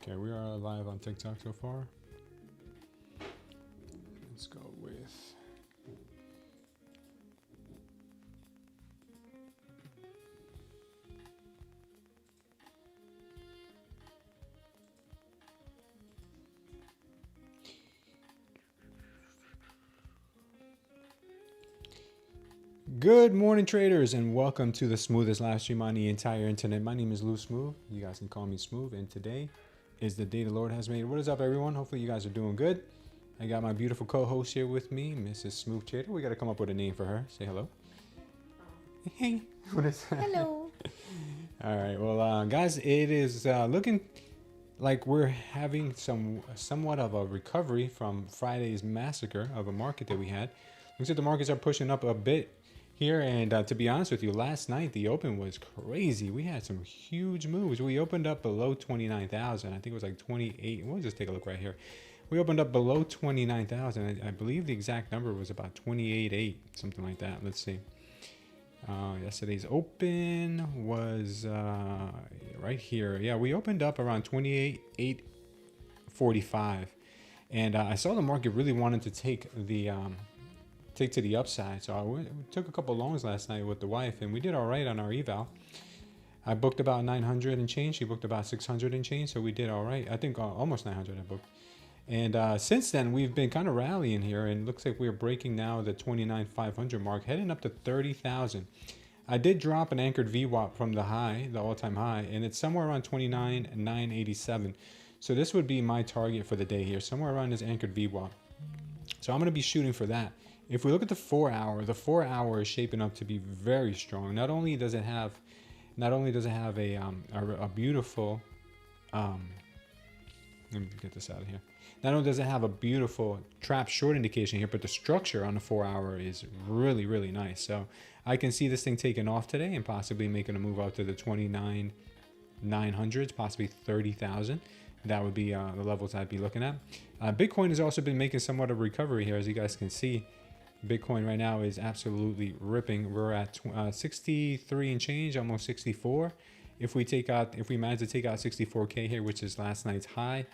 Okay, we are live on TikTok so far. Let's go with... Good morning, traders, and welcome to the smoothest live stream on the entire internet. My name is Lou Smooth. You guys can call me Smooth, and today is the day the Lord has made. What is up, everyone? Hopefully you guys are doing good. I got my beautiful co-host here with me, Mrs. Smooth Trader. We got to come up with a name for her. Say hello. Hey. What is that? Hello. All right. Well, guys, it is looking like we're having somewhat of a recovery from Friday's massacre of a market that we had. Looks like the markets are pushing up a bit here, and to be honest with you, last night the open was crazy. We had some huge moves. We opened up below 29,000. I think it was like 28. We'll just take a look right here. We opened up below 29,000. I believe the exact number was about 28.8, something like that. Let's see. Yesterday's open was right here. Yeah, we opened up around 28,845, and I saw the market really wanted to take to the upside. So we took a couple longs last night with the wife, and we did all right on our eval. I booked about 900 and change. She booked about 600 and change. So we did all right. I think almost 900 I booked. And since then, we've been kind of rallying here, and looks like we're breaking now the 29,500 mark, heading up to 30,000. I did drop an anchored VWAP from the high, the all-time high, and it's somewhere around 29,987. So this would be my target for the day here, somewhere around this anchored VWAP. So I'm going to be shooting for that. If we look at the 4 hour, the 4 hour is shaping up to be very strong. Not only does it have a beautiful, let me get this out of here. Not only does it have a beautiful trap short indication here, but the structure on the 4 hour is really, really nice. So I can see this thing taking off today and possibly making a move out to the 29,900s, possibly 30,000. That would be the levels I'd be looking at. Bitcoin has also been making somewhat of a recovery here, as you guys can see. Bitcoin right now is absolutely ripping. We're at 63 and change, almost 64. If we manage to take out 64K here, which is last night's high,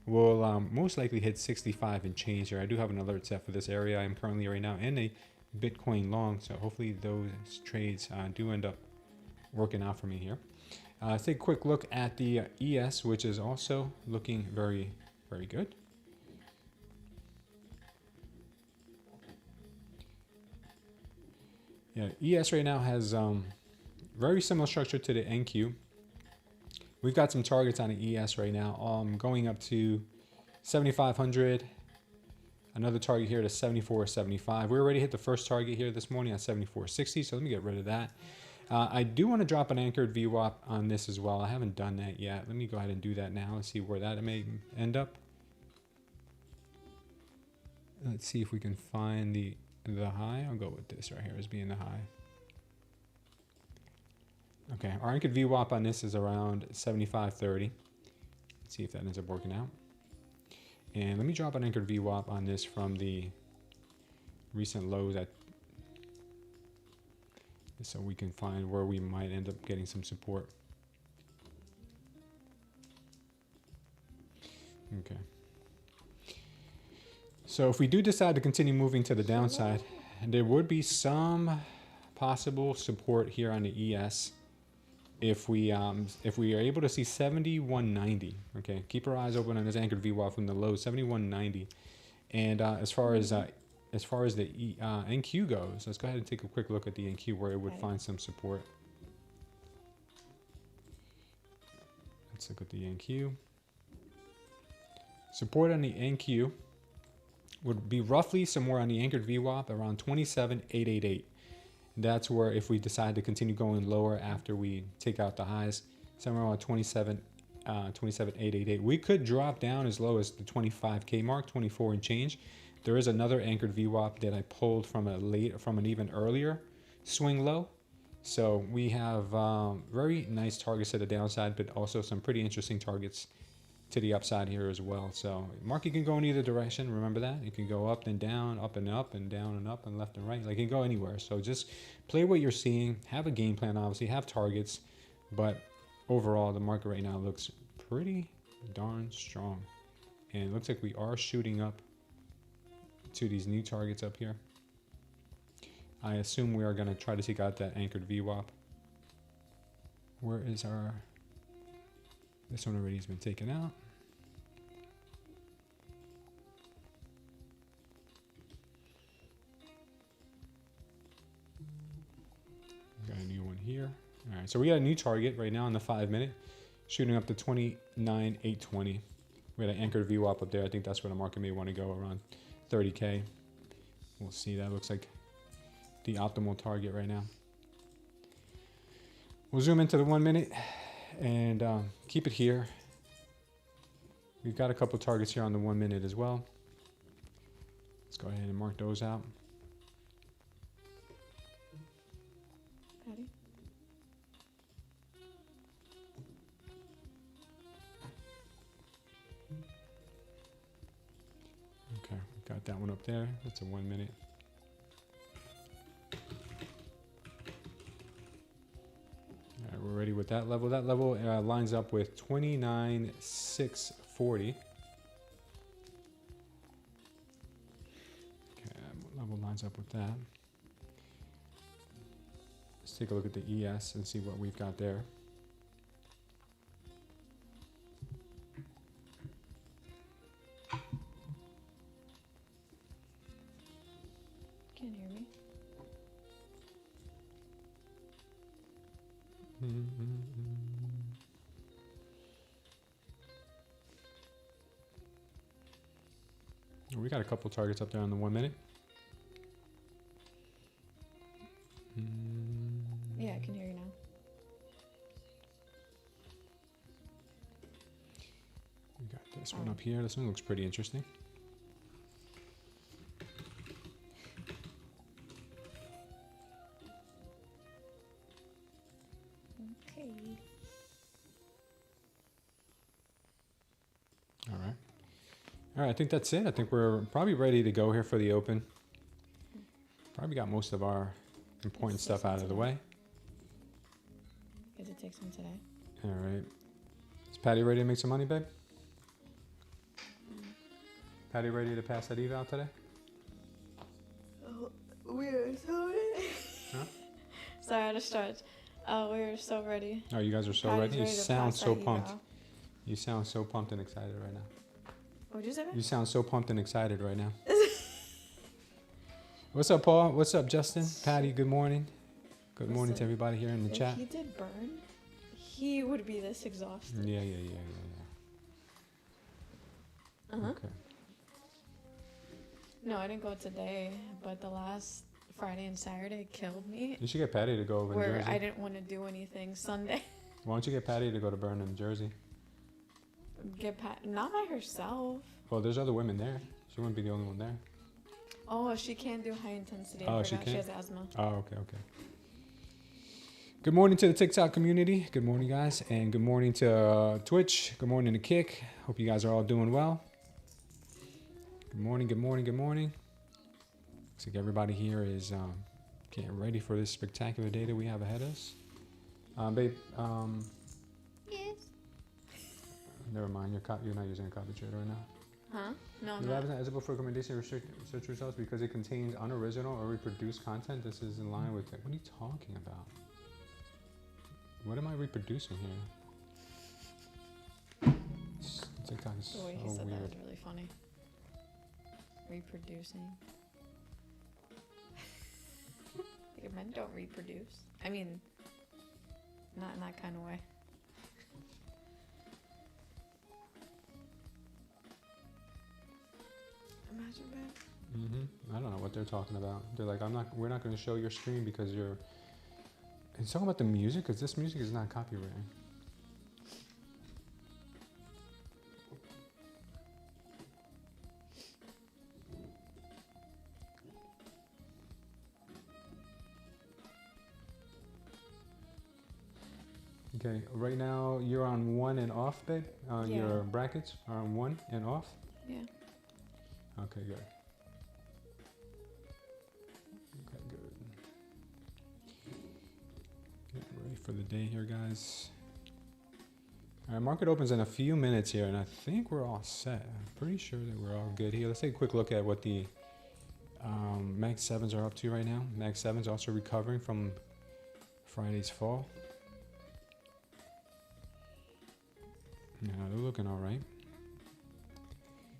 we'll most likely hit 65 and change here. I do have an alert set for this area. I'm currently right now in a Bitcoin long, so hopefully those trades do end up working out for me here. Let's take a quick look at the ES, which is also looking very, very good. Yeah, ES right now has very similar structure to the NQ. We've got some targets on the ES right now, going up to 7,500. Another target here to 74.75. We already hit the first target here this morning at 74.60, so let me get rid of that. I do want to drop an anchored VWAP on this as well. I haven't done that yet. Let me go ahead and do that now and see where that may end up. Let's see if we can find the high. I'll go with this right here as being the high. Okay, our anchored VWAP on this is around 75.30. Let's see if that ends up working out. And let me drop an anchored VWAP on this from the recent lows so we can find where we might end up getting some support. Okay. So if we do decide to continue moving to the downside, there would be some possible support here on the ES if we are able to see 71.90. Okay, keep our eyes open on this anchored VWAP from the low 71.90. And as far as the NQ goes, let's go ahead and take a quick look at the NQ where it would find some support. Let's look at the NQ. Support on the NQ would be roughly somewhere on the anchored VWAP around 27,888. That's where, if we decide to continue going lower after we take out the highs, somewhere around 27,888. We could drop down as low as the 25K mark, 24 and change. There is another anchored VWAP that I pulled from an even earlier swing low. So we have very nice targets to the downside, but also some pretty interesting targets to the upside here as well. So market can go in either direction. Remember that. It can go up and down, up and up, and down and up, and left and right. Like, it can go anywhere. So just play what you're seeing. Have a game plan, obviously. Have targets. But overall, the market right now looks pretty darn strong. And it looks like we are shooting up to these new targets up here. I assume we are going to try to take out that anchored VWAP. Where is our... This one already has been taken out. Got a new one here. All right, so we got a new target right now on the 5 minute, shooting up to 29,820. We had an anchored VWAP up there. I think that's where the market may want to go, around 30K. We'll see. That looks like the optimal target right now. We'll zoom into the 1 minute and keep it here. We've got a couple targets here on the 1 minute as well. Let's go ahead and mark those out. Ready? Okay, got that one up there. That's a 1 minute. All right, we're ready with that level. That level lines up with 29,640. Okay, what level lines up with that? Let's take a look at the ES and see what we've got there. Can't hear me. We got a couple targets up there on the 1 minute. Yeah, I can hear you now. We got this one up here. This one looks pretty interesting. Okay. All right. All right, I think that's it. I think we're probably ready to go here for the open. Probably got most of our important stuff out of the way. Because it takes some today. All right. Is Patty ready to make some money, babe? Patty ready to pass that eval today? Oh, we're so ready. Huh? Sorry, I had to stretch. We're so ready. Oh, you guys are so Patty's ready? You ready to sound pass so that pumped. eval. You sound so pumped and excited right now. What'd you say? You sound so pumped and excited right now. What's up, Paul? What's up, Justin? Patty, good morning. Good morning Listen, to everybody here in the chat. If he did burn, he would be this exhausted. Yeah. Uh-huh. Okay. No, I didn't go today, but the last Friday and Saturday killed me. You should get Patty to go over to Where Jersey. I didn't want to do anything Sunday. Why don't you get Patty to go to Burnham, Jersey? Not by herself. Well, there's other women there. She wouldn't be the only one there. Oh, she can't do high intensity. Oh, I she forgot she can't? has asthma. Oh, okay. Good morning to the TikTok community. Good morning, guys. And good morning to Twitch. Good morning to Kick. Hope you guys are all doing well. Good morning. Looks like everybody here is getting ready for this spectacular day that we have ahead of us. Babe, Yes. never mind. You're not using a copy trader right now. Huh? No, I'm The not. lab is not eligible for recommendation of search results because it contains unoriginal or reproduced content. This is in line with it. What are you talking about? What am I reproducing here? TikTok is The way he so said that weird. was really funny. Reproducing. Your men don't reproduce. I mean, not in that kind of way. Imagine, babe. I don't know what they're talking about. They're like, we're not going to show your screen because you're. It's talking about the music because this music is not copyrighted. Okay, right now you're on 1 and off, babe. Yeah. Your brackets are on 1 and off. Yeah. Okay, good. Okay, good. Getting ready for the day here, guys. All right, market opens in a few minutes here, and I think we're all set. I'm pretty sure that we're all good here. Let's take a quick look at what the Mag 7s are up to right now. Mag 7s also recovering from Friday's fall. Yeah, they're looking all right.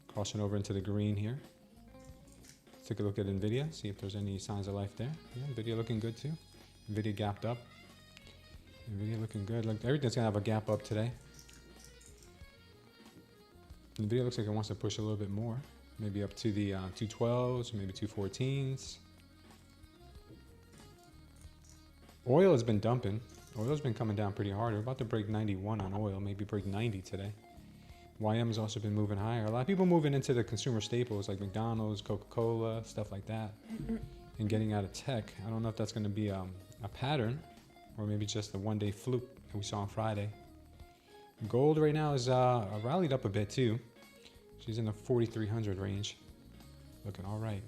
Crossing over into the green here. Let's take a look at NVIDIA, see if there's any signs of life there. Yeah, NVIDIA looking good too. NVIDIA gapped up. NVIDIA looking good. Like everything's gonna have a gap up today. NVIDIA looks like it wants to push a little bit more. Maybe up to the 212s, maybe 214s. Oil has been dumping. Oil's been coming down pretty hard. We're about to break 91 on oil, maybe break 90 today. YM has also been moving higher. A lot of people moving into the consumer staples like McDonald's, Coca-Cola, stuff like that, and getting out of tech. I don't know if that's going to be a pattern or maybe just a one-day fluke that we saw on Friday. Gold right now is rallied up a bit too. She's in the 4,300 range. Looking all right.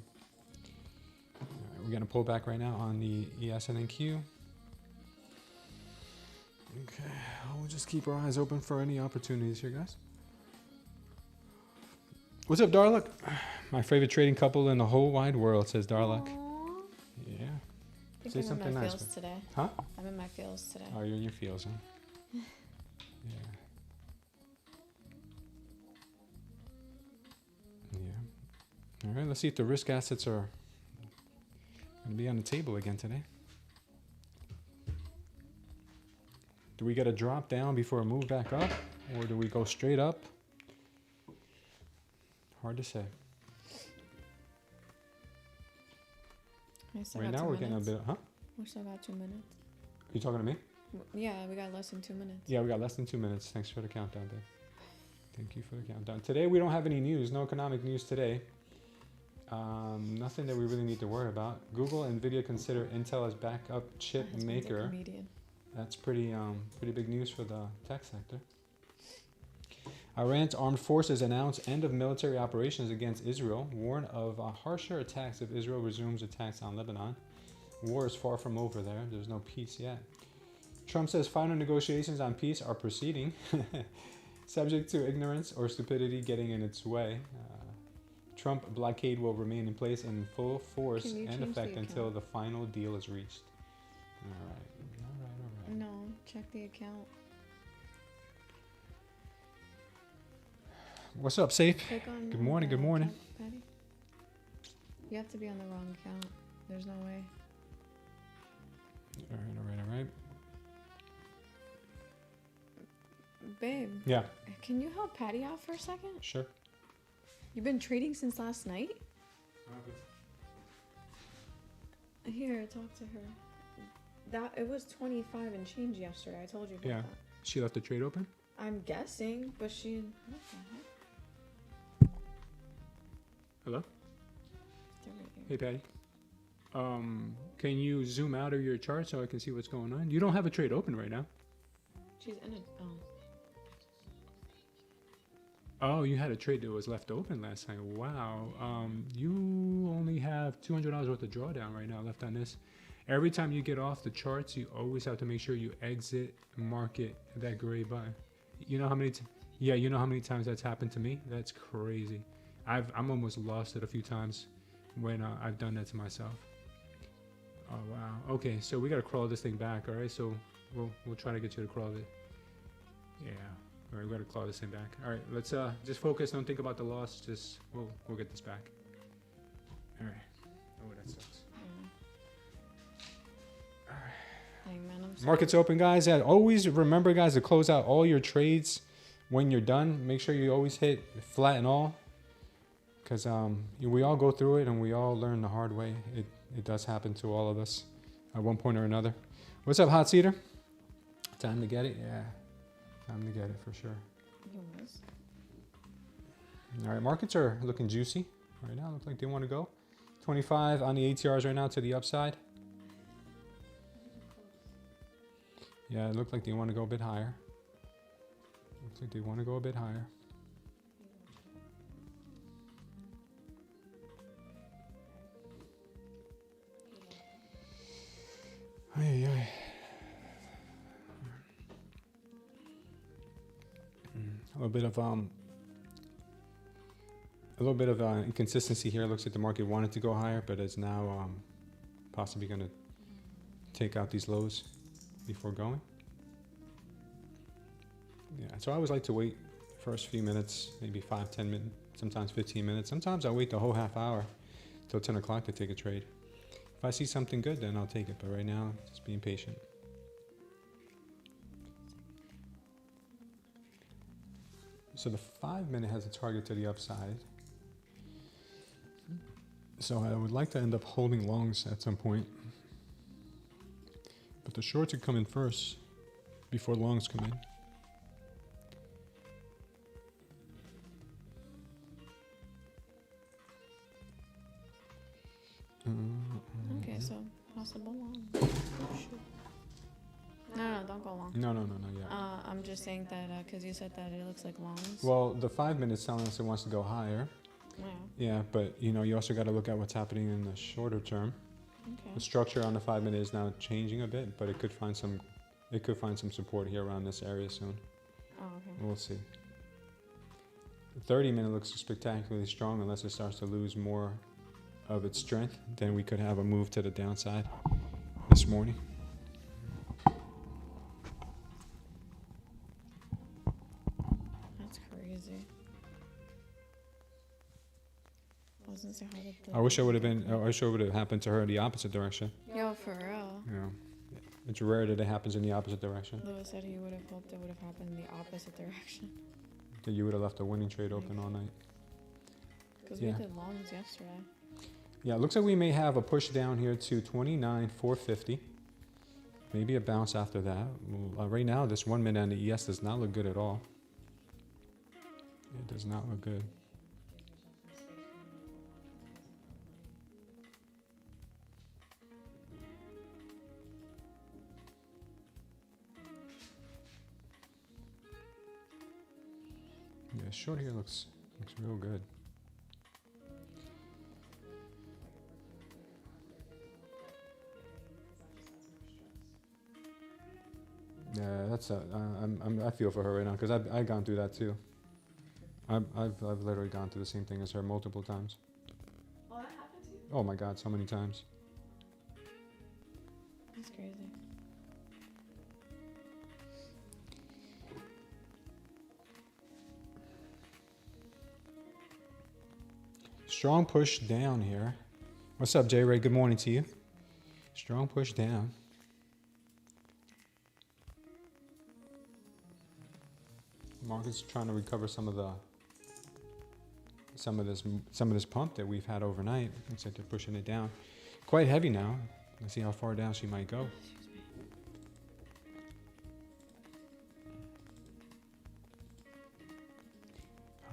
We're going to pull back right now on the ES&NQ. Okay, we'll just keep our eyes open for any opportunities here, guys. What's up, Darluck? My favorite trading couple in the whole wide world, says Darluck. Aww. Yeah. I Say think I'm something in my nice. feels today. Huh? I'm in my feels today. Oh, you're in your feels, huh? Yeah. Yeah. All right, let's see if the risk assets are going to be on the table again today. Do we get a drop down before a move back up? Or do we go straight up? Hard to say. Right now we're getting a bit, huh? We still got 2 minutes. You talking to me? Yeah, we got less than 2 minutes. Yeah, we got less than 2 minutes. Thanks for the countdown, babe. Thank you for the countdown. Today we don't have any news, no economic news today. Nothing that we really need to worry about. Google and NVIDIA consider Intel as backup chip maker. That's pretty big news for the tech sector. Iran's armed forces announce end of military operations against Israel, warn of harsher attacks if Israel resumes attacks on Lebanon. War is far from over there. There's no peace yet. Trump says final negotiations on peace are proceeding, subject to ignorance or stupidity getting in its way. Trump blockade will remain in place in full force and effect until the final deal is reached. All right. No, check the account. What's up, Safe? Good morning, good morning. Patty? You have to be on the wrong account. There's no way. All right. Babe. Yeah. Can you help Patty out for a second? Sure. You've been trading since last night? Here, talk to her. It was 25 and change yesterday. I told you about that. She left the trade open? I'm guessing, but she... What the heck? Hello? They're right here. Hey, Patty. Can you zoom out of your chart so I can see what's going on? You don't have a trade open right now. She's in it. Oh. Oh, you had a trade that was left open last night. Wow. You only have $200 worth of drawdown right now left on this. Every time you get off the charts, you always have to make sure you exit market that gray bar. You know how many? You know how many times that's happened to me? That's crazy. I'm almost lost it a few times when I've done that to myself. Oh wow. Okay, so we gotta crawl this thing back. All right, so we'll try to get you to crawl it. Yeah. All right, we gotta claw this thing back. All right, let's just focus. Don't think about the loss. Just we'll get this back. All right. Oh, that sucks. Markets open, guys. And always remember, guys, to close out all your trades when you're done. Make sure you always hit flat and all, because we all go through it and we all learn the hard way. It does happen to all of us at one point or another. What's up, Hot Cedar? Time to get it? Yeah, time to get it for sure. Yes. All right, markets are looking juicy right now. Look like they want to go 25 on the ATRs right now to the upside. Yeah, it looked like they want to go a bit higher. Looks like they want to go a bit higher. Ay. A little bit of inconsistency here. It looks like the market wanted to go higher, but is now possibly going to take out these lows before going. Yeah, so I always like to wait first few minutes, maybe 5-10 minutes, sometimes 15 minutes. Sometimes I wait the whole half hour till 10 o'clock to take a trade. If I see something good, then I'll take it. But right now, just being patient. So the 5-minute has a target to the upside. So I would like to end up holding longs at some point. But the shorts would come in first before longs come in. Okay, so possible long. No, don't go long. No, yeah. I'm just saying that because you said that it looks like longs. Well, the 5 minutes telling us it wants to go higher. Yeah. Yeah, but you also got to look at what's happening in the shorter term. Okay. The structure on the 5 minute is now changing a bit, but it could find some support here around this area soon. Oh, okay. We'll see. The 30 minute looks spectacularly strong unless it starts to lose more of its strength. Then we could have a move to the downside this morning. That's crazy. I wish it would have happened to her in the opposite direction. Yo, for real. Yeah. It's rare that it happens in the opposite direction. Lewis said he would have hoped it would have happened in the opposite direction. That you would have left a winning trade open all night. Because Yeah. we did longs yesterday. Yeah, it looks like we may have a push down here to 29,450. Maybe a bounce after that. Well, right now, this 1 minute on the ES does not look good at all. It does not look good. Yeah, short here looks real good. Yeah, I feel for her right now because I've gone through that too. I've literally gone through the same thing as her multiple times. Oh, that happened to you? Oh my God, so many times. That's crazy. Strong push down here. What's up, J Ray? Good morning to you. Strong push down. Market's trying to recover some of this pump that we've had overnight. Looks like they're pushing it down. Quite heavy now. Let's see how far down she might go.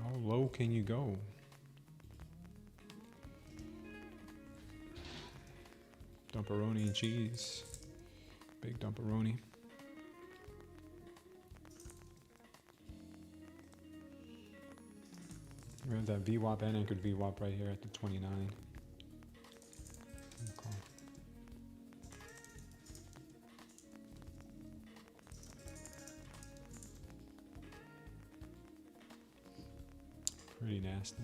How low can you go? Dumperoni and cheese. Big dumperoni. We have that VWAP and anchored VWAP right here at the 29. Okay. Pretty nasty.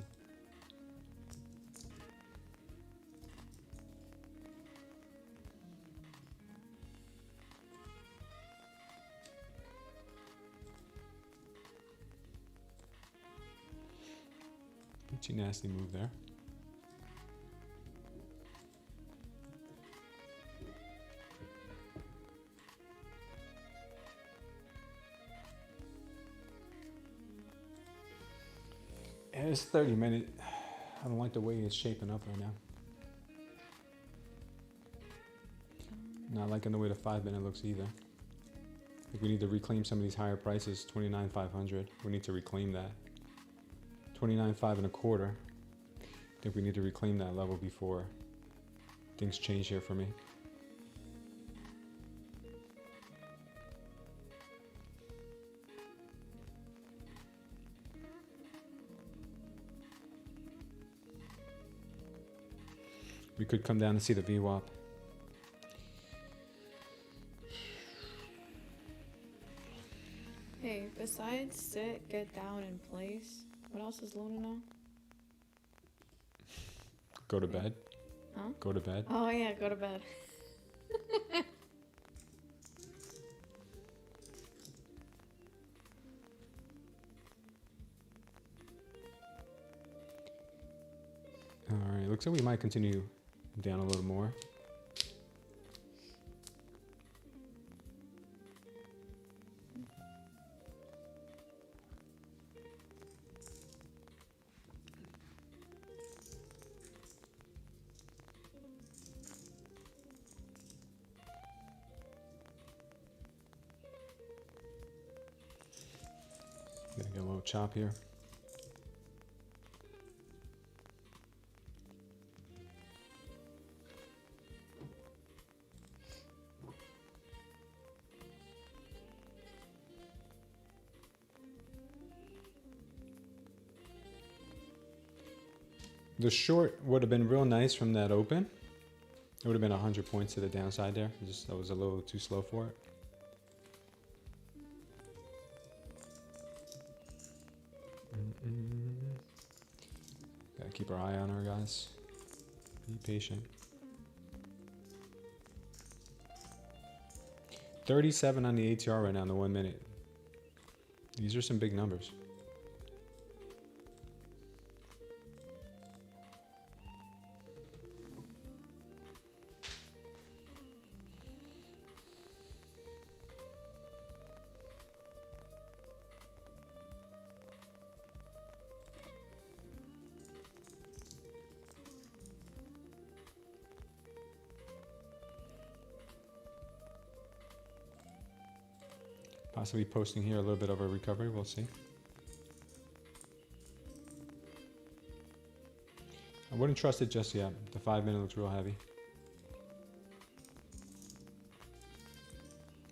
Pretty nasty move there. Yeah, it's 30 minutes. I don't like the way it's shaping up right now. Not liking the way the 5 minute looks either. I think we need to reclaim some of these higher prices. 29,500. We need to reclaim that. 29.5 1/4. I think we need to reclaim that level before things change here for me. We could come down and see the VWAP. Hey, besides Besides sit, get down, and place, what else is Luna know? Go to bed. Huh? Go to bed. Oh yeah, go to bed. All right, looks like we might continue down a little more. Gonna get a little chop here. The short would have been real nice from that open. It would have been 100 points to the downside there. Just that was a little too slow for it. Gotta keep our eye on her, guys. Be patient. 37 on the ATR right now in the 1 minute. These are some big numbers. Possibly posting here a little bit of a recovery, we'll see. I wouldn't trust it just yet. The 5 minute looks real heavy.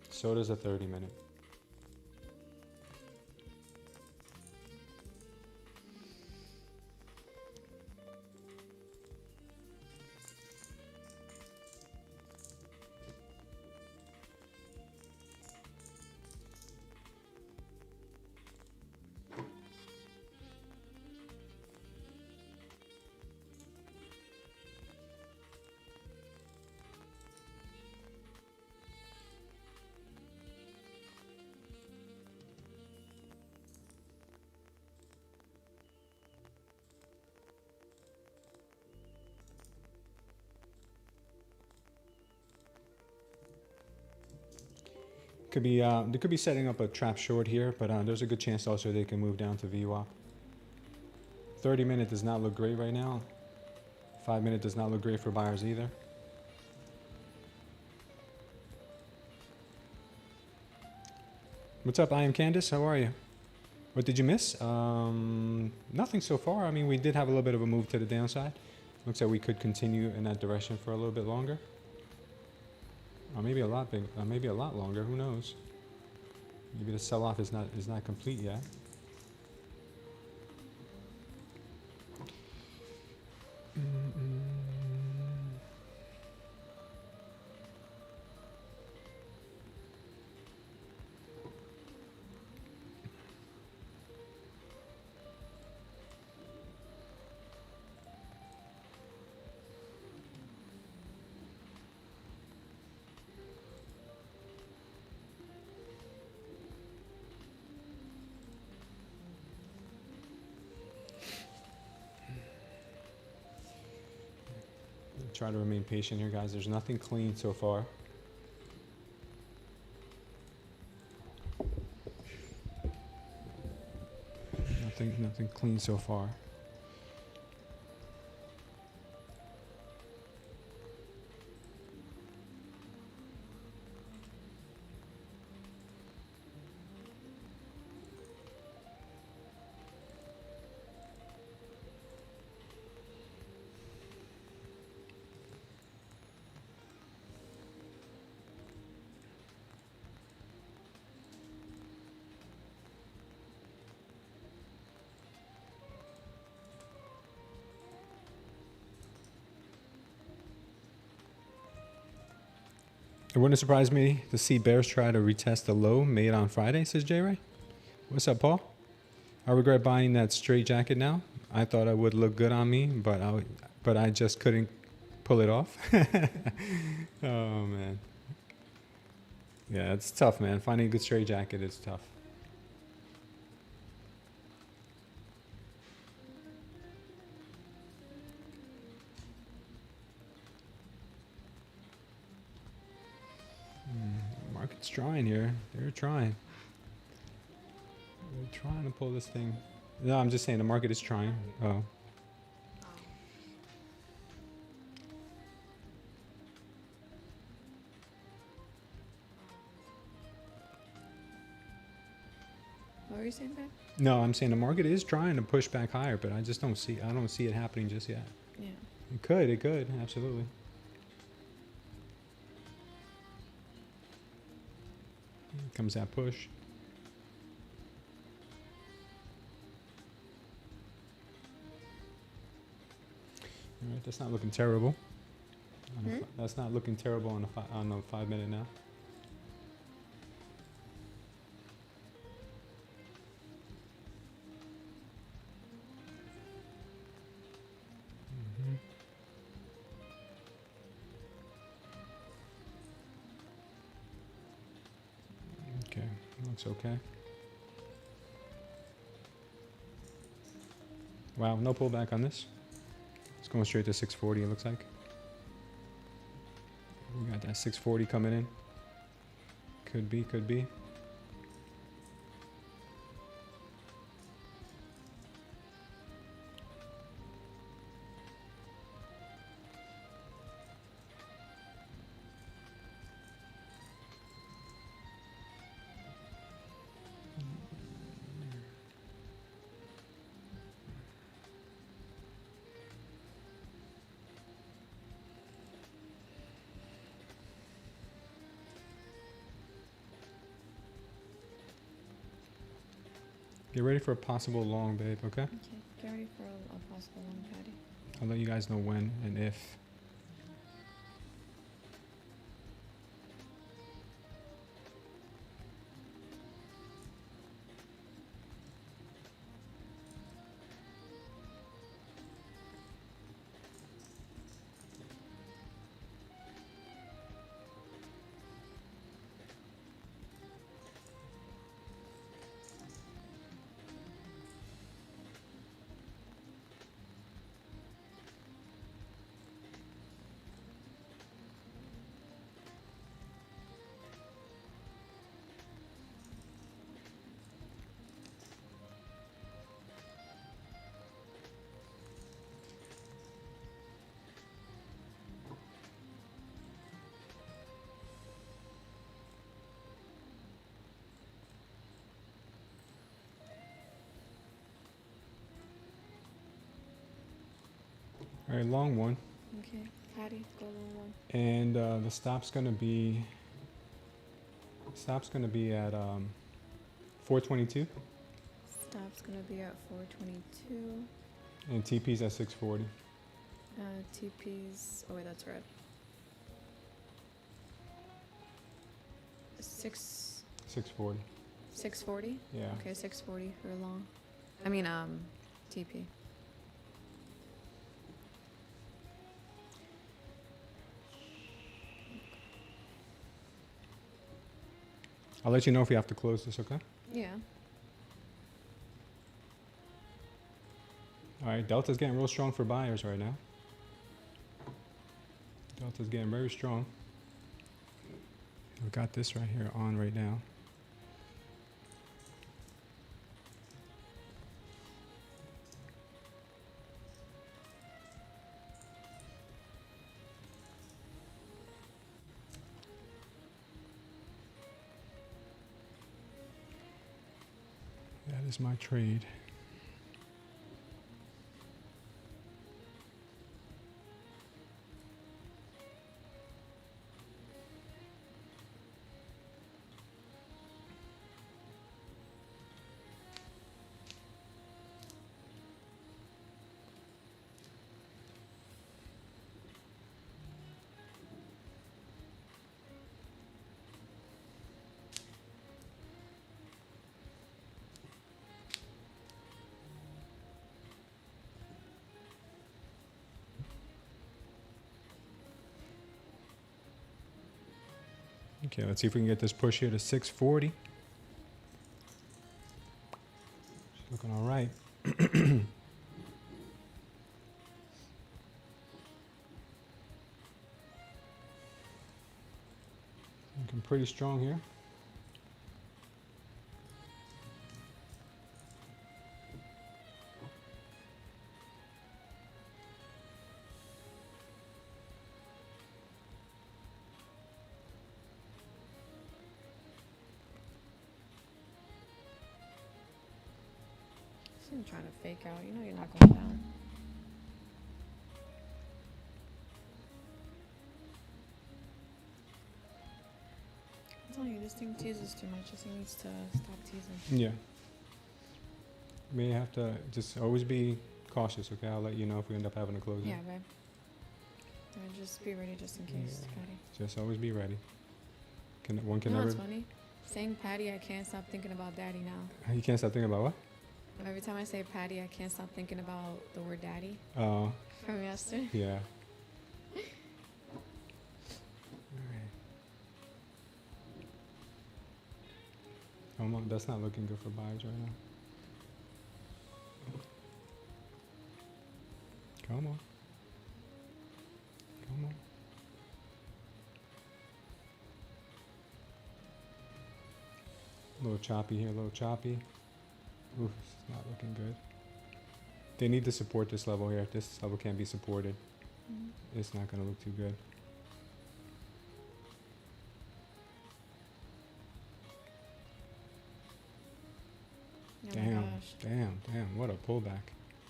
So does a 30 minute. Could be they could be setting up a trap short here, but there's a good chance also they can move down to VWAP. 30 minute does not look great right now. 5 minute does not look great for buyers either. What's up? I am Candace. How are you? What did you miss? Nothing so far. I mean, we did have a little bit of a move to the downside. Looks like we could continue in that direction for a little bit longer. Or maybe a lot maybe a lot longer. Who knows? Maybe the sell-off is not complete yet. Try to remain patient here, guys. There's nothing clean so far. Nothing clean so far. It wouldn't surprise me to see bears try to retest the low made on Friday, says J Ray. What's up, Paul? I regret buying that straight jacket now. I thought it would look good on me, but I just couldn't pull it off. Oh man. Yeah, it's tough, man. Finding a good straight jacket is tough. Market's trying here. They're trying. They're trying to pull this thing. No, I'm just saying the market is trying. Oh. What were you saying, babe? No, I'm saying the market is trying to push back higher, but I just don't see it happening just yet. Yeah. It could, absolutely. Here comes that push. All right, that's not looking terrible. That's not looking terrible on the 5 minute now. Okay, looks okay. Wow, no pullback on this. It's going straight to 640, it looks like. We got that 640 coming in. Could be, could be. Get ready for a possible long, babe, okay? Okay. Get ready for a possible one, Patty. I'll let you guys know when and if. All right, long one. Okay. Patty, go long one. And the stop's gonna be at 422, Stop's gonna be at 422. and TP's at 640. TP's. Oh wait, that's red. 640. 640. Yeah. Okay, 640 for long. I mean, TP. I'll let you know if we have to close this, okay? Yeah. All right, Delta's getting real strong for buyers right now. Delta's getting very strong. I've got this right here on right now. That is my trade. Okay, let's see if we can get this push here to 640. Looking all right. Looking pretty strong here. I'm trying to fake out. You know you're not going down. I'm telling you, this thing teases too much. This thing needs to stop teasing. Yeah. May have to just always be cautious, okay? I'll let you know if we end up having to close it. Yeah, babe. Just be ready just in case, Yeah. Patty. Just always be ready. One can You know never. what's funny? Saying Patty, I can't stop thinking about Daddy now. You can't stop thinking about what? Every time I say Patty, I can't stop thinking about the word Daddy Oh. from yesterday. Yeah. Alright. Oh, that's not looking good for buyers right now. Come on. Come on. A little choppy here, a little choppy. Oof, it's not looking good. They need to support this level here. If this level can't be supported, it's not going to look too good. Oh my gosh. Damn, what a pullback.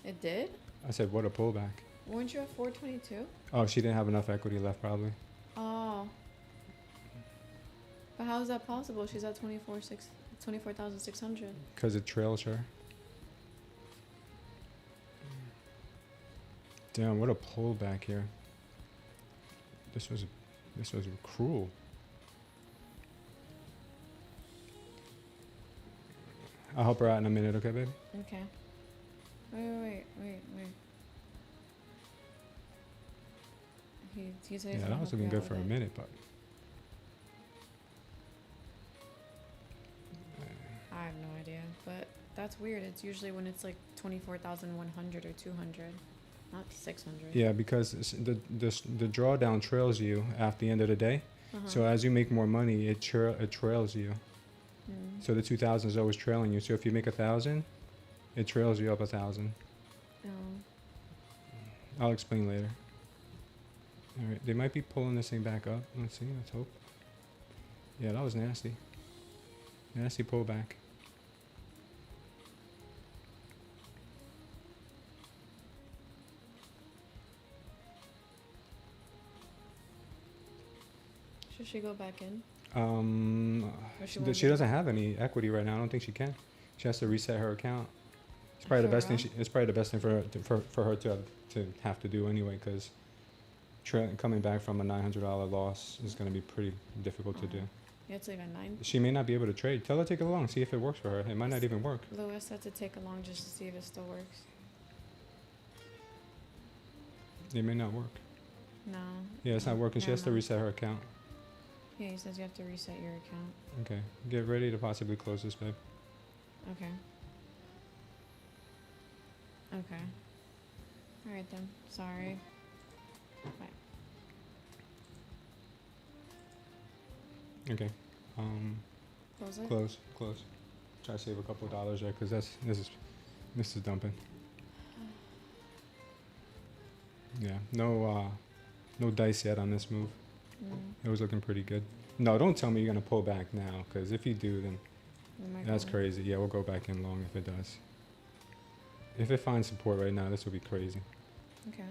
It did? I said, what a pullback. Weren't you at 422? Oh, she didn't have enough equity left, probably. Oh. But how is that possible? She's at 24,600. Because it trails her. Damn, what a pullback here. This was cruel. I'll help her out in a minute, okay, baby? Okay. Wait. He said he's Yeah, gonna that was help looking you good out for a with it. minute, but I have no idea, but that's weird. It's usually when it's like 24,100 or 200, not 600. yeah, because the drawdown trails you at the end of the day. So as you make more money, it trails you. So the 2,000 is always trailing you. So if you make 1,000, it trails you up 1,000. Oh. I'll explain later. All right, they might be pulling this thing back up. Let's see. Let's hope. Yeah, that was nasty. Nasty pullback. Should she go back in? Or She won't be- doesn't have any equity right now. I don't think she can. She has to reset her account. It's probably the For best thing. real? It's probably the best thing for her to have to do anyway, because coming back from a $900 loss is going to be pretty difficult to do. You have to leave at 9? She may not be able to trade. Tell her to take it along. See if it works for her. It might not even work. Lewis had to take along just to see if it still works. It may not work. No. Yeah, it's not working. She has to reset her account. Yeah, he says you have to reset your account. Okay. Get ready to possibly close this, babe. Okay. Okay. Alright then. Sorry. Bye. Okay. Close it? Close. Try to save a couple of dollars there, because this is dumping. Yeah. No dice yet on this move. It was looking pretty good. No, don't tell me you're gonna pull back now, because if you do, then that's crazy. Yeah, we'll go back in long if it does. If it finds support right now, this will be crazy. Okay.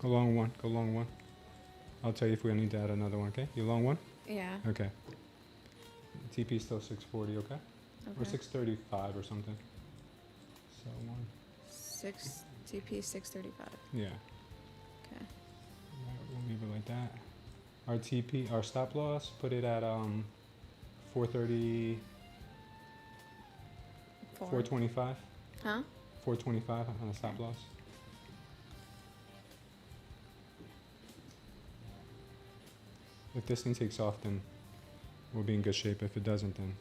Go long one. I'll tell you if we need to add another one, okay? You long one? Yeah. Okay. TP still 640, okay? Or 635 or something. So TP 635. yeah. Okay. We'll leave it like that. our TP, our stop loss, put it at 430, 425. Huh? 425 on a stop loss. If this thing takes off, then we'll be in good shape. If it doesn't, then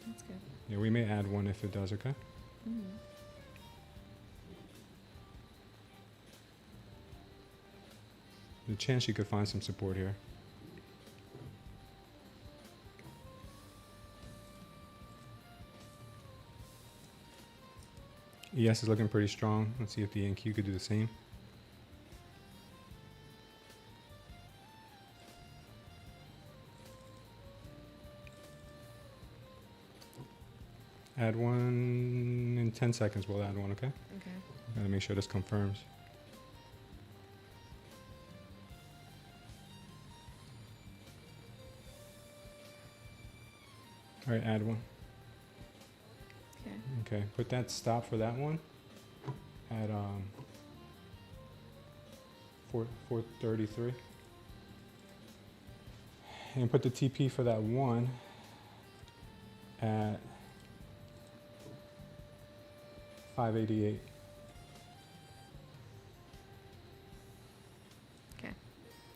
That's good. yeah, we may add one if it does. Okay. Mm-hmm. The chance you could find some support here. ES is looking pretty strong. Let's see if the NQ could do the same. Add one in 10 seconds. We'll add one, okay? Okay. Gotta make sure this confirms. All right, add one. Okay. Okay, put that stop for that one at 433. And put the TP for that one at 588. Okay.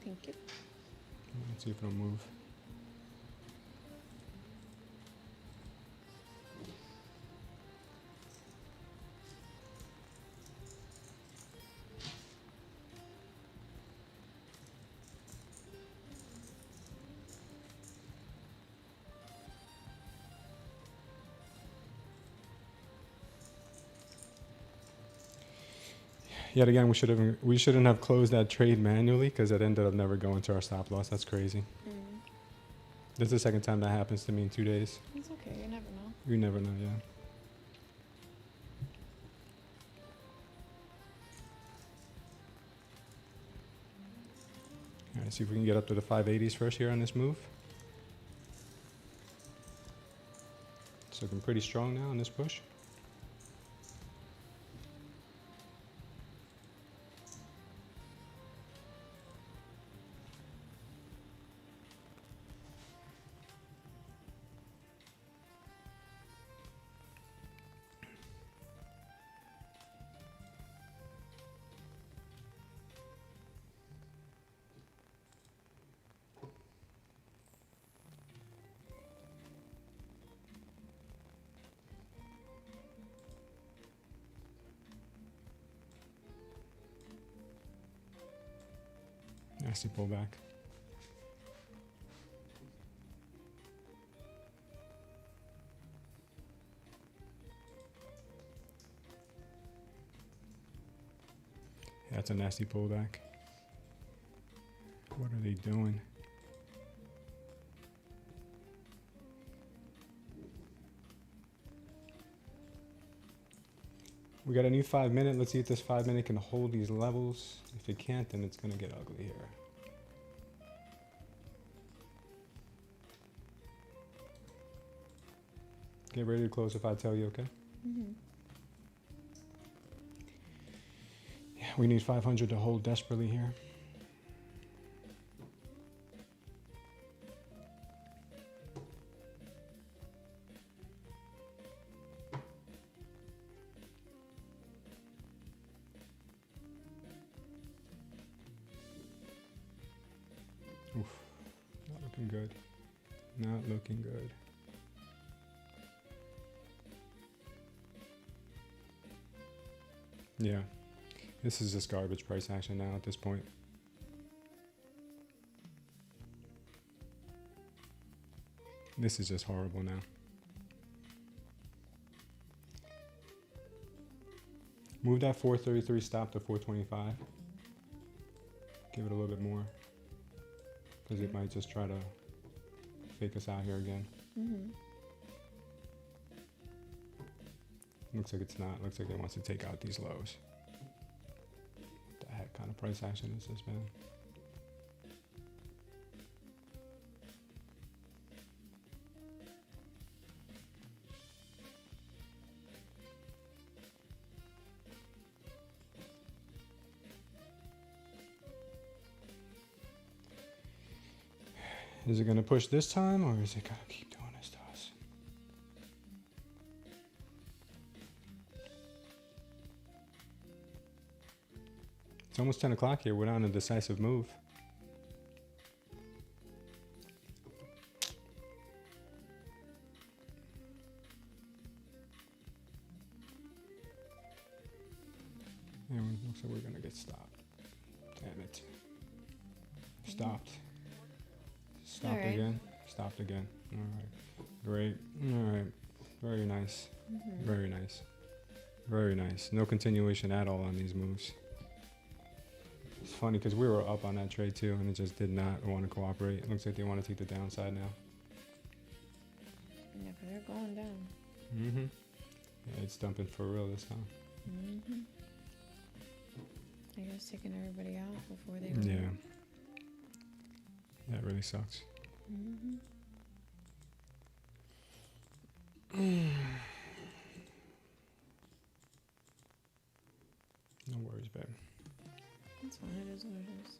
Thank you. Let's see if it'll move. Yet again, we shouldn't have closed that trade manually because it ended up never going to our stop loss. That's crazy. Mm. This is the second time that happens to me in 2 days. It's okay. You never know. You never know, yeah. All right, see if we can get up to the 580s first here on this move. It's looking pretty strong now on this push. Nasty pullback. That's a nasty pullback. What are they doing? We got a new 5 minute. Let's see if this 5 minute can hold these levels. If it can't, then it's gonna get ugly here. Get ready to close if I tell you, okay? Mm-hmm. Yeah, we need 500 to hold desperately here. Oof, not looking good. Not looking good. Yeah, this is just garbage price action now at this point. This is just horrible now. Move that 433 stop to 425. Give it a little bit more. Because it might just try to fake us out here again. Mm-hmm. Looks like it's not. Looks like it wants to take out these lows. What the heck kind of price action is this, man? Is it going to push this time, or is it going to keep doing this to us? It's almost 10 o'clock here. We're not on a decisive move. And it looks like we're going to get stopped. Damn it. Stopped. Stopped All right. again. Stopped again. All right. Great. All right. Very nice. Very nice. Very nice. No continuation at all on these moves. It's funny because we were up on that trade too, and it just did not want to cooperate. It looks like they want to take the downside now. Yeah, 'cause they're going down. Mm-hmm. Yeah, it's dumping for real this time. Mm-hmm. I guess taking everybody out before they. Yeah. That really sucks. Mm-hmm. No worries, babe. That's fine. It is what it is.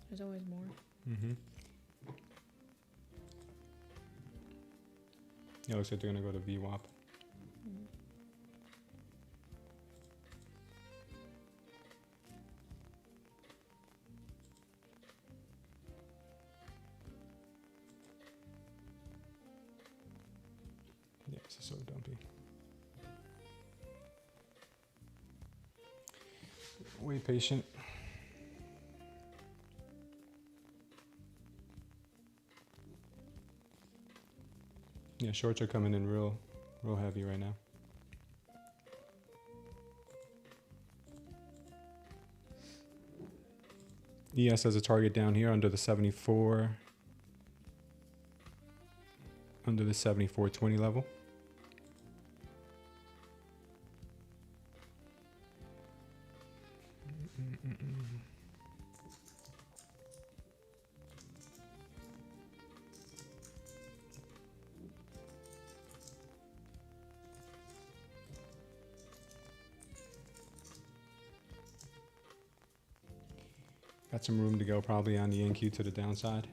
There's always more. Mm-hmm. Yeah, looks like they're gonna go to VWAP. Mm. Yeah, this is so dumpy. Wait patient. Yeah, shorts are coming in real heavy right now. ES has a target down here under the 74, under the 74.20 level. Got some room to go probably on the NQ to the downside.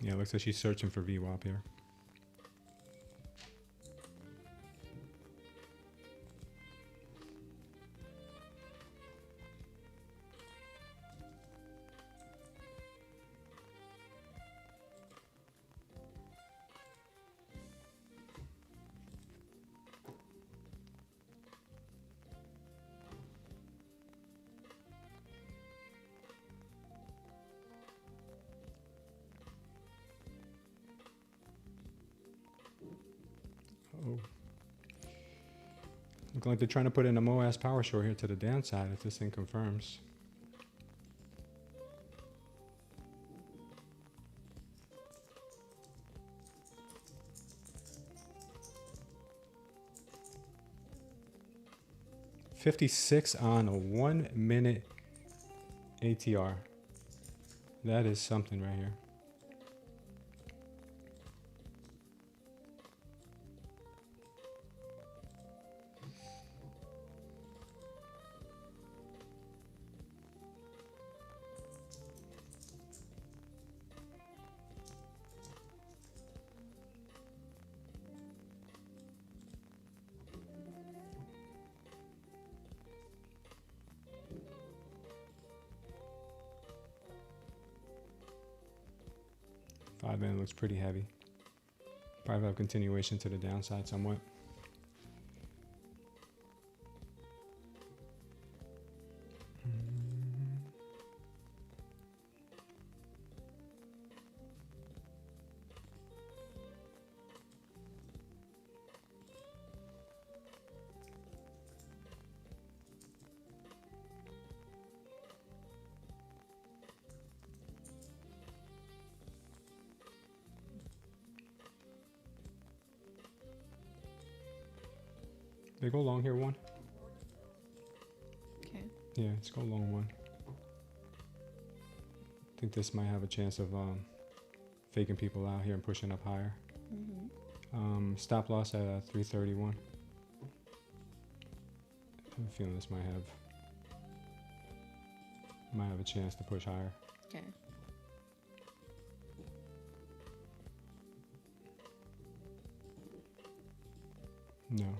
Yeah, looks like she's searching for VWAP here. Oh. Looking like they're trying to put in a MOAS power short here to the downside if this thing confirms. $56 on a 1 minute ATR. That is something right here. Five minute looks pretty heavy. Probably have continuation to the downside somewhat. They go long here, one. Okay. Yeah, let's go long one. I think this might have a chance of faking people out here and pushing up higher. Stop loss at 331. I have a feeling this might have a chance to push higher. Okay. No.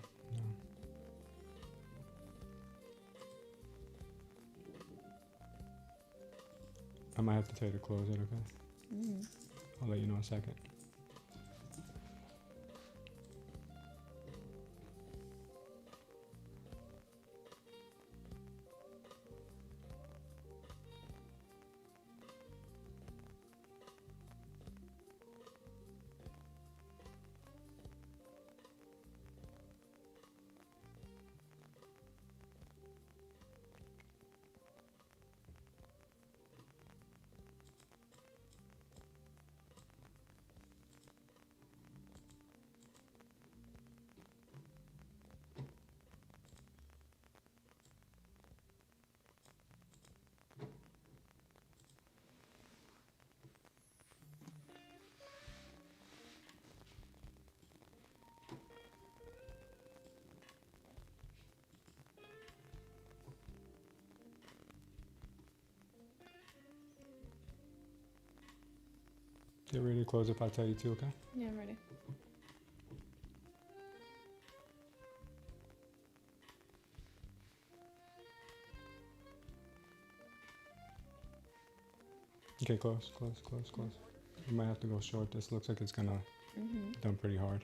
I might have to tell you to close it, okay? I'll let you know in a second. Get ready to close if I tell you to, okay? Yeah, I'm ready. Okay, close. You might have to go short. This looks like it's gonna dump pretty hard.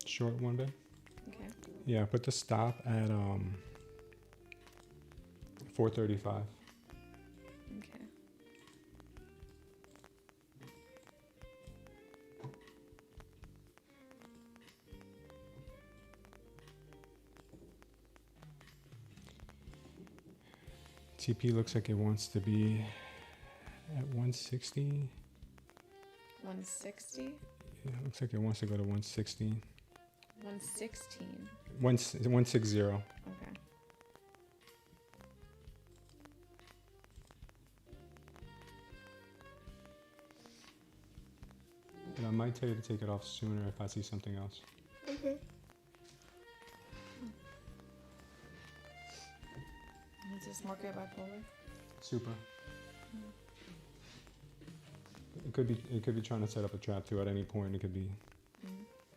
Short one bit. Okay. Yeah, put the stop at 435. Okay. TP looks like it wants to be at 160. 160? Yeah, looks like it wants to go to 160. 116. 160. Okay. But I might tell you to take it off sooner if I see something else. Okay. Is this market bipolar? Super. It could be trying to set up a trap too at any point. It could be.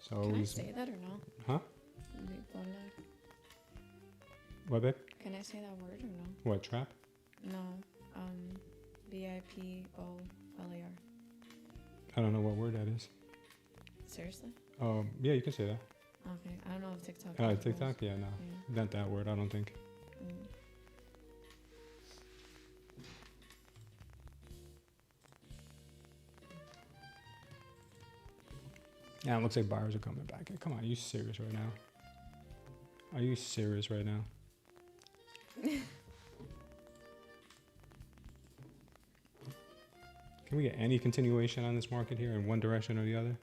So Can I always. say that or no? Huh? Bipolar. What, babe? Can I say that word or no? What, trap? No. BIPOLAR. I don't know what word that is. Seriously? Yeah, you can say that. Okay. I don't know if TikTok. TikTok? Yeah, no. Yeah. Not that word, I don't think. Yeah, it looks like buyers are coming back. Come on, are you serious right now? Are you serious right now? Can we get any continuation on this market here in one direction or the other?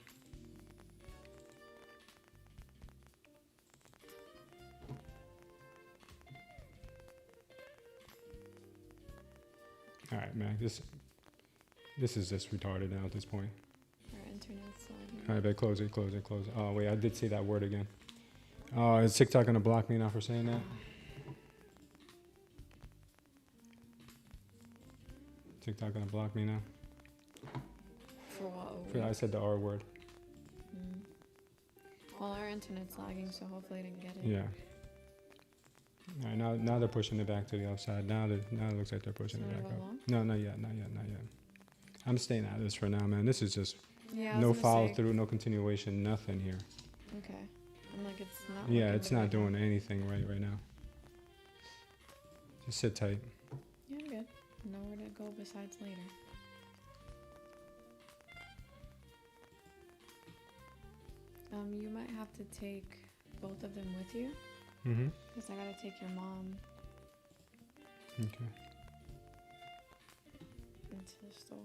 All right, man. This is just retarded now at this point. Our internet's lagging. All right, but close it. Oh, wait, I did say that word again. Oh, is TikTok going to block me now for saying that? TikTok gonna block me now? For what? I said the R word. Mm. Well, our internet's lagging, so hopefully I didn't get it. Yeah. All right, now they're pushing it back to the upside. Now it looks like they're pushing it back up. No, not yet. I'm staying out of this for now, man. This is just no follow through, no continuation, nothing here. Okay. I'm like, it's not. Yeah, it's not doing anything right now. Just sit tight. Yeah, I'm good. Nowhere to go besides later. You might have to take both of them with you. Mm-hmm. Because I gotta take your mom Okay. into the store.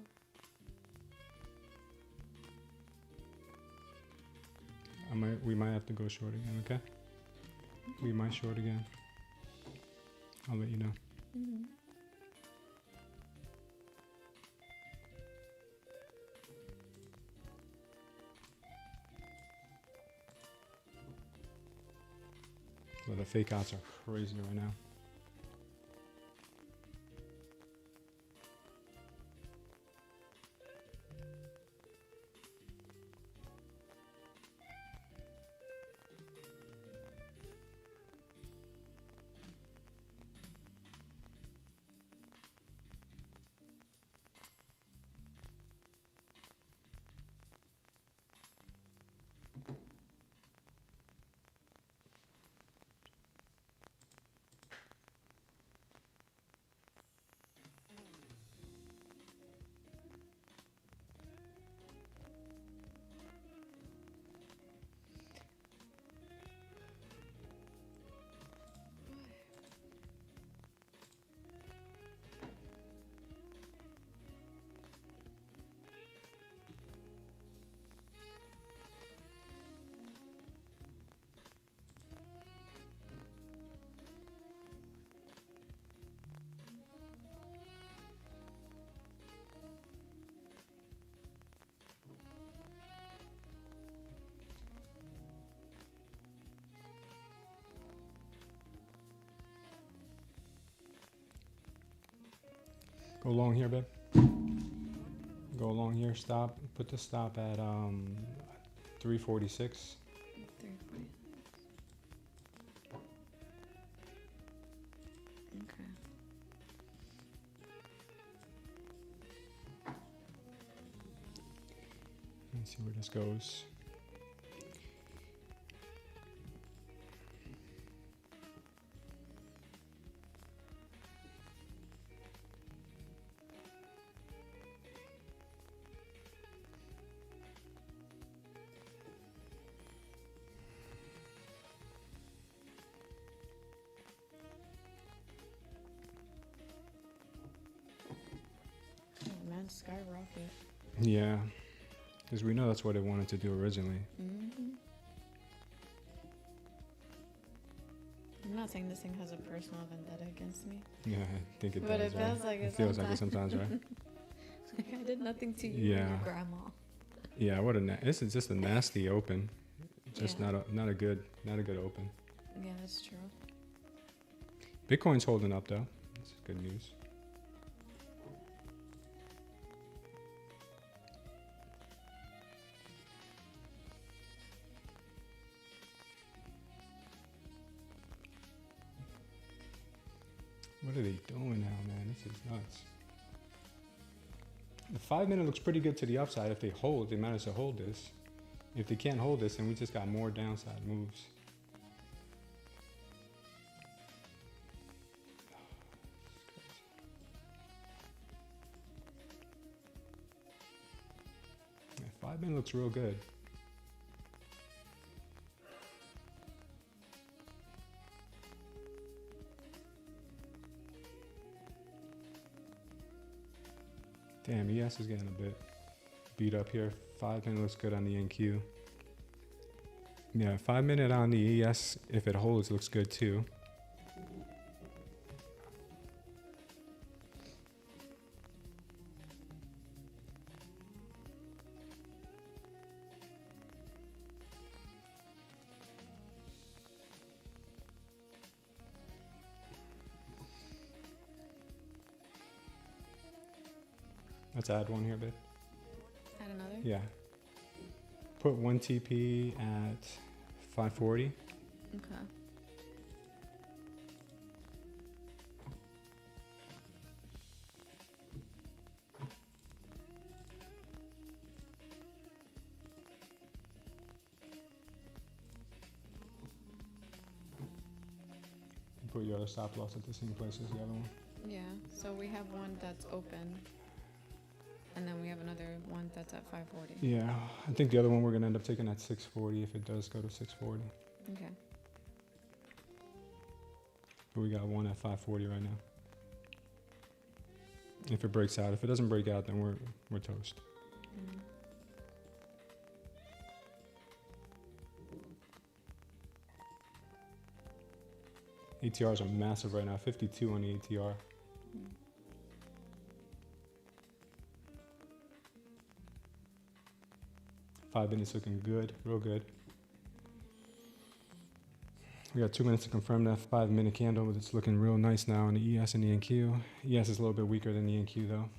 We might have to go short again, okay? We might short again. I'll let you know. Mm-hmm. Well, the fake outs are crazy right now. Go long here, babe. Go along here. Stop. Put the stop at 346. 340. Okay. Let's see where this goes. Oh man, skyrocket. Yeah, because we know that's what it wanted to do originally. Mm-hmm. I'm not saying this thing has a personal vendetta against me. Yeah, I think it But does. it feels right? like it feels like it sometimes, right? Like I did nothing to you, Yeah. and your grandma. Yeah, what this is just a nasty open. Just Yeah. not a good open. Yeah, that's true. Bitcoin's holding up though. That's good news. What are they doing now, man? This is nuts. The 5 minute looks pretty good to the upside if they hold. They manage to hold this. If they can't hold this, then we just got more downside moves. Yeah, 5 minute looks real good. Damn, ES is getting a bit beat up here. 5 minute looks good on the NQ. Yeah, 5 minute on the ES, if it holds, looks good too. Let's add one here, babe. Add another? Yeah. Put 1 TP at 540. Okay. Put your other stop loss at the same place as the other one. Yeah, so we have one that's open, and then we have another one that's at 540. Yeah, I think the other one we're gonna end up taking at 640 if it does go to 640. Okay. But we got one at 540 right now. If it breaks out, if it doesn't break out, then we're toast. Mm. ATRs are massive right now, 52 on the ATR. Mm. 5 minutes looking good, real good. We got 2 minutes to confirm that 5-minute candle, but it's looking real nice now on the ES and the NQ. ES is a little bit weaker than the NQ though.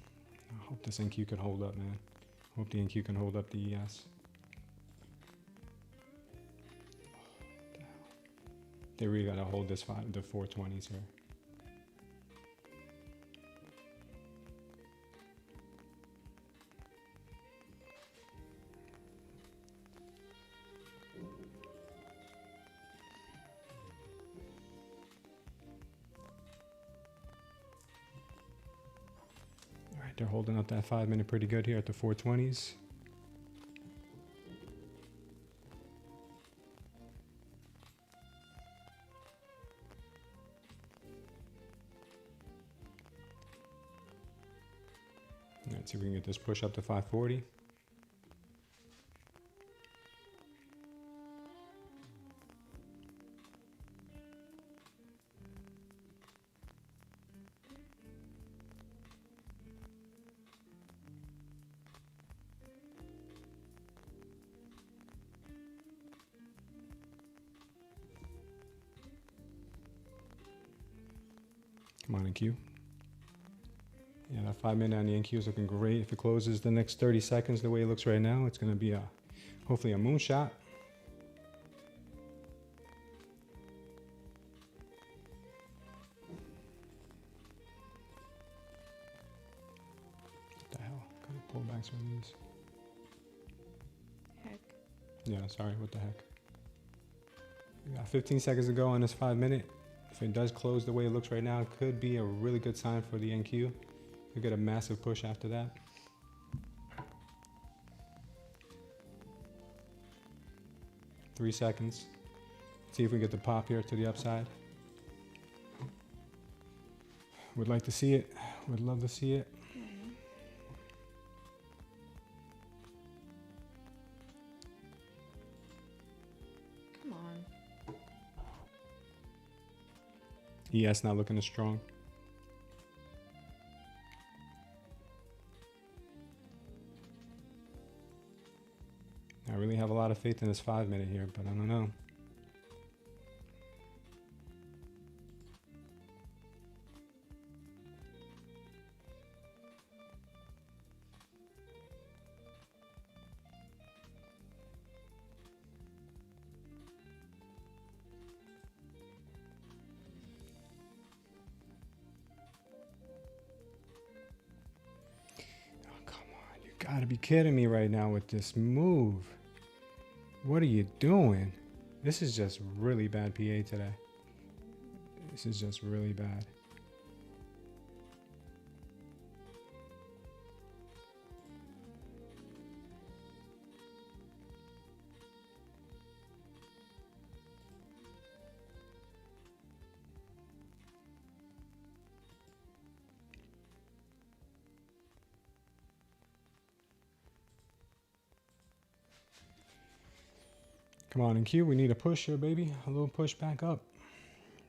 I hope this NQ can hold up, man. Hope the NQ can hold up the ES. They really gotta hold this the 420s here. All right, they're holding up that 5-minute pretty good here at the 420s. Let's see if we can get this push up to 540. Come on, NQ. Yeah, that 5-minute on the NQ is looking great. If it closes the next 30 seconds the way it looks right now, it's going to be hopefully a moonshot. What the hell? Kind of pullbacks from these. Heck. Yeah, sorry, what the heck. We got 15 seconds to go on this 5-minute. If it does close the way it looks right now, it could be a really good sign for the NQ. We get a massive push after that. Three seconds. See if we get the pop here to the upside. Would like to see it. Would love to see it. Come on. ES not looking as strong. I really have a lot of faith in this 5-minute here, but I don't know. Oh, come on. You gotta be kidding me right now with this move. What are you doing? This is just really bad PA today. This is just really bad. Come on, NQ, we need a push here, baby. A little push back up.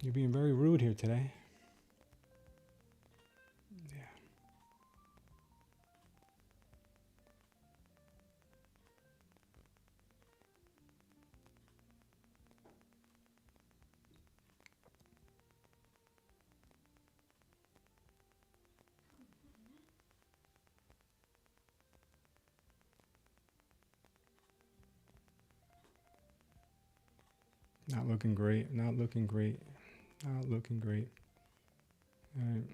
You're being very rude here today. Yeah. Not looking great. Not looking great. Not looking great. All right.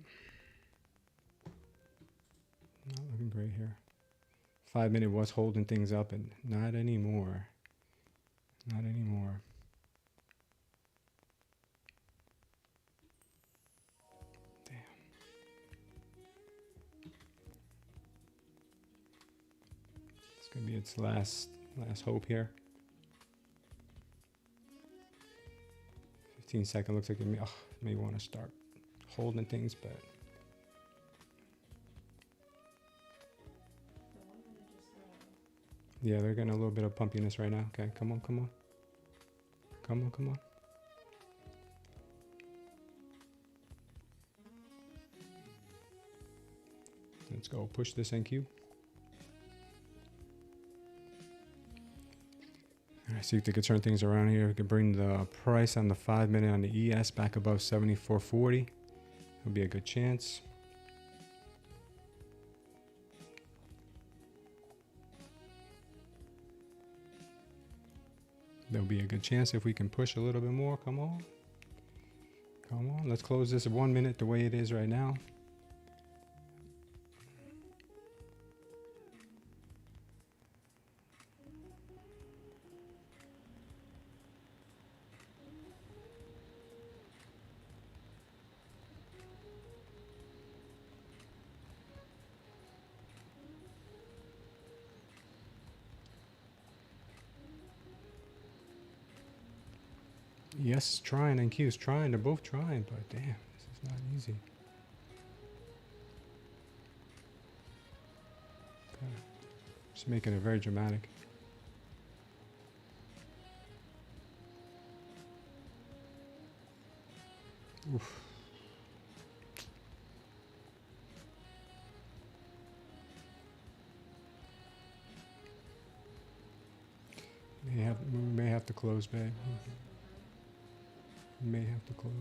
Not looking great here. 5 minute was holding things up, and not anymore. Not anymore. Damn. It's gonna be its last hope here. 15-second looks like it may want to start holding things, but yeah, they're getting a little bit of pumpiness right now. Okay, come on, come on. Come on, come on. Let's go push this NQ. All right, see if they could turn things around here. We could bring the price on the 5 minute on the ES back above 74.40. Would be a good chance. There'll be a good chance if we can push a little bit more. Come on. Come on. Let's close this 1 minute the way it is right now. Yes, trying, and Q's trying. They're both trying, but damn, this is not easy. Okay. Just making it very dramatic. Oof. We may have to close, babe. We may have to close.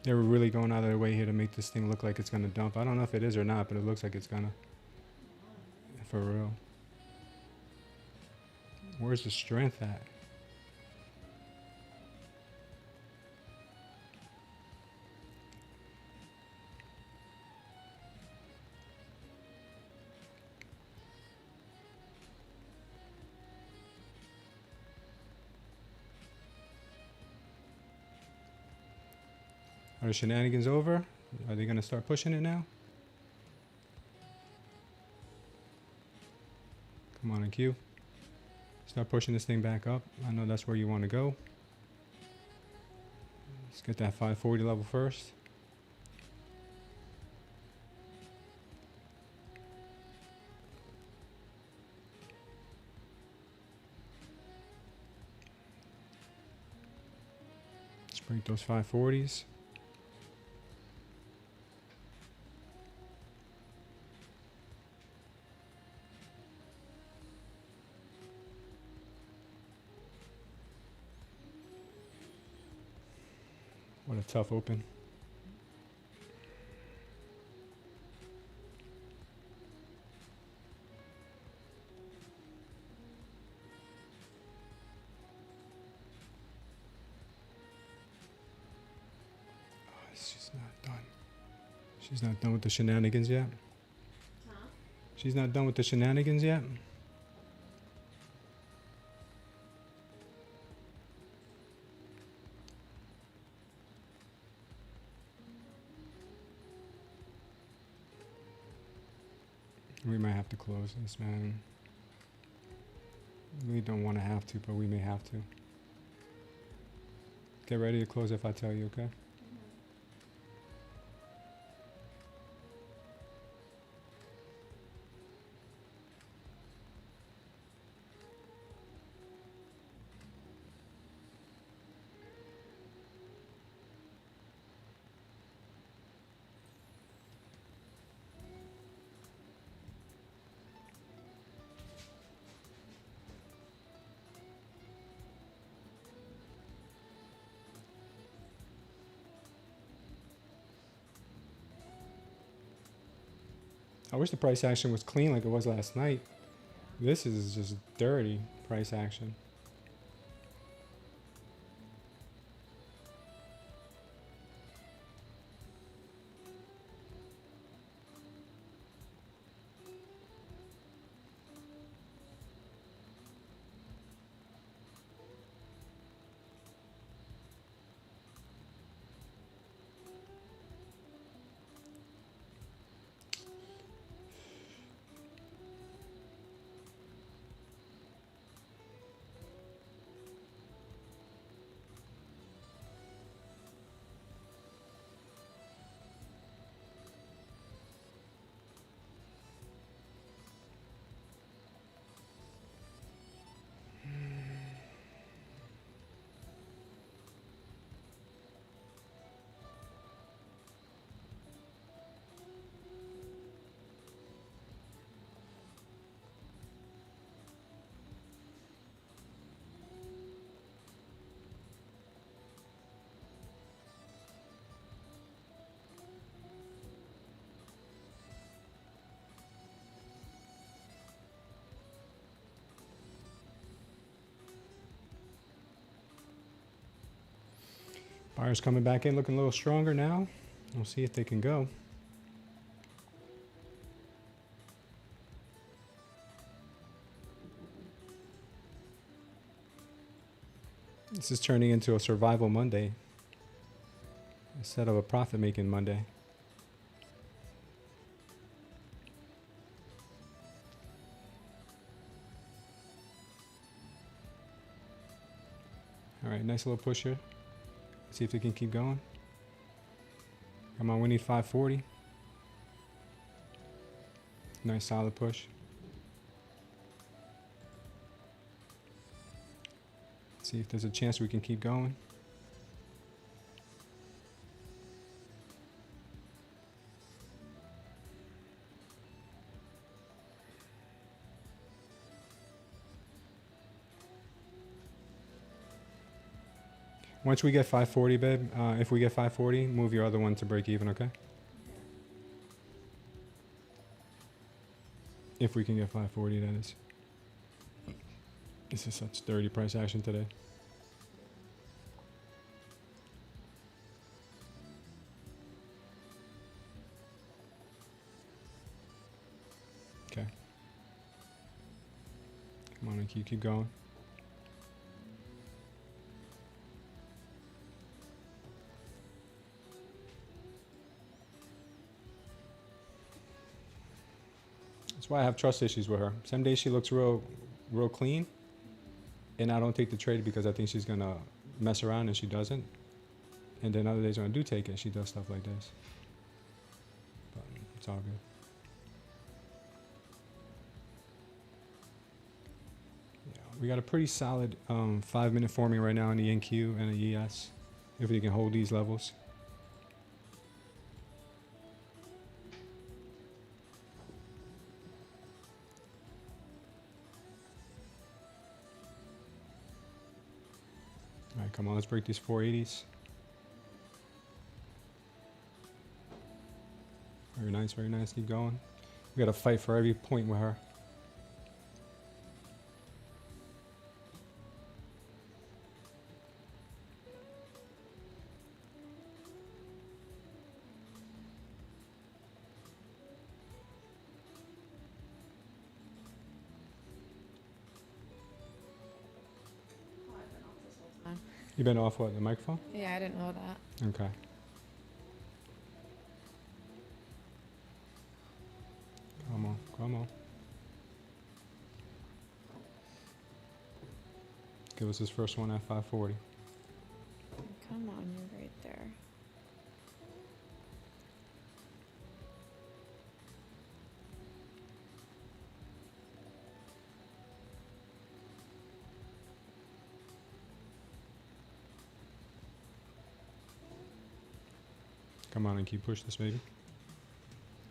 They were really going out of their way here to make this thing look like it's gonna dump. I don't know if it is or not, but it looks like it's gonna. For real. Where's the strength at? Are the shenanigans over? Are they gonna start pushing it now? Come on, NQ. Start pushing this thing back up. I know that's where you want to go. Let's get that 540 level first. Let's break those 540s. What a tough open. Oh, she's not done. She's not done with the shenanigans yet. Huh? She's not done with the shenanigans yet. We might have to close this, man. We don't want to have to, but we may have to. Get ready to close if I tell you, okay? I wish the price action was clean like it was last night. This is just dirty price action. Buyers coming back in looking a little stronger now. We'll see if they can go. This is turning into a survival Monday instead of a profit-making Monday. All right, nice little push here. See if they can keep going. Come on, we need 540. Nice solid push. See if there's a chance we can keep going. Once we get 540, babe, if we get 540, move your other one to break even, okay? If we can get 540, that is. This is such dirty price action today. Okay. Come on, keep going. That's why I have trust issues with her. Some days she looks real clean, and I don't take the trade because I think she's gonna mess around and she doesn't. And then other days when I do take it, she does stuff like this. But it's all good. Yeah, we got a pretty solid 5-minute forming right now in the NQ and the ES, if we can hold these levels. All right, come on, let's break these 480s. Very nice, very nice. Keep going. We got to fight for every point with her. You been off what, the microphone? Yeah, I didn't know that. Okay. Come on, come on. Give us this first one at 540. Come on, you're right there. Come on and keep push this, baby.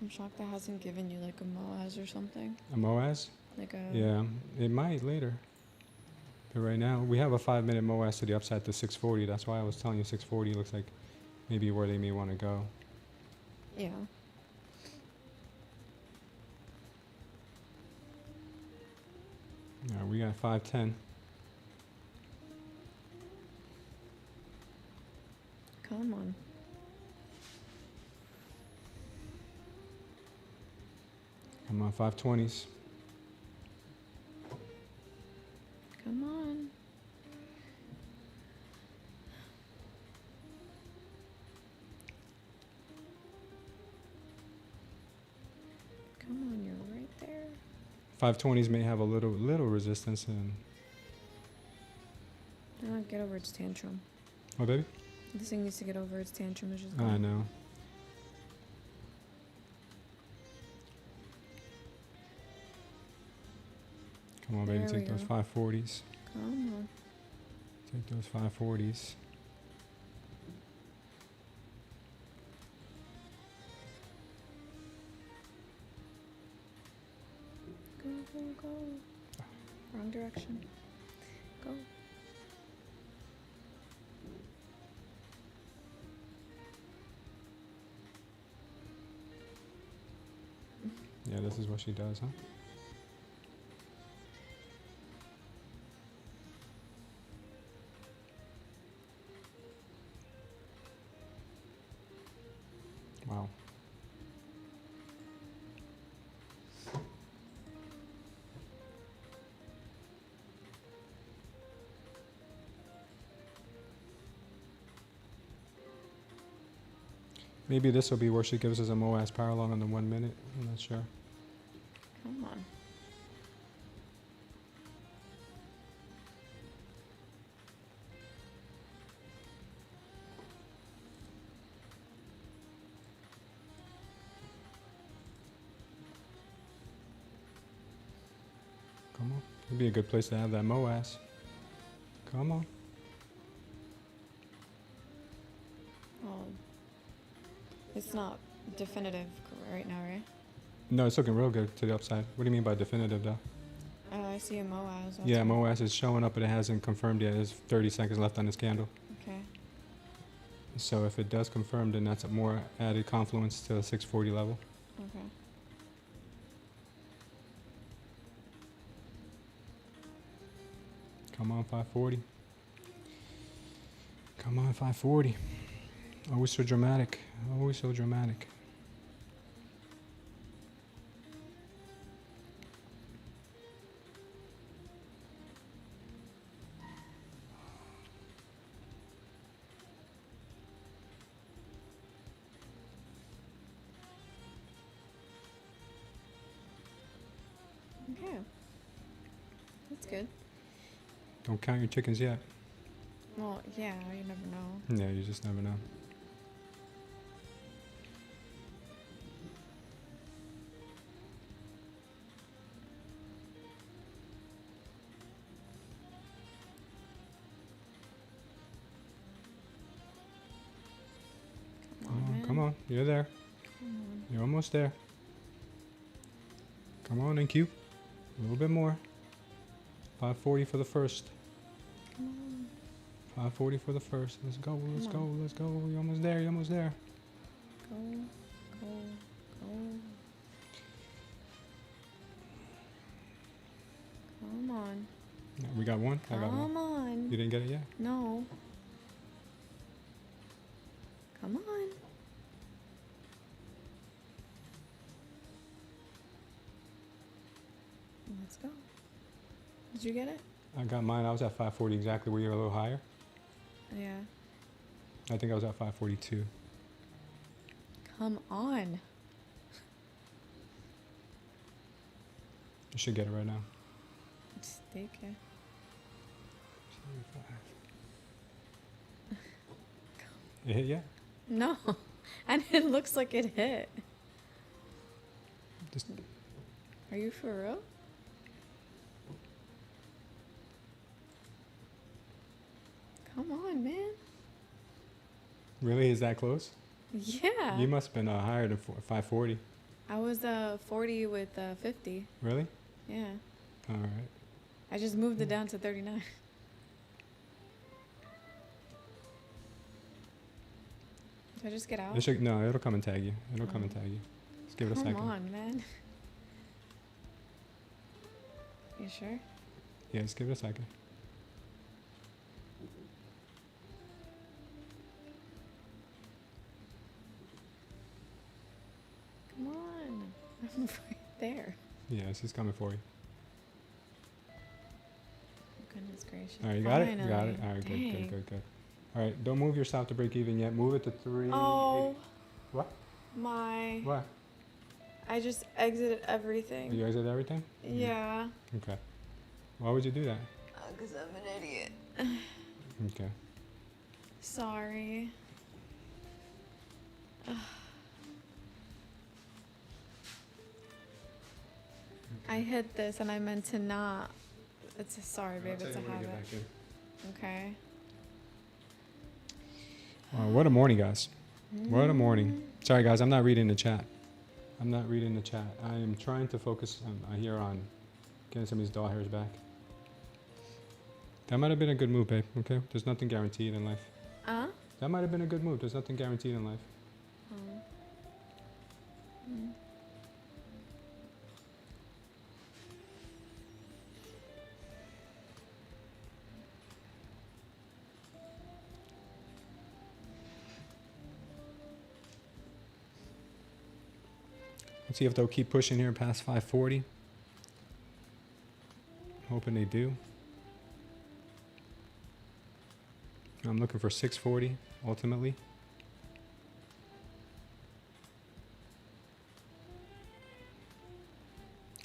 I'm shocked that hasn't given you like a Moaz or something. A Moaz? Like a... Yeah, it might later. But right now, we have a 5-minute Moaz to the upside to 640. That's why I was telling you 640 looks like maybe where they may want to go. Yeah. All right, we got 510. Come on. Come on, 520s. Come on. Come on, you're right there. 520s may have a little resistance and Get over its tantrum. oh baby. This thing needs to get over its tantrum. It's just I gone. know. Come on, baby, There we take those go. 540s. Come on. Take those 540s. Go, go, go. Wrong direction. Go. Yeah, this is what she does, huh? Wow. Maybe this will be where she gives us a MOAS power long on the 1 minute. I'm not sure. Come on. Come on. It'd be a good place to have that MOAS. Come on. Oh. It's not definitive right now, right? No, it's looking real good to the upside. What do you mean by definitive, though? I see a MOAS. Yeah, MOAS is showing up, but it hasn't confirmed yet. There's 30 seconds left on this candle. Okay. So if it does confirm, then that's a more added confluence to the 640 level. Okay. Come on, 540. Come on, 540. Always so dramatic. Always so dramatic. Okay. That's good. Don't count your chickens yet. Well, yeah, you never know. Yeah, you just never know. Come on, you're there. Come on. You're almost there. Come on, NQ. A little bit more. 540 for the first. Come on. 540 for the first. Let's go, let's Come go, on. let's go. You're almost there, you're almost there. Go, go, go. Come on. Yeah, we got one. I got one. Come on. You didn't get it yet? No. Come on. Let's go. Did you get it? I got mine. I was at 540 exactly where you're a little higher. Yeah. I think I was at 542. Come on. You should get it right now. Just take it. 75. It hit yet? No. And it looks like it hit. Just Are you for real? Come on, man. really? Is that close? Yeah. You must have been higher than 540. I was 40 with 50. Really? Yeah. All right. I just moved it down to 39. Should I just get out? No, it'll come and tag you. It'll come and tag you. Just give it a second. Come on, man. You sure? Yeah, just give it a second. Come on. I'm right there. Yeah, it's just coming for you. Goodness gracious. All right, you got it? You got Finally. it? All right, good, Dang. good, good, good. All right, don't move your stop to break even yet. Move it to 3. Oh. What? My. What? I just exited everything. You exit everything? Yeah. Okay. Why would you do that? Because I'm an idiot. Okay. Sorry. I hit this and I meant to not. It's a sorry, babe. It's a habit. Okay. What a morning, guys. What a morning. Sorry, guys. I'm not reading the chat. I'm not reading the chat. I am trying to focus here on getting some of these doll hairs back. That might have been a good move, babe. Okay? There's nothing guaranteed in life. That might have been a good move. There's nothing guaranteed in life. Let's see if they'll keep pushing here past 540. Hoping they do. I'm looking for 640 ultimately.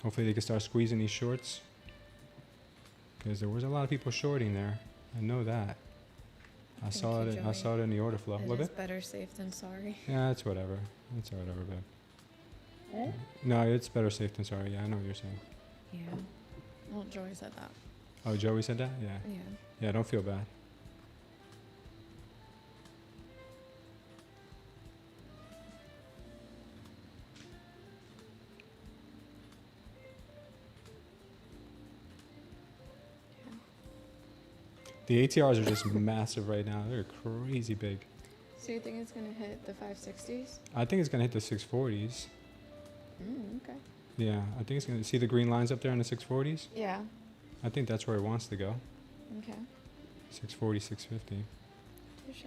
Hopefully they can start squeezing these shorts, because there was a lot of people shorting there. I know that. I saw it. I saw it in the order flow. It is better safe than sorry. Yeah, it's whatever. It's whatever, babe. No, it's better safe than sorry. Yeah, I know what you're saying. Yeah. Well, Joey said that. Oh, Joey said that? Yeah. Yeah. Yeah, don't feel bad. The ATRs are just massive right now. They're crazy big. So you think it's going to hit the 560s? I think it's going to hit the 640s. Okay. Yeah, I think it's going to see the green lines up there in the 640s. Yeah. I think that's where it wants to go. Okay. 640, 650. Touche.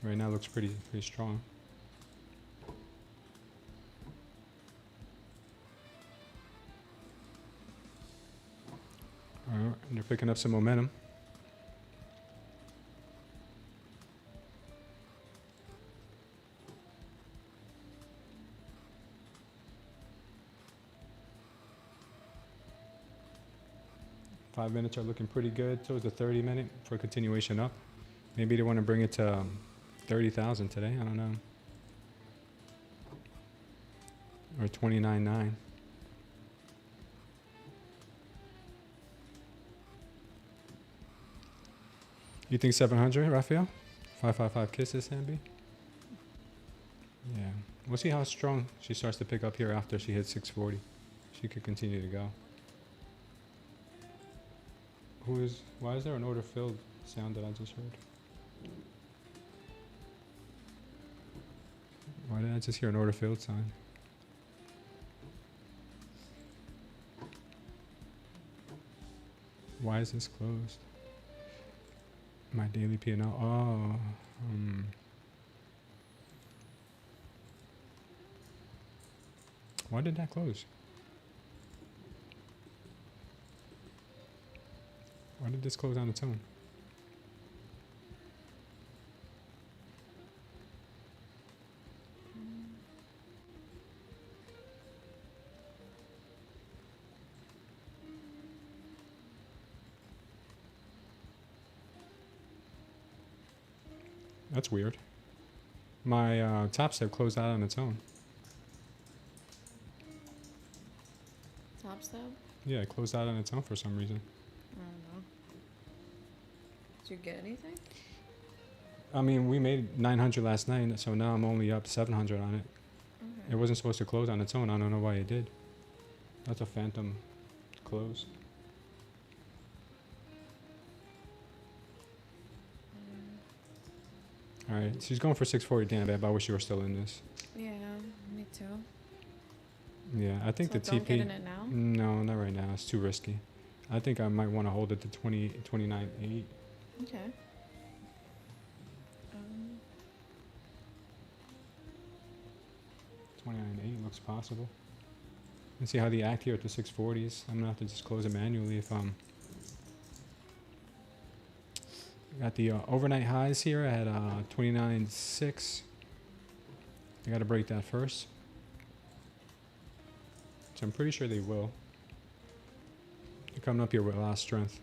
Right now looks pretty strong. All right, they're picking up some momentum. Five minutes are looking pretty good towards the 30-minute for a continuation up. Maybe they want to bring it to 30,000 today. I don't know. Or 29.9. You think 700, Raphael? 555 kisses, Sambi? Yeah. We'll see how strong she starts to pick up here after she hits 640. She could continue to go. Why is there an order filled sound that I just heard? Why did I just hear an order filled sign? Why is this closed? My daily P&L. Oh. Why did that close? Why did this close on its own? That's weird. My top step closed out on its own. Top step? Yeah, it closed out on its own for some reason. I don't know. Did you get anything? I mean, we made 900 last night, so now I'm only up 700 on it. Okay. It wasn't supposed to close on its own. I don't know why it did. That's a phantom close. All right, she's going for 640. Damn, babe, I wish you were still in this. Yeah, me too. Yeah, I think So the don't TP. get in it now? No, not right now. It's too risky. I think I might want to hold it to 29.8. Okay. Um, 29.8 looks possible. Let's see how they act here at the 640s. I'm gonna have to just close it manually if got the overnight highs here at 29.6. I got to break that first. So I'm pretty sure they will. They're coming up here with a lot of strength.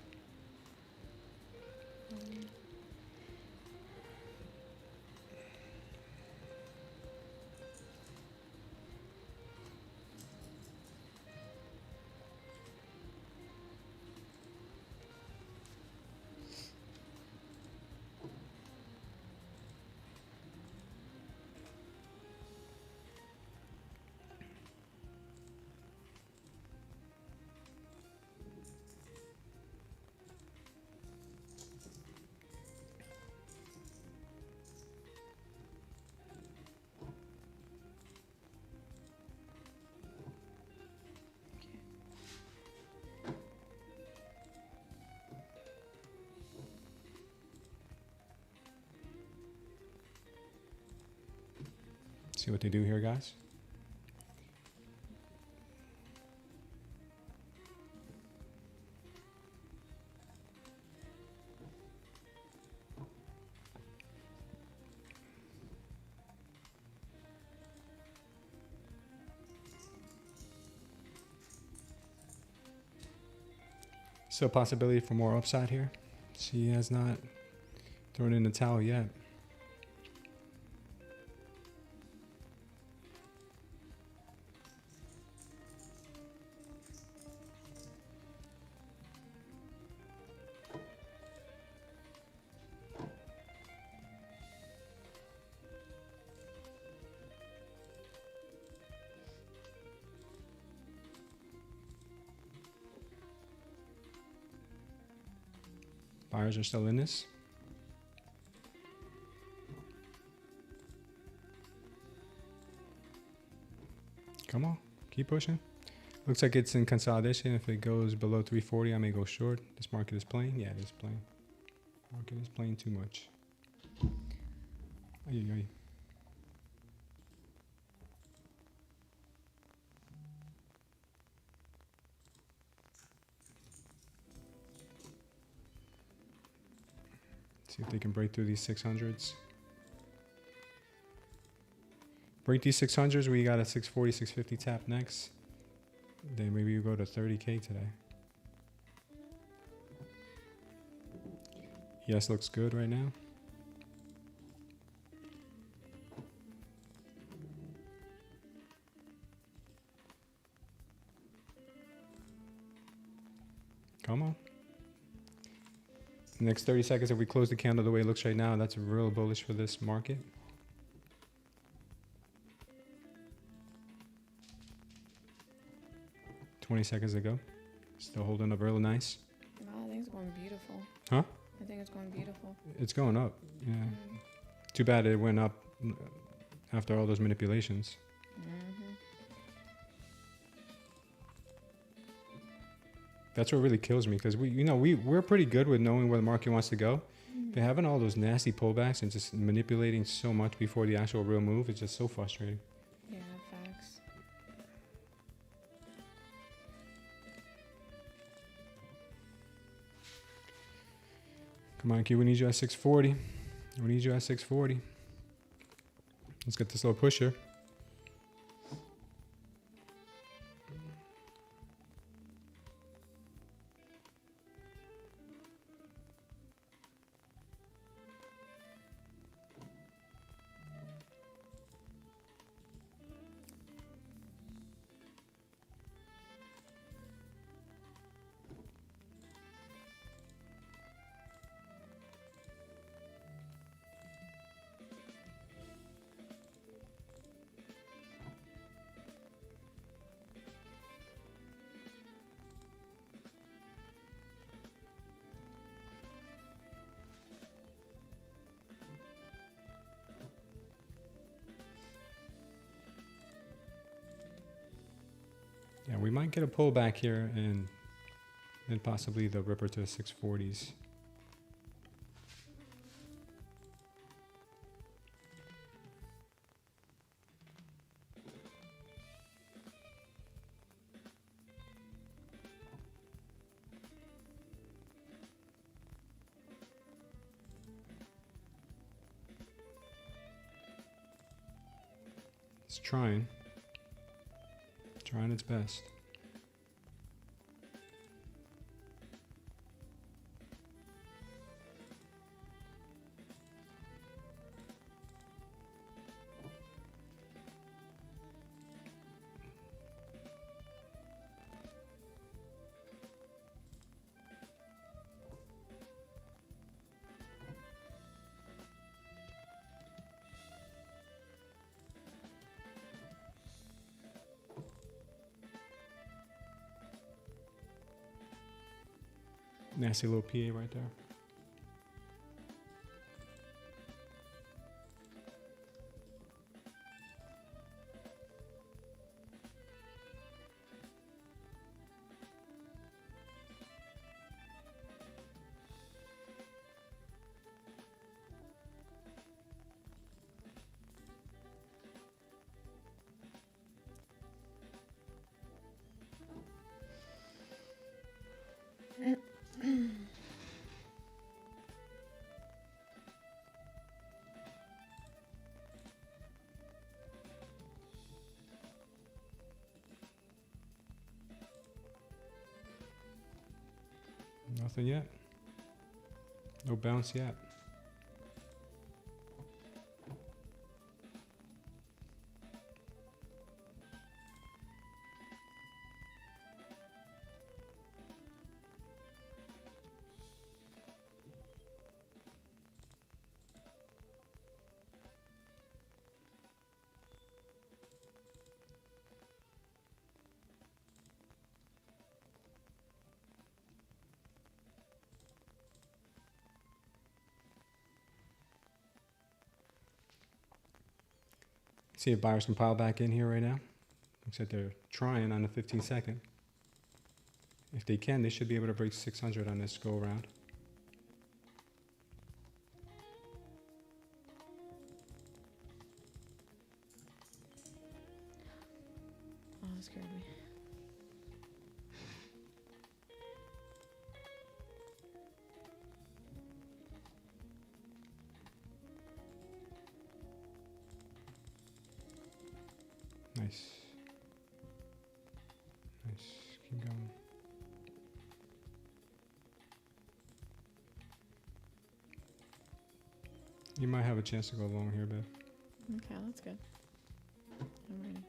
See what they do here, guys. Still a possibility for more upside here. She has not thrown in the towel yet. Buyers are still in this. Come on, keep pushing. Looks like it's in consolidation. If it goes below 340, I may go short. This market is playing. Yeah, it is playing. Market is playing too much. Ay, ay, ay. See if they can break through these 600s. Break these 600s. We got a 640, 650 tap next. Then maybe you go to 30K today. Yes, looks good right now. Come on. Next 30 seconds, if we close the candle the way it looks right now, that's real bullish for this market. $20 to go. Still holding up real nice. Wow, I think it's going beautiful. Huh? I think it's going beautiful. It's going up. Yeah. Too bad it went up after all those manipulations. That's what really kills me, because we're pretty good with knowing where the market wants to go. But having all those nasty pullbacks and just manipulating so much before the actual real move is just so frustrating. Yeah, facts. Come on, Q, we need you at 640. We need you at 640. Let's get this little push here. might get a pullback here and then possibly the ripper to the 640s. It's trying its best. Nasty little PA right there. Nothing yet. No bounce yet. See if buyers can pile back in here right now. Looks like they're trying on the 15-second. If they can, they should be able to break 600 on this go around. Oh, that scared me. Nice. Nice. Keep going. You might have a chance to go long here, babe. Okay, that's good. I'm ready.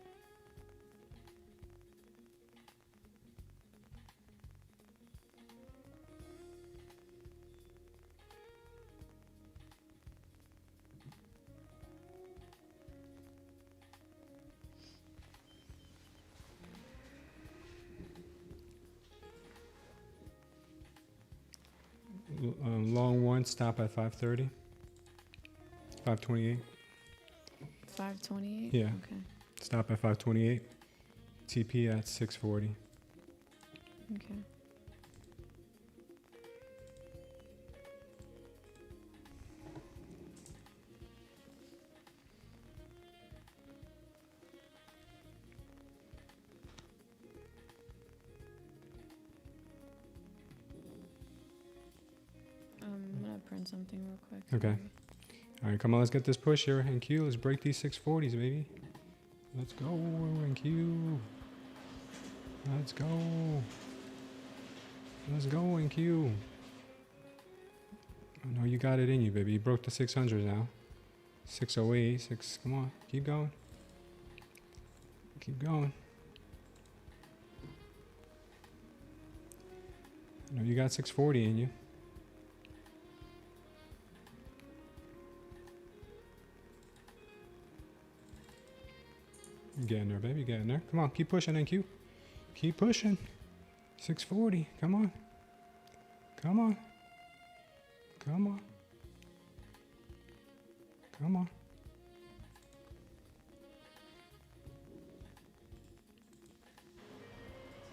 Long one, stop at 530. 528. 528? Yeah. Okay. Stop at 528. TP at 640. Okay. I'm gonna print something real quick. Okay. All right, come on, let's get this push here in Q. Let's break these 640s, baby. Let's go in Q. Let's go. Let's go in Q. I know you got it in you, baby. You broke the 600s now. 608, 6. Come on, keep going. Keep going. I know you got 640 in you. Get in there, baby. Get in there. Come on, keep pushing, NQ. Keep pushing. 640. Come on. Come on. Come on. Come on.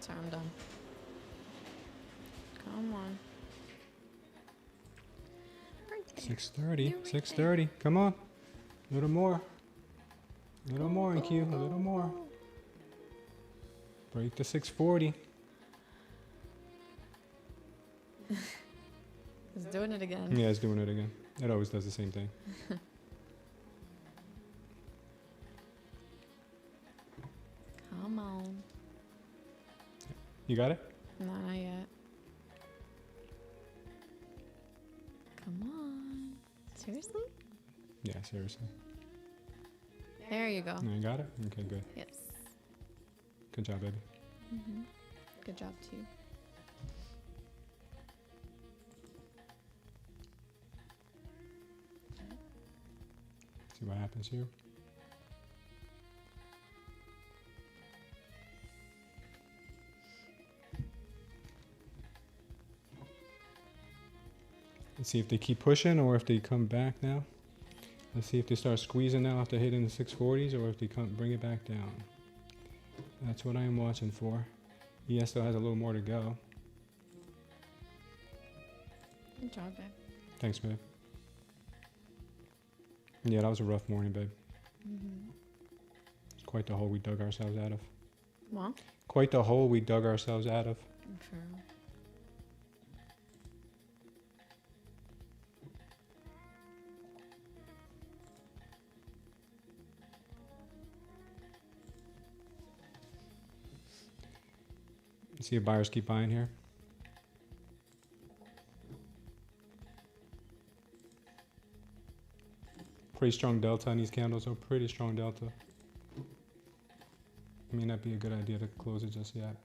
Sorry, I'm done. Come on. Right there. 630. You're right 630. Come on. A little more. A little more, Go, EQ. A go, little more. go. Break the 640. It's doing it again. Yeah, it's doing it again. It always does the same thing. Come on. You got it? No, not yet. Come on. Seriously? Yeah, seriously. There you go. You got it? Okay, good. Yes. Good job, baby. Good job, too. See what happens here. Let's see if they keep pushing or if they come back now. Let's see if they start squeezing now after hitting the 640s or if they come bring it back down. That's what I am watching for. ES still has a little more to go. Good job, babe. Thanks, babe. Yeah, that was a rough morning, babe. It's quite the hole we dug ourselves out of. Well, Quite the hole we dug ourselves out of. true. See if buyers keep buying here. Pretty strong delta on these candles, though. Pretty strong delta. May not be a good idea to close it just yet.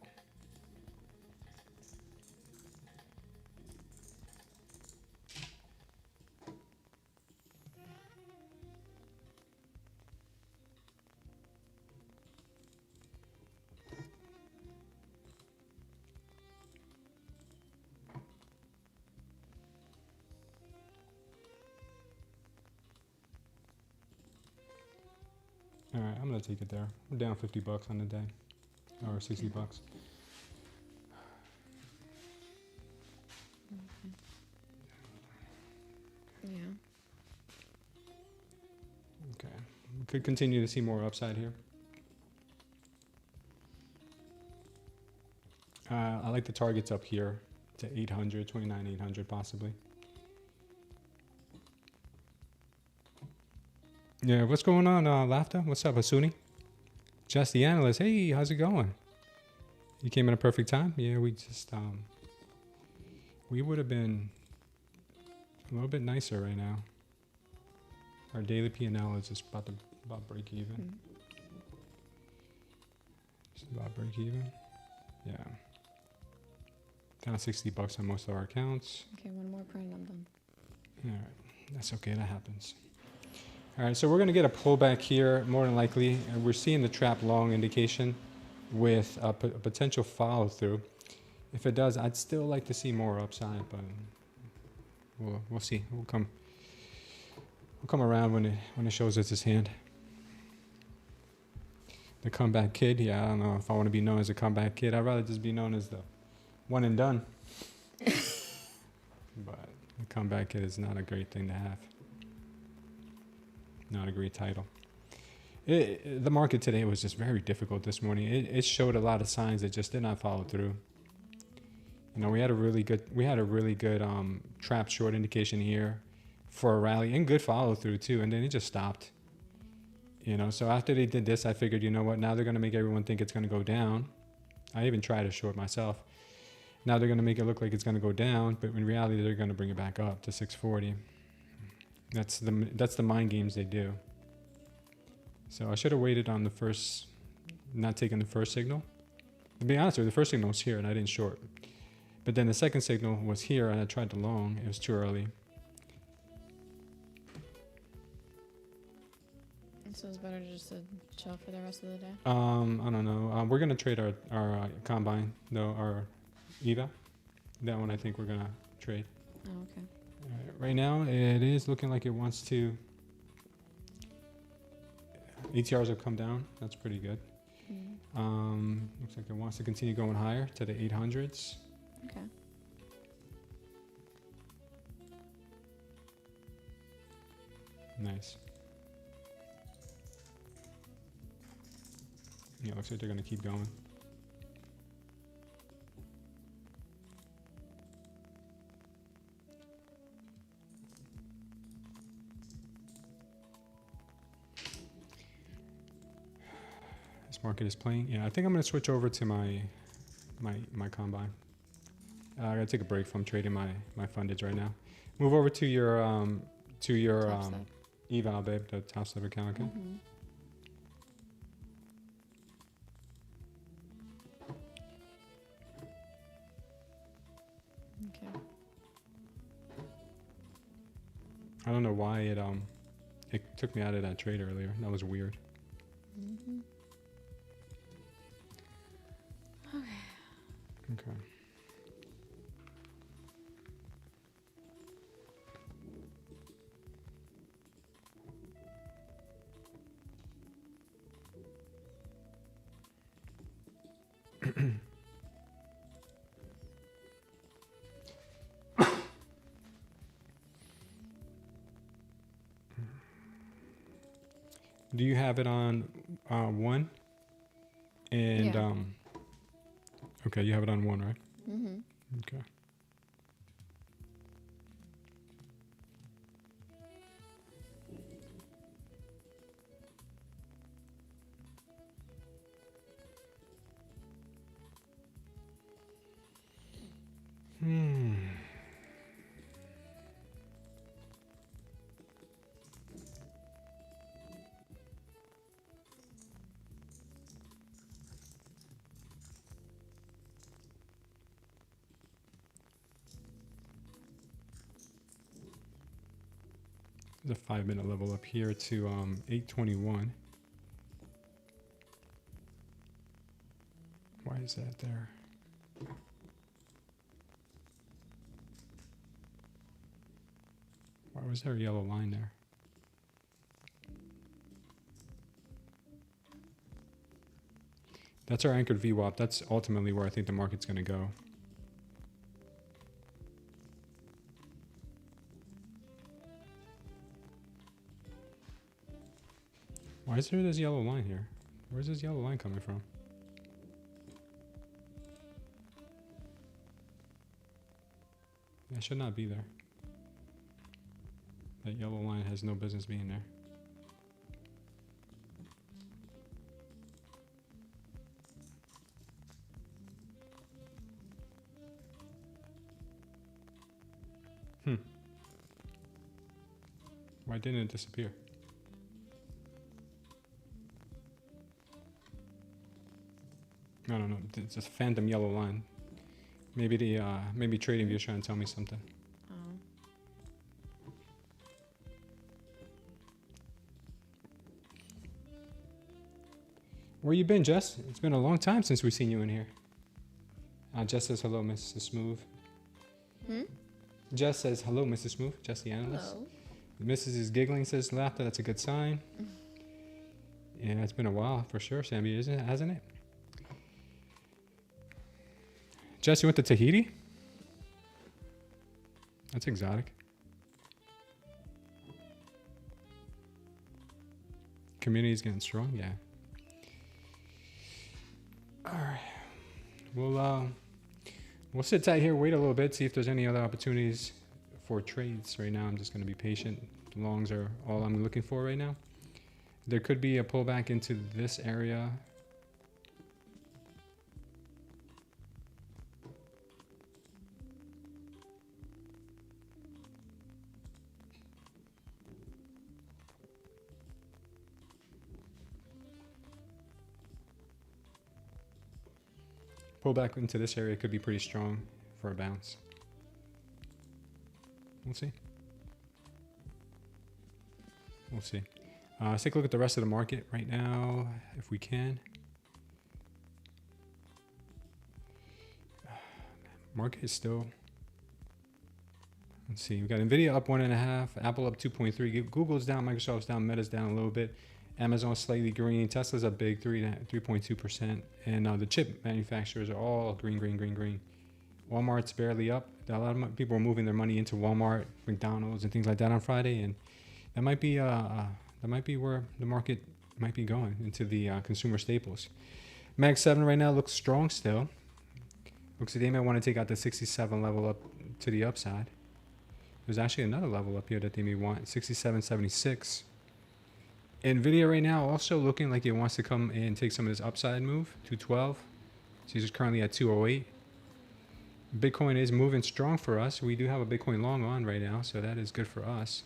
All right, I'm gonna take it there. I'm down 50 bucks on the day, or 60 bucks. Yeah. Okay, we could continue to see more upside here. I like the targets up here to 800, 29,800 possibly. Yeah, what's going on, Laughter? What's up, Asuni? Just the analyst. Hey, how's it going? You came at a perfect time? Yeah, we just, we would have been a little bit nicer right now. Our daily P&L is just about break even. Just about break even. Yeah. Down 60 bucks on most of our accounts. Okay, one more print, I'm done. All right, that's okay, that happens. All right, so we're gonna get a pullback here, more than likely, and we're seeing the trap long indication with a potential follow through. If it does, I'd still like to see more upside, but we'll see. We'll come around when it shows us his hand. The comeback kid, yeah, I don't know if I want to be known as a comeback kid. I'd rather just be known as the one and done. But the comeback kid is not a great thing to have. Not a great title. The market today was just very difficult this morning. It showed a lot of signs that just did not follow through. You know, we had a really good trap short indication here for a rally and good follow through too, and then it just stopped. You know, so after they did this, I figured, you know what, now they're gonna make everyone think it's gonna go down. I even tried to short myself. Now they're gonna make it look like it's gonna go down, but in reality, they're gonna bring it back up to 640. That's the mind games they do. So I should have waited on the first, not taking the first signal. To be honest with you, the first signal was here and I didn't short. But then the second signal was here and I tried to long. It was too early. So it's better to just chill for the rest of the day? I don't know. We're going to trade our combine, though, our EVA. That one I think we're going to trade. Oh, okay. Right now, it is looking like it wants to. ATRs have come down. That's pretty good. Looks like it wants to continue going higher to the 800s. Okay. Nice. Yeah, looks like they're going to keep going. This market is playing. Yeah, I think I'm going to switch over to my combine. I got to take a break from trading my fundage right now. Move over to your eval, babe, the top step account. Okay. Mm-hmm. Okay. I don't know why it took me out of that trade earlier. That was weird. Mm-hmm. Okay. Do you have it on 1? And Yeah. okay, you have it on 1, right? Mm-hmm. Okay. There's a 5-minute level up here to 821. Why is that there? Why was there a yellow line there? That's our anchored VWAP. That's ultimately where I think the market's going to go. Why is there this yellow line here? Where's this yellow line coming from? That should not be there. That yellow line has no business being there. Why didn't it disappear? I don't know. It's a phantom yellow line. Maybe maybe TradingView is trying to tell me something. Oh. Where you been, Jess? It's been a long time since we've seen you in here. Jess says hello, Mrs. Smooth. Jess says hello, Mrs. Smooth. Jess the analyst. Hello. Mrs. is giggling, says laughter. That's a good sign. Yeah, it's been a while for sure, Sammy, isn't it? Hasn't it? Jess, you went to Tahiti? That's exotic. Community's getting strong, yeah. All right. We'll sit tight here, wait a little bit, see if there's any other opportunities for trades. Right now, I'm just going to be patient. The longs are all I'm looking for right now. There could be a pullback into this area. Pull back into this area could be pretty strong for a bounce. We'll see. We'll see. Let's take a look at the rest of the market right now, if we can. Market is still... Let's see. We got Nvidia up 1.5, Apple up 2.3, Google's down, Microsoft's down, Meta's down a little bit. Amazon slightly green. Tesla's a big 3.2%. And the chip manufacturers are all green, green, green, green. Walmart's barely up. A lot of people are moving their money into Walmart, McDonald's, and things like that on Friday, and that might be where the market might be going, into the consumer staples. Mag 7 right now looks strong still. Looks like they may want to take out the 67 level up to the upside. There's actually another level up here that they may want, 67.76. Nvidia right now also looking like it wants to come and take some of this upside move, 212. So it's currently at 208. Bitcoin is moving strong for us. We do have a Bitcoin long on right now, so that is good for us.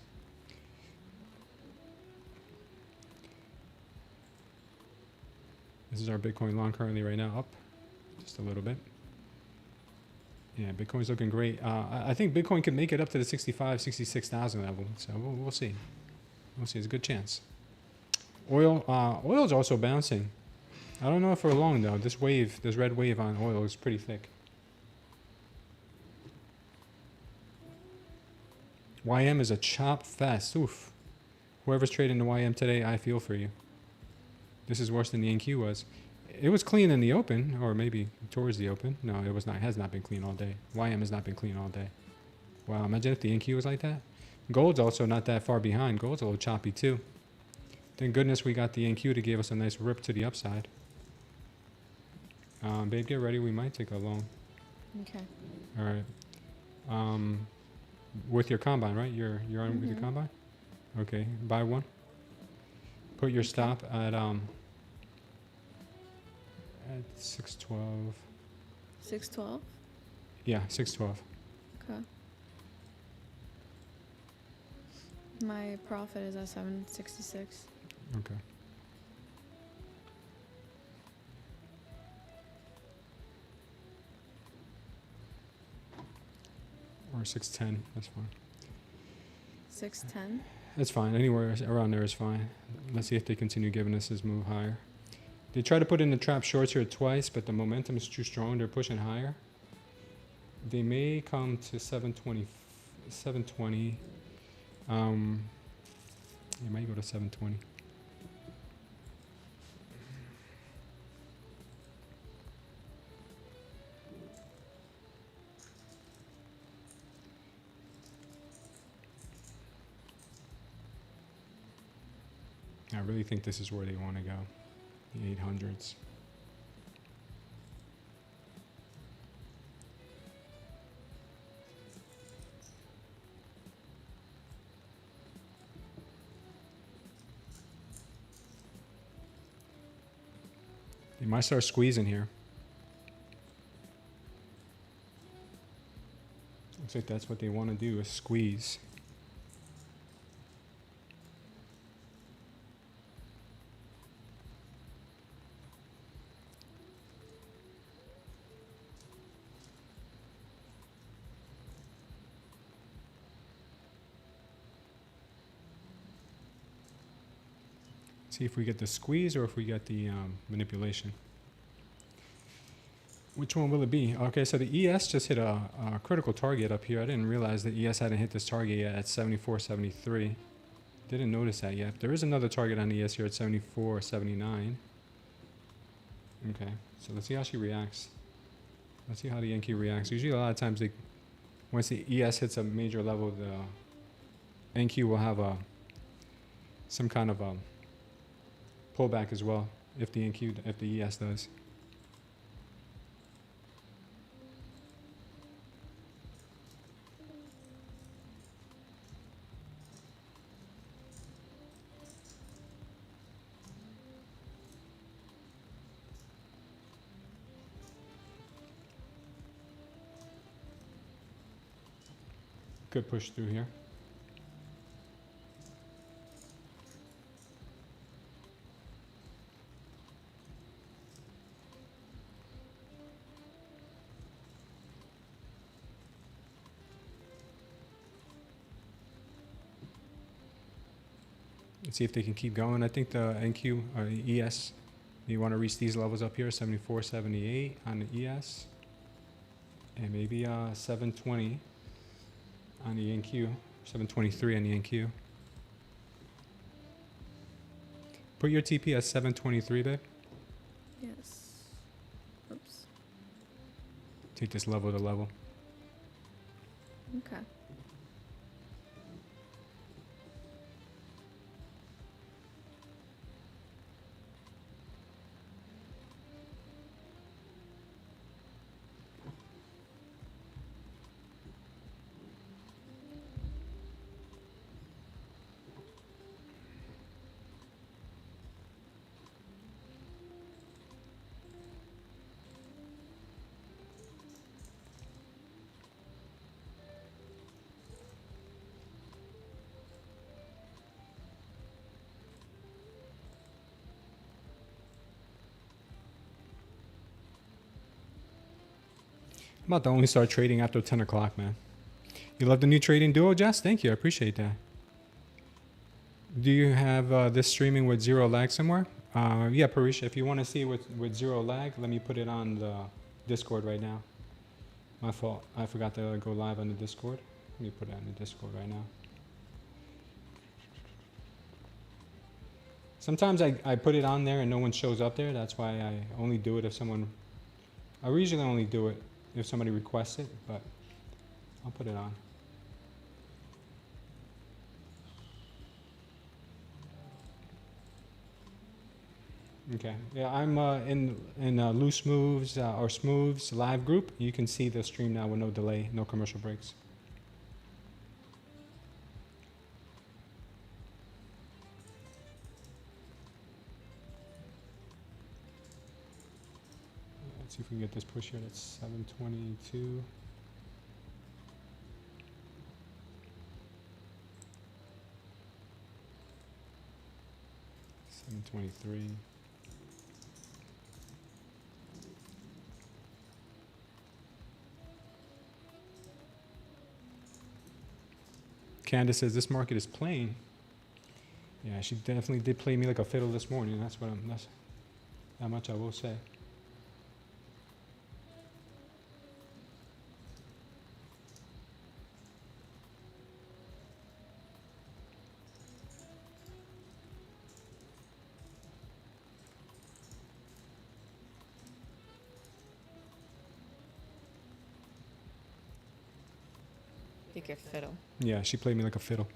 This is our Bitcoin long currently right now, up just a little bit. Yeah, Bitcoin's looking great. I think Bitcoin could make it up to the 66,000 level, so we'll see. We'll see. It's a good chance. Oil's also bouncing. I don't know if for long though. This red wave on oil is pretty thick. YM is a chop fest. Oof. Whoever's trading the YM today, I feel for you. This is worse than the NQ was. It was clean in the open, or maybe towards the open. No, it was not. It has not been clean all day. YM has not been clean all day. Wow, imagine if the NQ was like that. Gold's also not that far behind. Gold's a little choppy too. Thank goodness we got the NQ to give us a nice rip to the upside. Babe, get ready. We might take a long. Okay. All right. With your combine, right? You're on with your combine? Okay. Buy one. Put your stop at 612. 612? Yeah, 612. Okay. My profit is at 766. Okay. Or 610. That's fine. 610? That's fine. Anywhere around there is fine. Let's see if they continue giving us this move higher. They tried to put in the trap shorts here twice, but the momentum is too strong. They're pushing higher. They may come to 720. 720. They might go to 720. I really think this is where they want to go, the 800s. They might start squeezing here. Looks like that's what they want to do, is squeeze. See if we get the squeeze or if we get the manipulation. Which one will it be? Okay, so the ES just hit a critical target up here. I didn't realize that ES hadn't hit this target yet at 74.73. Didn't notice that yet. There is another target on ES here at 74.79. Okay, so let's see how she reacts. Let's see how the NQ reacts. Usually a lot of times, once the ES hits a major level, the NQ will have some kind of pullback as well, if the ES does. Good push through here. Let's see if they can keep going. I think the NQ or the ES, you want to reach these levels up here, 74, 78 on the ES, and maybe 720 on the NQ, 723 on the NQ. Put your TP at 723, babe. Yes. Oops. Take this level to level. Okay. I'm about to only start trading after 10 o'clock, man. You love the new trading duo, Jess? Thank you. I appreciate that. Do you have this streaming with zero lag somewhere? Yeah, Parisha, if you want to see it with zero lag, let me put it on the Discord right now. My fault. I forgot to go live on the Discord. Let me put it on the Discord right now. Sometimes I put it on there and no one shows up there. That's why I only do it if someone... I usually only do it if somebody requests it, but I'll put it on. Okay. Yeah, I'm in Loose Moves or Smooths live group. You can see the stream now with no delay, no commercial breaks. Let's see if we can get this push here. That's 722. $723. Candace says this market is playing. Yeah, she definitely did play me like a fiddle this morning. That's that much I will say. You could fiddle. Yeah, she played me like a fiddle.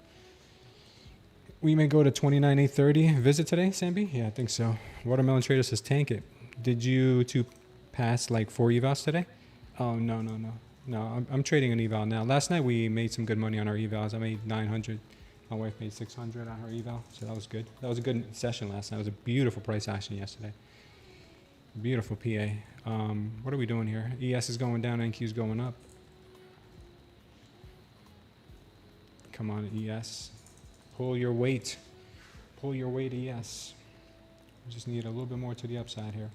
We may go to 29,830 visit today, Sambi? Yeah, I think so. Watermelon Trader says tank it. Did you two pass like 4 evals today? Oh, no. No, I'm trading an eval now. Last night we made some good money on our evals. I made 900. My wife made 600 on her eval, so that was good. That was a good session last night. It was a beautiful price action yesterday. Beautiful PA. What are we doing here? ES is going down, NQ is going up. Come on, ES. Pull your weight. Pull your weight, ES. We just need a little bit more to the upside here.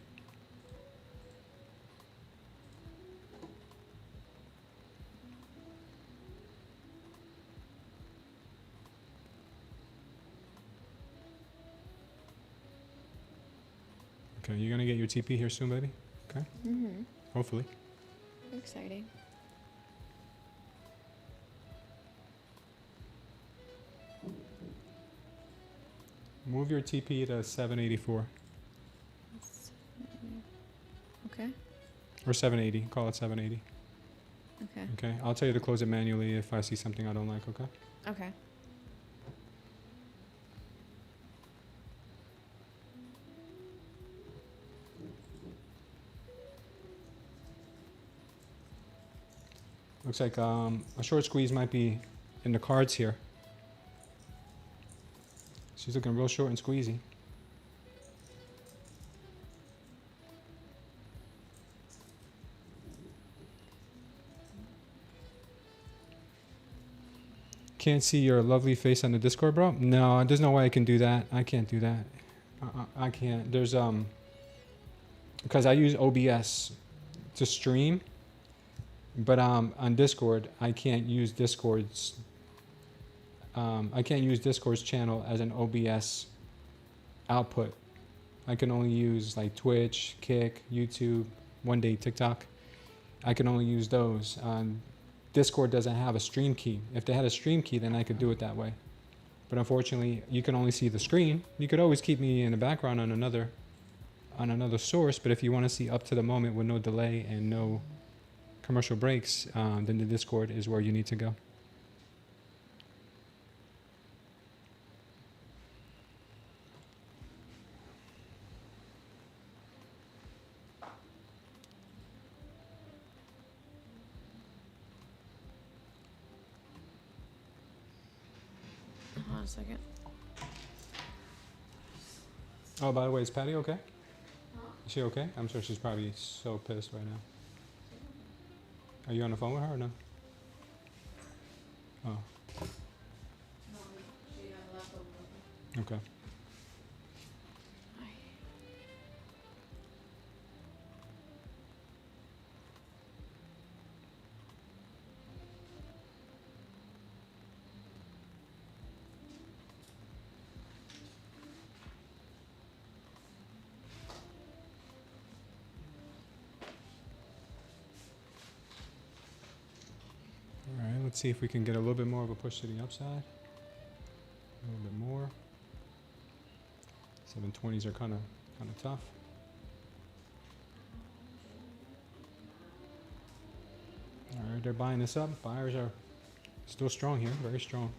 Okay, you're gonna get your TP here soon, baby? Okay. Mm-hmm. Hopefully. Exciting. Move your TP to 784. Okay. Or 780. Call it 780. Okay. Okay. I'll tell you to close it manually if I see something I don't like, okay? Okay. Looks like a short squeeze might be in the cards here. She's looking real short and squeezy. Can't see your lovely face on the Discord, bro? No, there's no way I can do that. I can't do that. I can't. There's because I use OBS to stream, but on Discord I can't use Discord's channel as an OBS output. I can only use like Twitch, Kick, YouTube, one day TikTok. I can only use those. Discord doesn't have a stream key. If they had a stream key, then I could do it that way. But unfortunately, you can only see the screen. You could always keep me in the background on another source, but if you want to see up to the moment with no delay and no commercial breaks, then the Discord is where you need to go. Hold on a second. Oh, by the way, is Patty okay? Is she okay? I'm sure she's probably so pissed right now. Are you on the phone with her or no? Oh. Okay. All right, let's see if we can get a little bit more of a push to the upside. A little bit more. 720s are kind of tough. All right, they're buying this up. Buyers are still strong here, very strong.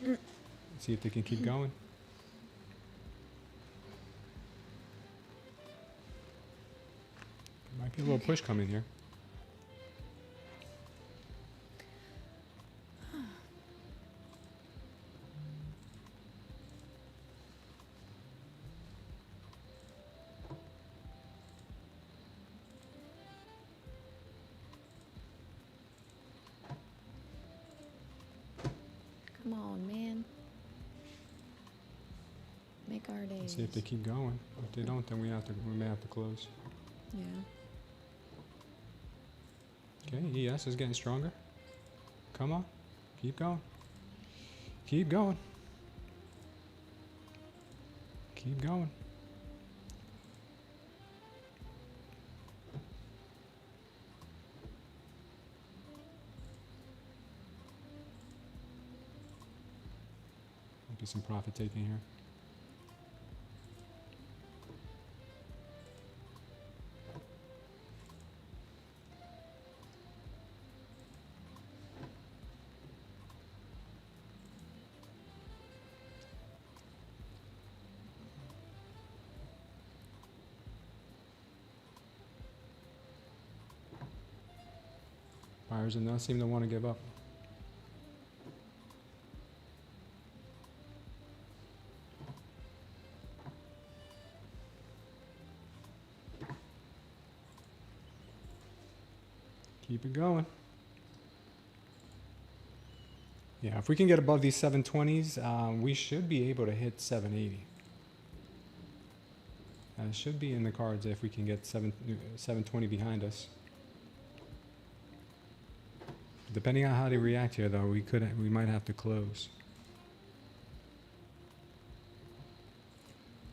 Let's see if they can keep going. Might be a little push coming here. Come on, man. Make our days. Let's see if they keep going. If they don't, then we may have to close. Yeah. Okay, ES is getting stronger. Come on, keep going. Keep going. Keep going. Might be some profit taking here. Buyers do not seem to want to give up. Keep it going. Yeah, if we can get above these 720s, we should be able to hit 780. It should be in the cards if we can get 720 behind us. Depending on how they react here, though, we might have to close.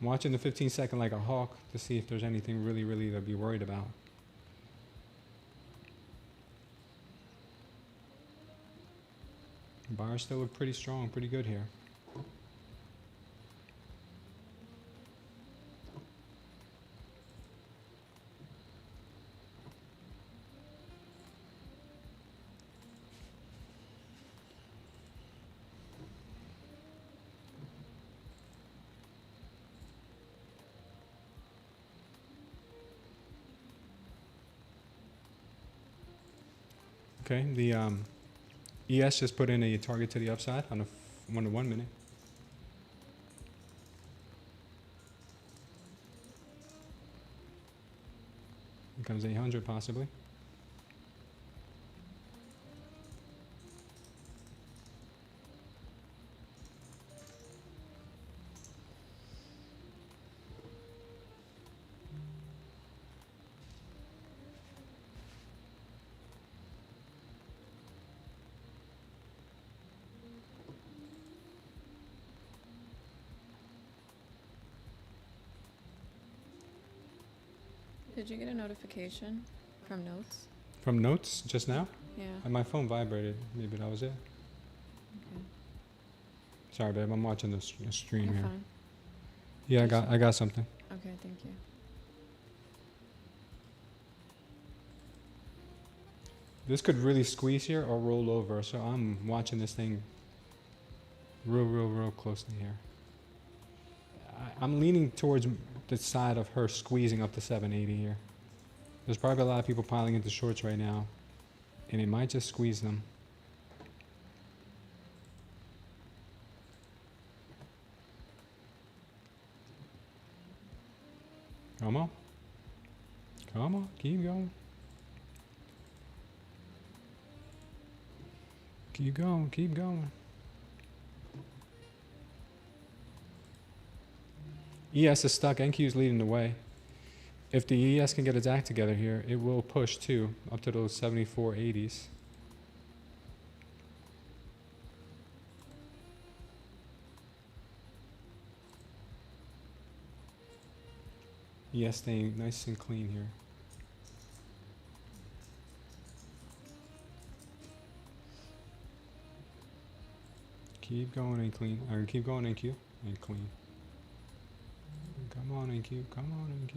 I'm watching the 15-second like a hawk to see if there's anything really to be worried about. Buyers still look pretty strong, pretty good here. Okay, the ES just put in a target to the upside on a 1 to 1 minute. Here comes 800 possibly. Did you get a notification from notes? From notes just now? Yeah. And my phone vibrated. Maybe that was it. Okay. Sorry, babe. I'm watching the stream You're here. fine. Yeah, I got something. Okay, thank you. This could really squeeze here or roll over, so I'm watching this thing real closely here. I'm leaning towards the side of her squeezing up to 780 here. There's probably a lot of people piling into shorts right now, and it might just squeeze them. Come on. Come on, keep going. Keep going, keep going. ES is stuck, NQ is leading the way. If the ES can get its act together here, it will push too, up to those 74.80s. ES staying nice and clean here. Keep going and clean. Or keep going NQ and clean. Come on NQ, come on NQ.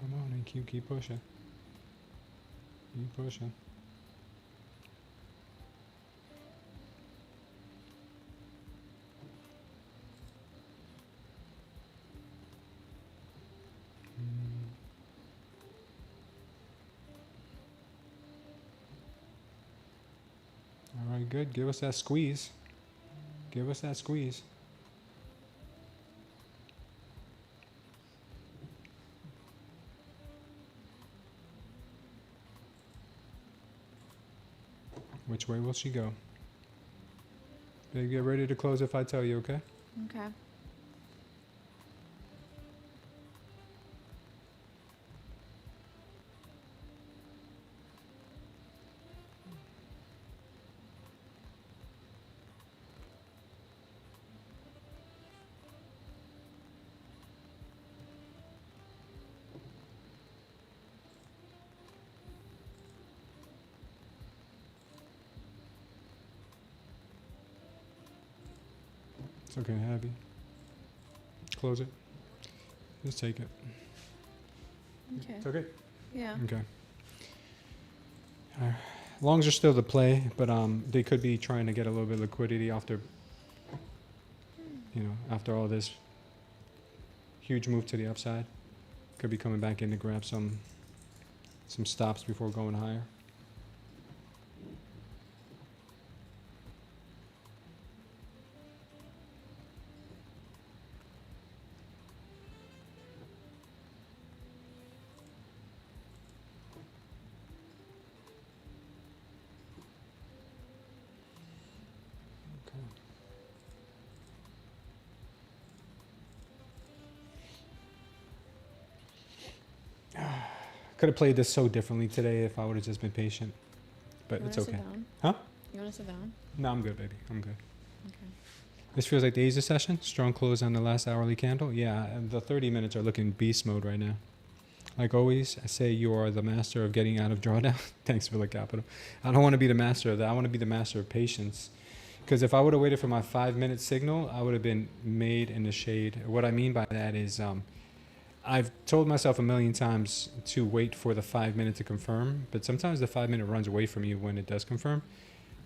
Come on NQ, keep pushing. Keep pushing. All right, good. Give us that squeeze. Give us that squeeze. Which way will she go? Babe, get ready to close if I tell you, okay? Okay. It's okay, heavy. Close it. Just take it. Okay. It's okay? Yeah. Okay. Longs are still the play, but they could be trying to get a little bit of liquidity after, after all this huge move to the upside. Could be coming back in to grab some stops before going higher. Could have played this so differently today if I would have just been patient, but You it's wanna okay. sit down? Huh? You want to sit down? No, I'm good, baby. I'm good. Okay. This feels like the Asia session. Strong close on the last hourly candle. Yeah, and the 30 minutes are looking beast mode right now. Like always, I say you are the master of getting out of drawdown. Thanks for the capital. I don't want to be the master of that. I want to be the master of patience. Because if I would have waited for my 5-minute signal, I would have been made in the shade. What I mean by that is I've told myself a million times to wait for the 5-minute to confirm, but sometimes the 5-minute runs away from you when it does confirm.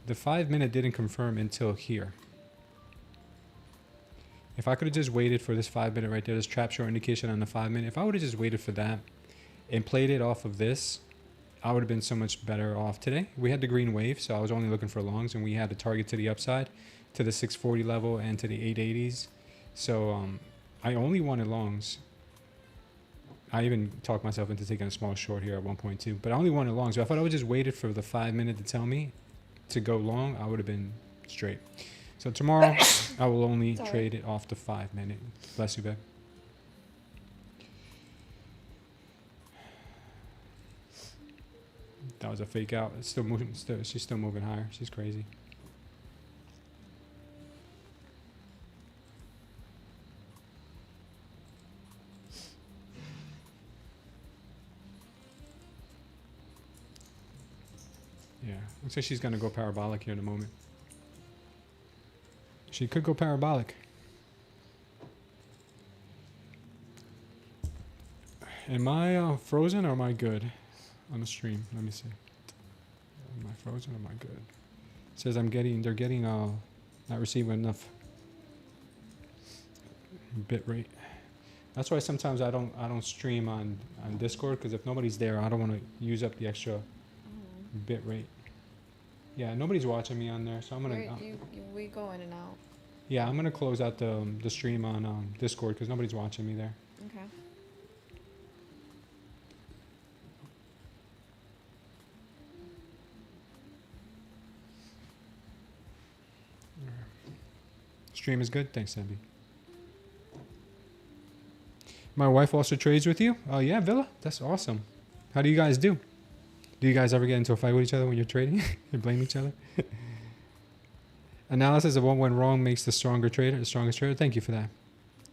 The 5-minute didn't confirm until here. If I could have just waited for this 5-minute right there, this trap short indication on the 5-minute, if I would have just waited for that and played it off of this, I would have been so much better off today. We had the green wave, so I was only looking for longs, and we had a target to the upside, to the 640 level and to the 880s. So I only wanted longs. I even talked myself into taking a small short here at 1.2, but I only wanted longs. So if I would have just waited for the 5-minute to tell me to go long, I would have been straight. So tomorrow, I will only trade it off the 5-minute. Bless you, babe. That was a fake out. It's still moving. She's still moving higher. She's crazy. Yeah, looks like she's gonna go parabolic here in a moment. She could go parabolic. Am I frozen or am I good on the stream? Let me see. Am I frozen or am I good? It says they're getting not receiving enough bit rate. That's why sometimes I don't stream on Discord, because if nobody's there, I don't want to use up the extra bit rate. Yeah, nobody's watching me on there, so I'm gonna. We go in and out. Yeah, I'm gonna close out the stream on Discord because nobody's watching me there. Okay. Stream is good. Thanks, Abby. My wife also trades with you? Oh, yeah, Villa? That's awesome. How do you guys do? Do you guys ever get into a fight with each other when you're trading? You blame each other? Analysis of what went wrong makes the strongest trader. Thank you for that.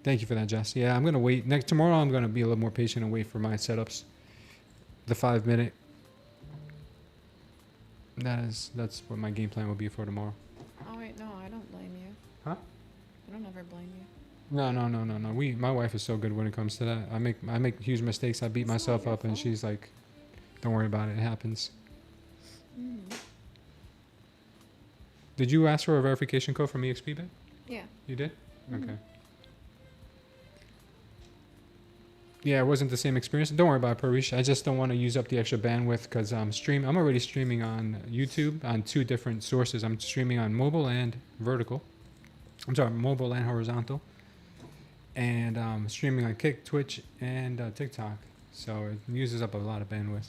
Thank you for that, Jess. Yeah, I'm going to wait. Tomorrow, I'm going to be a little more patient and wait for my setups. The 5 minute. That's what my game plan will be for tomorrow. Oh, wait, no, I don't blame you. Huh? I don't ever blame you. No. My wife is so good when it comes to that. I make huge mistakes. I beat myself up, and she's like, "Don't worry about it. It happens." Mm. Did you ask for a verification code from EXPBet? Yeah. You did? Mm-hmm. Okay. Yeah, it wasn't the same experience. Don't worry about it, Parish. I just don't want to use up the extra bandwidth because I'm already streaming on YouTube on 2 different sources. I'm streaming on mobile and vertical. I'm sorry, mobile and horizontal. And streaming on Kick, Twitch, and TikTok. So it uses up a lot of bandwidth.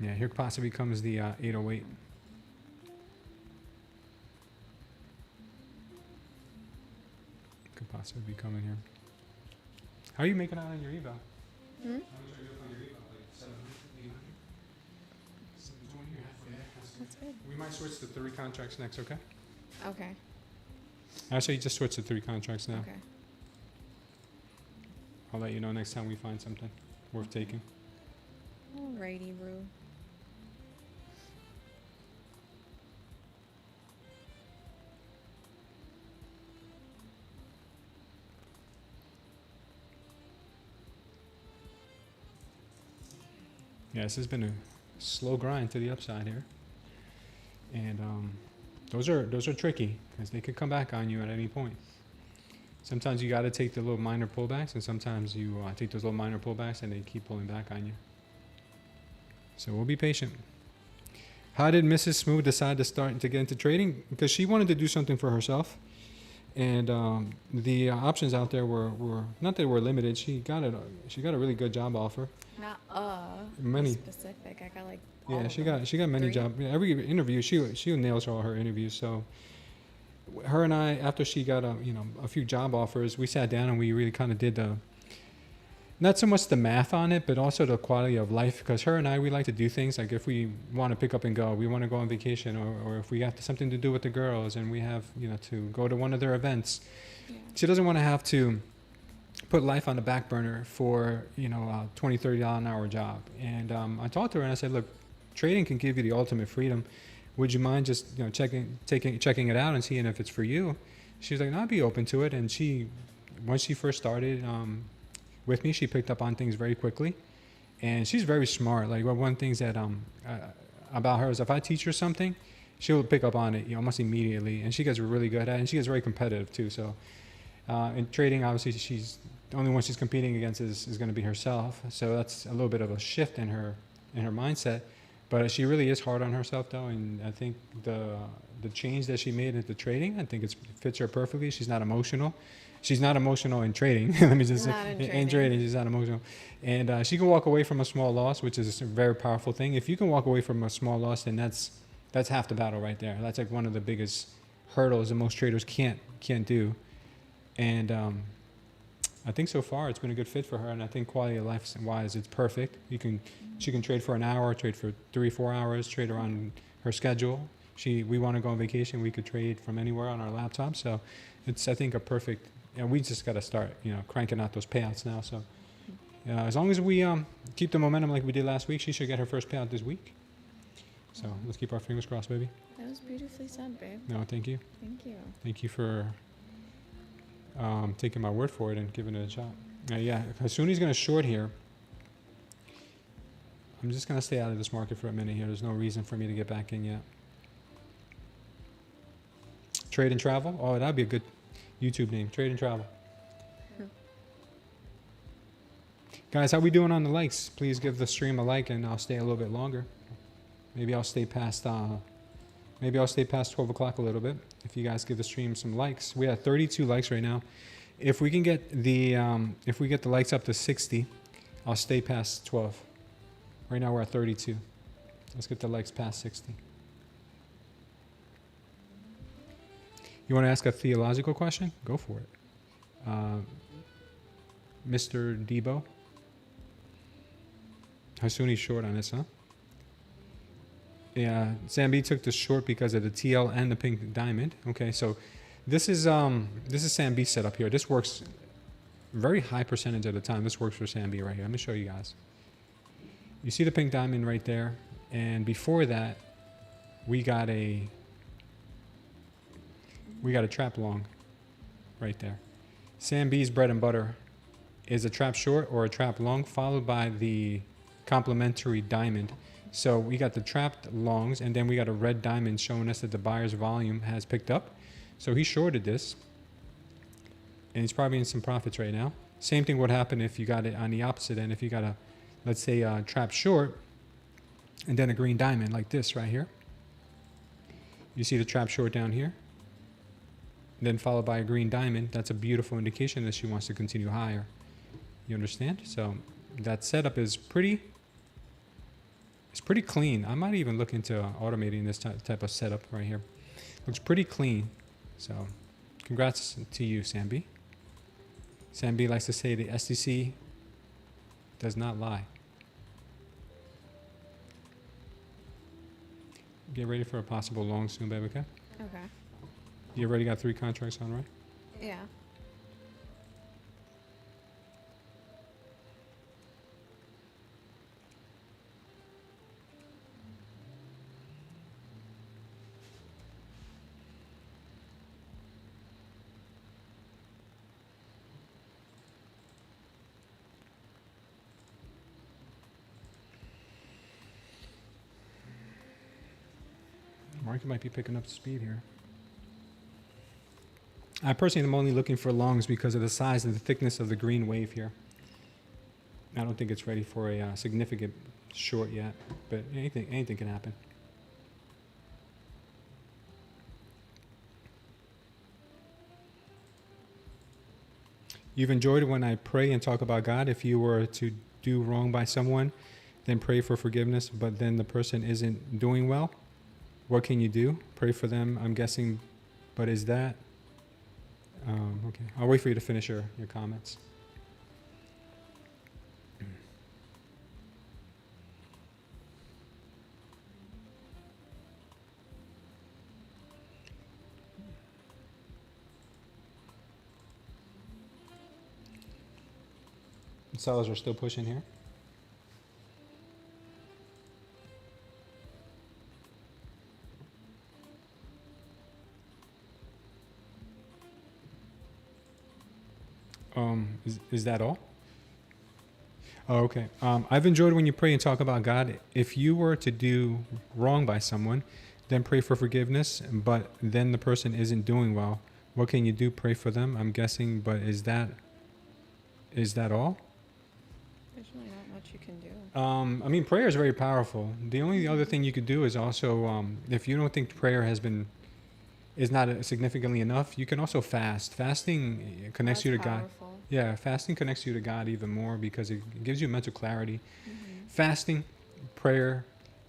Yeah, here possibly comes the 808. Could possibly be coming here. How are you making out on your eval? Hmm? How much are you up on your eval? Like 700, 800? 720? That's good. We might switch to 3 contracts next, okay? Okay. Actually, just switch to 3 contracts now. Okay. I'll let you know next time we find something worth taking. Alrighty, bro. Yeah, this has been a slow grind to the upside here. And those are tricky because they could come back on you at any point. Sometimes you got to take the little minor pullbacks, and sometimes you take those little minor pullbacks and they keep pulling back on you. So we'll be patient. How did Mrs. Smooth decide to get into trading? Because she wanted to do something for herself, and the options out there were not that they were limited. She got a really good job offer. Not many specific. I got like yeah. She got many 3. jobs. Yeah, every interview she nails all her interviews. So her and I, after she got a few job offers, we sat down and we really kind of did not so much the math on it, but also the quality of life. Because her and I, we like to do things like if we want to pick up and go, we want to go on vacation, or if we got something to do with the girls and we have to go to one of their events. Yeah. She doesn't want to have to put life on the back burner for a $20, $30 an hour job. And I talked to her and I said, look, trading can give you the ultimate freedom. Would you mind just checking it out and seeing if it's for you? She was like, no, I'd be open to it. And once she first started with me, she picked up on things very quickly, and she's very smart. Like one of the things that about her is if I teach her something, she'll pick up on it almost immediately, and she gets really good at it, and she gets very competitive too. So in trading, obviously, she's the only one she's competing against is going to be herself. So that's a little bit of a shift in her mindset. But she really is hard on herself, though, and I think the change that she made into trading, I think it fits her perfectly. She's not emotional. She's not emotional in trading. Let me just say, in trading, she's not emotional. And she can walk away from a small loss, which is a very powerful thing. If you can walk away from a small loss, then that's half the battle right there. That's like one of the biggest hurdles that most traders can't do. And I think so far it's been a good fit for her, and I think quality of life wise, it's perfect. She can trade for an hour, trade for 3-4 hours, trade around her schedule. We want to go on vacation, we could trade from anywhere on our laptop. So it's, I think, a perfect. We just got to start, cranking out those payouts now. So as long as we keep the momentum like we did last week, she should get her first payout this week. So let's keep our fingers crossed, baby. That was beautifully said, babe. No, thank you. Thank you. Thank you for taking my word for it and giving it a shot. Yeah, as soon as he's going to short here, I'm just going to stay out of this market for a minute here. There's no reason for me to get back in yet. Trade and travel? Oh, that'd be a good YouTube name. Trade and travel. Guys, how we doing on the likes? Please give the stream a like and I'll stay a little bit longer. Maybe I'll stay past 12 o'clock a little bit. If you guys give the stream some likes. We have 32 likes right now. If we can get the likes up to 60, I'll stay past 12. Right now we're at 32. Let's get the likes past 60. You want to ask a theological question? Go for it. Mr. Debo. How soon he's short on this, huh? Yeah, Sam B took the short because of the TL and the pink diamond. Okay, so this is Sam B setup here. This works very high percentage of the time. This works for Sam B right here. Let me show you guys. You see the pink diamond right there, and before that, we got a trap long right there. Sam B's bread and butter is a trap short or a trap long, followed by the complementary diamond. So we got the trapped longs, and then we got a red diamond showing us that the buyer's volume has picked up. So he shorted this, and he's probably in some profits right now. Same thing would happen if you got it on the opposite end. If you got a, let's say, a trap short, and then a green diamond like this right here. You see the trap short down here, then followed by a green diamond. That's a beautiful indication that she wants to continue higher. You understand? So that setup is pretty clean. I might even look into automating this type of setup right here. Looks pretty clean. So congrats to you, Sam B. Sam B likes to say the STC does not lie. Get ready for a possible long soon, baby, okay? Okay. You already got 3 contracts on, right? Yeah. Market might be picking up speed here. I personally am only looking for longs because of the size and the thickness of the green wave here. I don't think it's ready for a significant short yet, but anything can happen. You've enjoyed it when I pray and talk about God. If you were to do wrong by someone, then pray for forgiveness, but then the person isn't doing well. What can you do? Pray for them, I'm guessing, but is that... okay, I'll wait for you to finish your comments. Sellers are still pushing here. Is that all? Oh, okay. I've enjoyed when you pray and talk about God. If you were to do wrong by someone, then pray for forgiveness, but then the person isn't doing well. What can you do? Pray for them, I'm guessing, but is that all? There's really not much you can do. I mean, prayer is very powerful. The only other thing you could do is also, if you don't think prayer is not significantly enough, you can also fast. Fasting connects you to God. Yeah, fasting connects you to God even more because it gives you mental clarity. Mm-hmm. Fasting, prayer,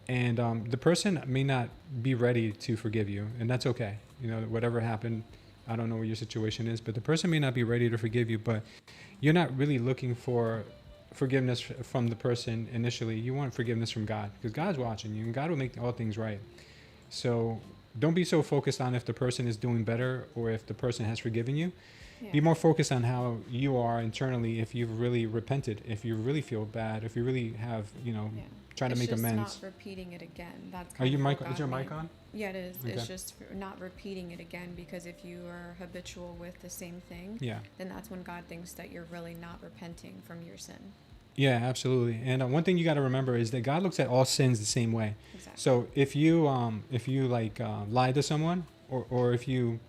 and the person may not be ready to forgive you, and that's okay. You know, whatever happened, I don't know what your situation is, but the person may not be ready to forgive you, but you're not really looking for forgiveness from the person initially. You want forgiveness from God because God's watching you, and God will make all things right. So don't be so focused on if the person is doing better or if the person has forgiven you. Yeah. Be more focused on how you are internally, if you've really repented, if you really feel bad, if you really have, Yeah. trying to make It's amends. just not repeating it again. That's Are kind you of mic? what Is your God mic meant. on? Yeah, it is. Okay. It's just not repeating it again, because if you are habitual with the same thing, Yeah. then that's when God thinks that you're really not repenting from your sin. Yeah, absolutely. And one thing you got to remember is that God looks at all sins the same way. Exactly. So if you like lie to someone, or if you've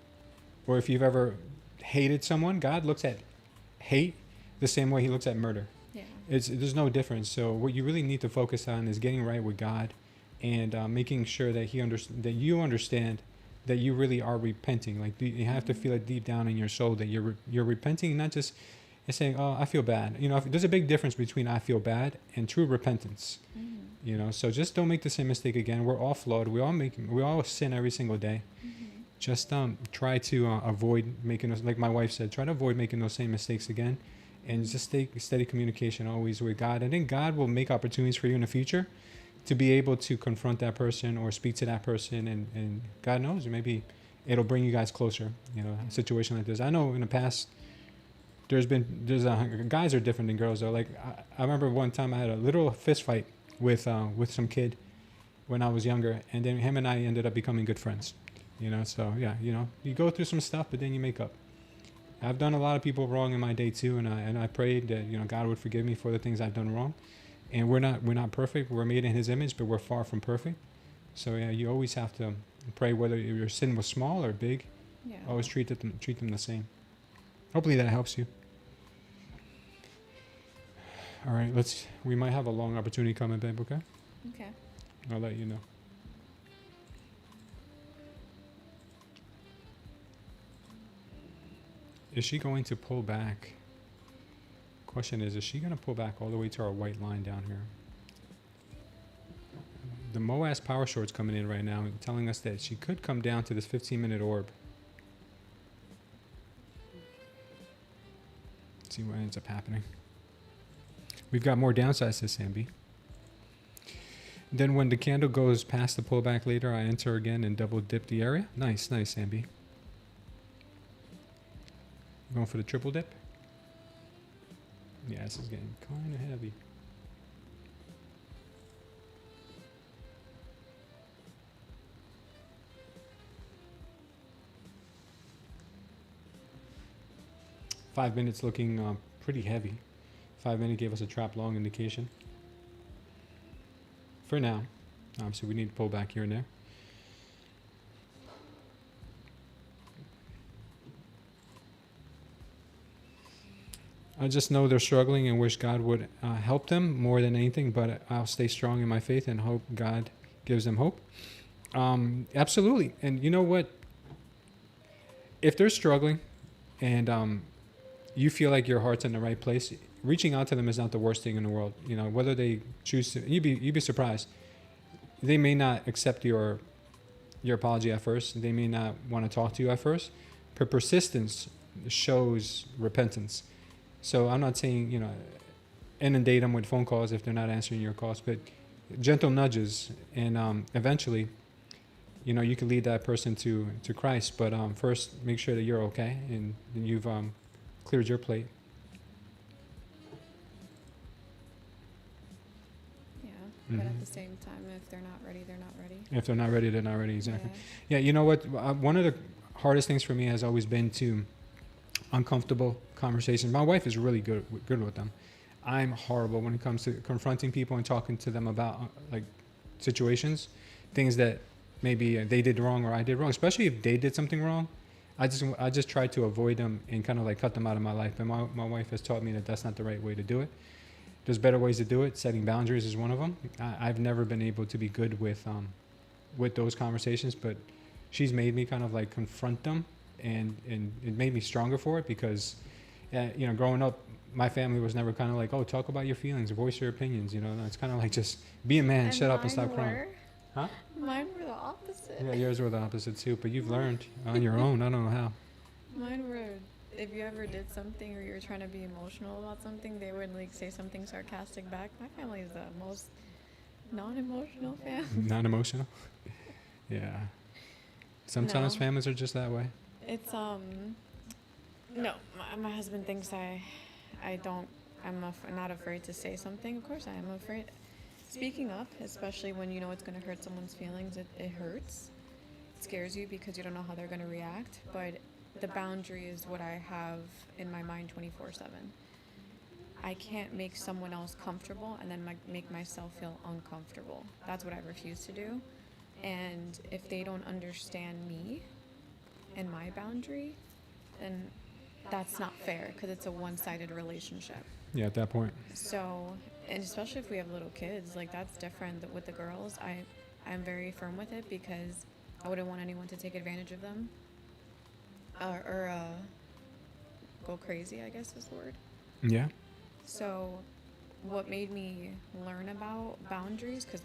ever hated someone, God looks at hate the same way He looks at murder. Yeah. There's no difference. So what you really need to focus on is getting right with God, and making sure that that you understand that you really are repenting. Like you have to feel it deep down in your soul that you're repenting, not just saying, "Oh, I feel bad." There's a big difference between "I feel bad" and true repentance. So just don't make the same mistake again. We're all flawed. We all sin every single day. Just try to avoid making those, like my wife said, try to avoid making those same mistakes again, and just stay steady communication always with God. I think God will make opportunities for you in the future to be able to confront that person or speak to that person, and God knows, maybe it'll bring you guys closer. A situation like this. I know in the past guys are different than girls though. Like I remember one time I had a little fist fight with some kid when I was younger, and then him and I ended up becoming good friends. So yeah, you go through some stuff, but then you make up. I've done a lot of people wrong in my day too, and I prayed that God would forgive me for the things I've done wrong. And we're not perfect. We're made in His image, but we're far from perfect. So yeah, you always have to pray, whether your sin was small or big. Yeah. Always treat them the same. Hopefully that helps you. All right, we might have a long opportunity coming, babe. Okay. Okay. I'll let you know. Is she going to pull back? Question is she going to pull back all the way to our white line down here? The MOAS power short's coming in right now and telling us that she could come down to this 15-minute orb. Let's see what ends up happening. We've got more downsides to Sambi. Then when the candle goes past the pullback later, I enter again and double dip the area. Nice, Sambi. Going for the triple dip? Yeah, this is getting kind of heavy. Five minutes looking pretty heavy. 5 minute gave us a trap long indication. For now. Obviously we need to pull back here and there. I just know they're struggling and wish God would help them more than anything, but I'll stay strong in my faith and hope God gives them hope. Absolutely. And you know what? If they're struggling and you feel like your heart's in the right place, reaching out to them is not the worst thing in the world. Whether they choose to, you'd be surprised. They may not accept your apology at first. They may not want to talk to you at first, but persistence shows repentance. So I'm not saying, inundate them with phone calls if they're not answering your calls, but gentle nudges, and eventually, you can lead that person to Christ. But first, make sure that you're okay and you've cleared your plate. Yeah, but at the same time, if they're not ready, they're not ready. If they're not ready, they're not ready. Exactly. Yeah, you know what? One of the hardest things for me has always been to uncomfortable conversations. My wife is really good with them. I'm horrible when it comes to confronting people and talking to them about like situations, things that maybe they did wrong or I did wrong. Especially if they did something wrong, I just try to avoid them and kind of like cut them out of my life. But my wife has taught me that that's not the right way to do it. There's better ways to do it. Setting boundaries is one of them. I've never been able to be good with those conversations, but she's made me kind of like confront them. And it made me stronger for it because, growing up, my family was never kind of like, oh, talk about your feelings, voice your opinions. It's kind of like just be a man, and shut up and stop crying. Huh? Mine were the opposite. Yeah, yours were the opposite too, but you've learned on your own. I don't know how. Mine were, if you ever did something or you were trying to be emotional about something, they would like say something sarcastic back. My family is the most non-emotional family. Non-emotional? Yeah. Sometimes No. families are just that way. It's no, my husband thinks I don't, not afraid to say something. Of course I am afraid. Speaking up, especially when you know it's going to hurt someone's feelings, it hurts. It scares you because you don't know how they're going to react. But the boundary is what I have in my mind 24/7. I can't make someone else comfortable and then make myself feel uncomfortable. That's what I refuse to do. And if they don't understand me and my boundary, then that's not fair because it's a one-sided relationship. Yeah, at that point. So, and especially if we have little kids, like that's different with the girls. I'm very firm with it because I wouldn't want anyone to take advantage of them or go crazy, I guess is the word. Yeah. So what made me learn about boundaries, because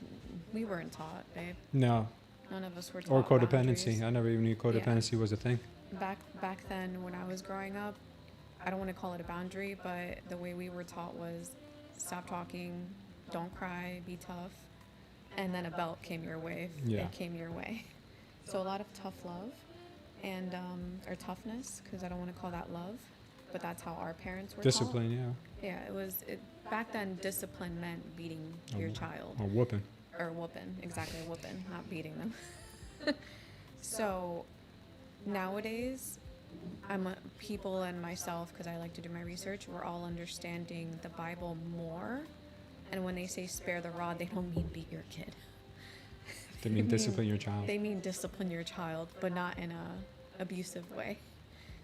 we weren't taught, babe. No. None of us were Or taught codependency. boundaries. I never even knew codependency was a thing. Back then when I was growing up, I don't want to call it a boundary, but the way we were taught was stop talking, don't cry, be tough, and then a belt came your way. Yeah. It came your way. So a lot of tough love and or toughness, because I don't want to call that love, but that's how our parents were Discipline, taught. Yeah, it was back then. Discipline meant beating your child or whooping. or whooping, exactly, whooping, not beating them. So nowadays, people and myself, because I like to do my research, we're all understanding the Bible more. And when they say spare the rod, they don't mean beat your kid. They mean discipline your child. They mean discipline your child, but not in a abusive way.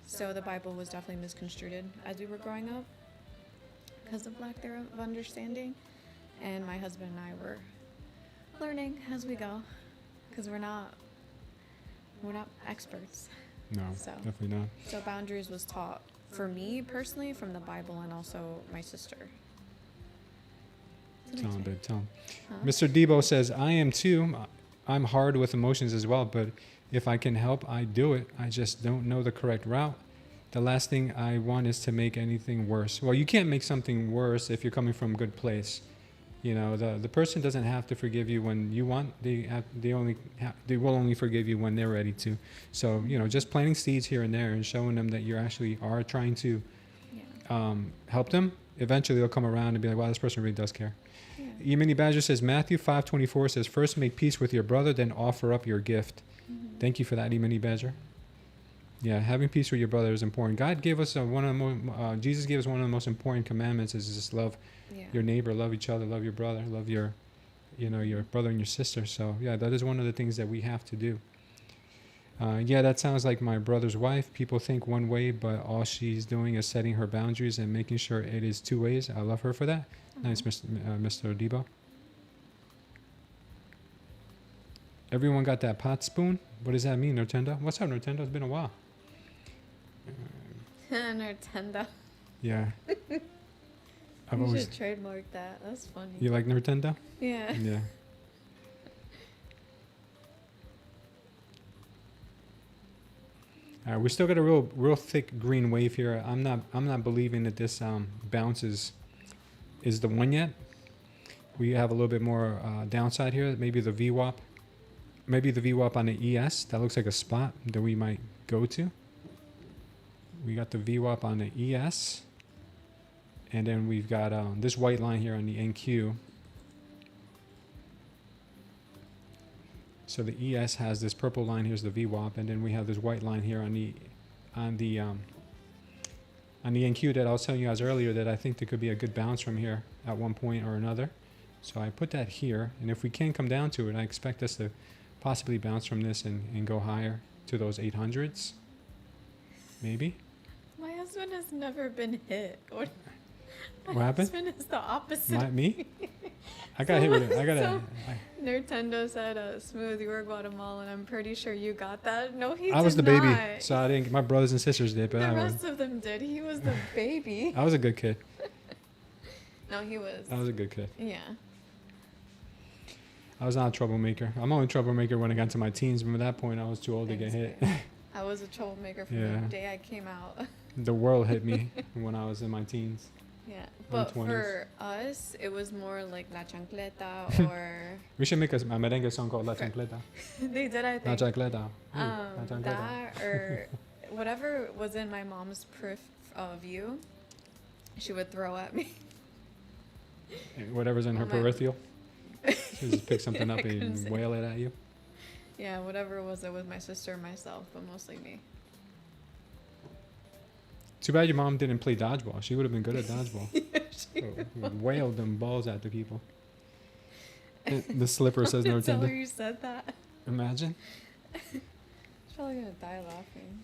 So the Bible was definitely misconstrued as we were growing up because of lack thereof of understanding. And my husband and I were learning as we go because we're not experts. No, So. definitely not. So boundaries was taught for me personally from the Bible and also my sister. Tell him, babe, tell him. Huh? Mr. Debo says, I am too. I'm hard with emotions as well, but if I can help, I do it. I just don't know the correct route. The last thing I want is to make anything worse. Well, you can't make something worse if you're coming from a good place. You know, the person doesn't have to forgive you when you want. They will only forgive you when they're ready to. So, you know, just planting seeds here and there and showing them that you actually are trying to help them. Eventually, they'll come around and be like, wow, this person really does care. Yeah. Emini Badger says, Matthew 5:24 says, first make peace with your brother, then offer up your gift. Mm-hmm. Thank you for that, Emini Badger. Yeah, having peace with your brother is important. God gave us Jesus gave us one of the most important commandments is just love your neighbor, love each other, love your brother, love your brother and your sister. So yeah, that is one of the things that we have to do. Yeah, that sounds like my brother's wife. People think one way, but all she's doing is setting her boundaries and making sure it is two ways. I love her for that. Nice, Mr. Debo. Everyone got that pot spoon? What does that mean, Nintendo? What's up, Nintendo? It's been a while. Nintendo. Yeah. You should trademark that. That's funny. You like Nintendo? Yeah. Yeah. All right, we still got a real thick green wave here. I'm not believing that this bounce is the one yet. We have a little bit more downside here. Maybe the VWAP. Maybe the VWAP on the ES. That looks like a spot that we might go to. We got the VWAP on the ES. And then we've got this white line here on the NQ. So the ES has this purple line. Here's the VWAP, and then we have this white line here on the NQ that I was telling you guys earlier that I think there could be a good bounce from here at one point or another. So I put that here, and if we can come down to it, I expect us to possibly bounce from this and go higher to those 800s. Maybe. My husband has never been hit. What happened? My husband is the opposite. Me? I got hit with it. Nintendo said, "Smooth, you were Guatemalan. I'm pretty sure you got that." No, he did I was the not. baby, so I didn't. My brothers and sisters did, but the rest of them did. He was the baby. I was a good kid. No, he was. I was a good kid. Yeah. I was not a troublemaker. I'm only a troublemaker when I got to my teens, but at that point, I was too old to get hit. I was a troublemaker from the day I came out. The world hit me when I was in my teens. Yeah, but 120s. for us, it was more like La Chancleta or We should make a merengue song called La For- Chancleta. they did, I La think. Chancleta. Hey, La Chancleta. That or whatever was in my mom's view, she would throw at me. Whatever's in her Oh, my- peripheral. She just pick something I up couldn't and say. wail it at you. Yeah, whatever it was my sister or myself, but mostly me. Too bad your mom didn't play dodgeball. She would have been good at dodgeball. She Wailed them balls at the people. The slipper says no tell her tender. you said that. Imagine. She's probably gonna die laughing.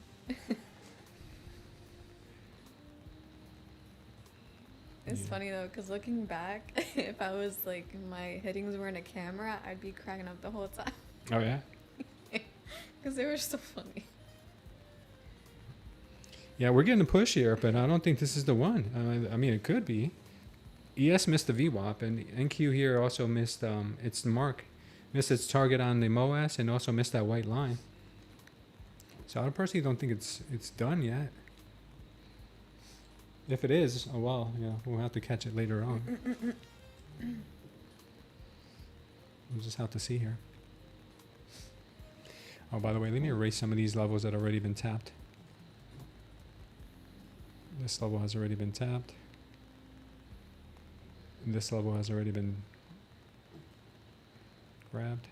It's Yeah. funny though, because looking back, if I was like, my hittings were in a camera, I'd be cracking up the whole time. Oh yeah. Because they were so funny. Yeah, we're getting a push here, but I don't think this is the one. I mean, it could be. ES missed the VWAP, and NQ here also missed its mark, missed its target on the MOAS, and also missed that white line. So I personally don't think it's done yet. If it is, oh well, yeah, we'll have to catch it later on. We'll just have to see here. Oh, by the way, let me erase some of these levels that have already been tapped. This level has already been tapped. And this level has already been grabbed.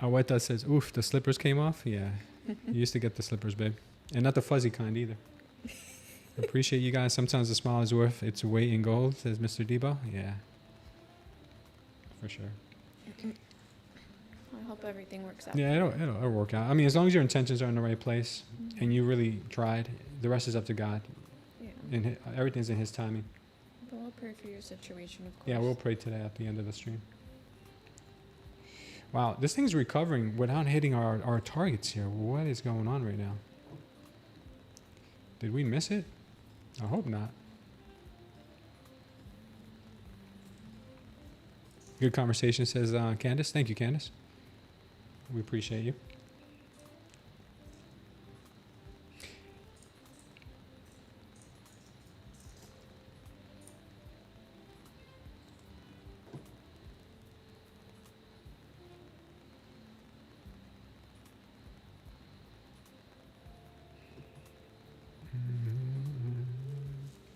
Aweta says, oof, the slippers came off? Yeah. You used to get the slippers, babe. And not the fuzzy kind either. Appreciate you guys. Sometimes a smile is worth its weight in gold, says Mr. Debo. Yeah. For sure. I hope everything works out. Yeah, it'll work out. I mean, as long as your intentions are in the right place and you really tried, the rest is up to God. Yeah. And everything's in His timing. But we'll pray for your situation, of course. Yeah, we'll pray today at the end of the stream. Wow, this thing's recovering without hitting our targets here. What is going on right now? Did we miss it? I hope not. Good conversation, says Candace. Thank you, Candace. We appreciate you.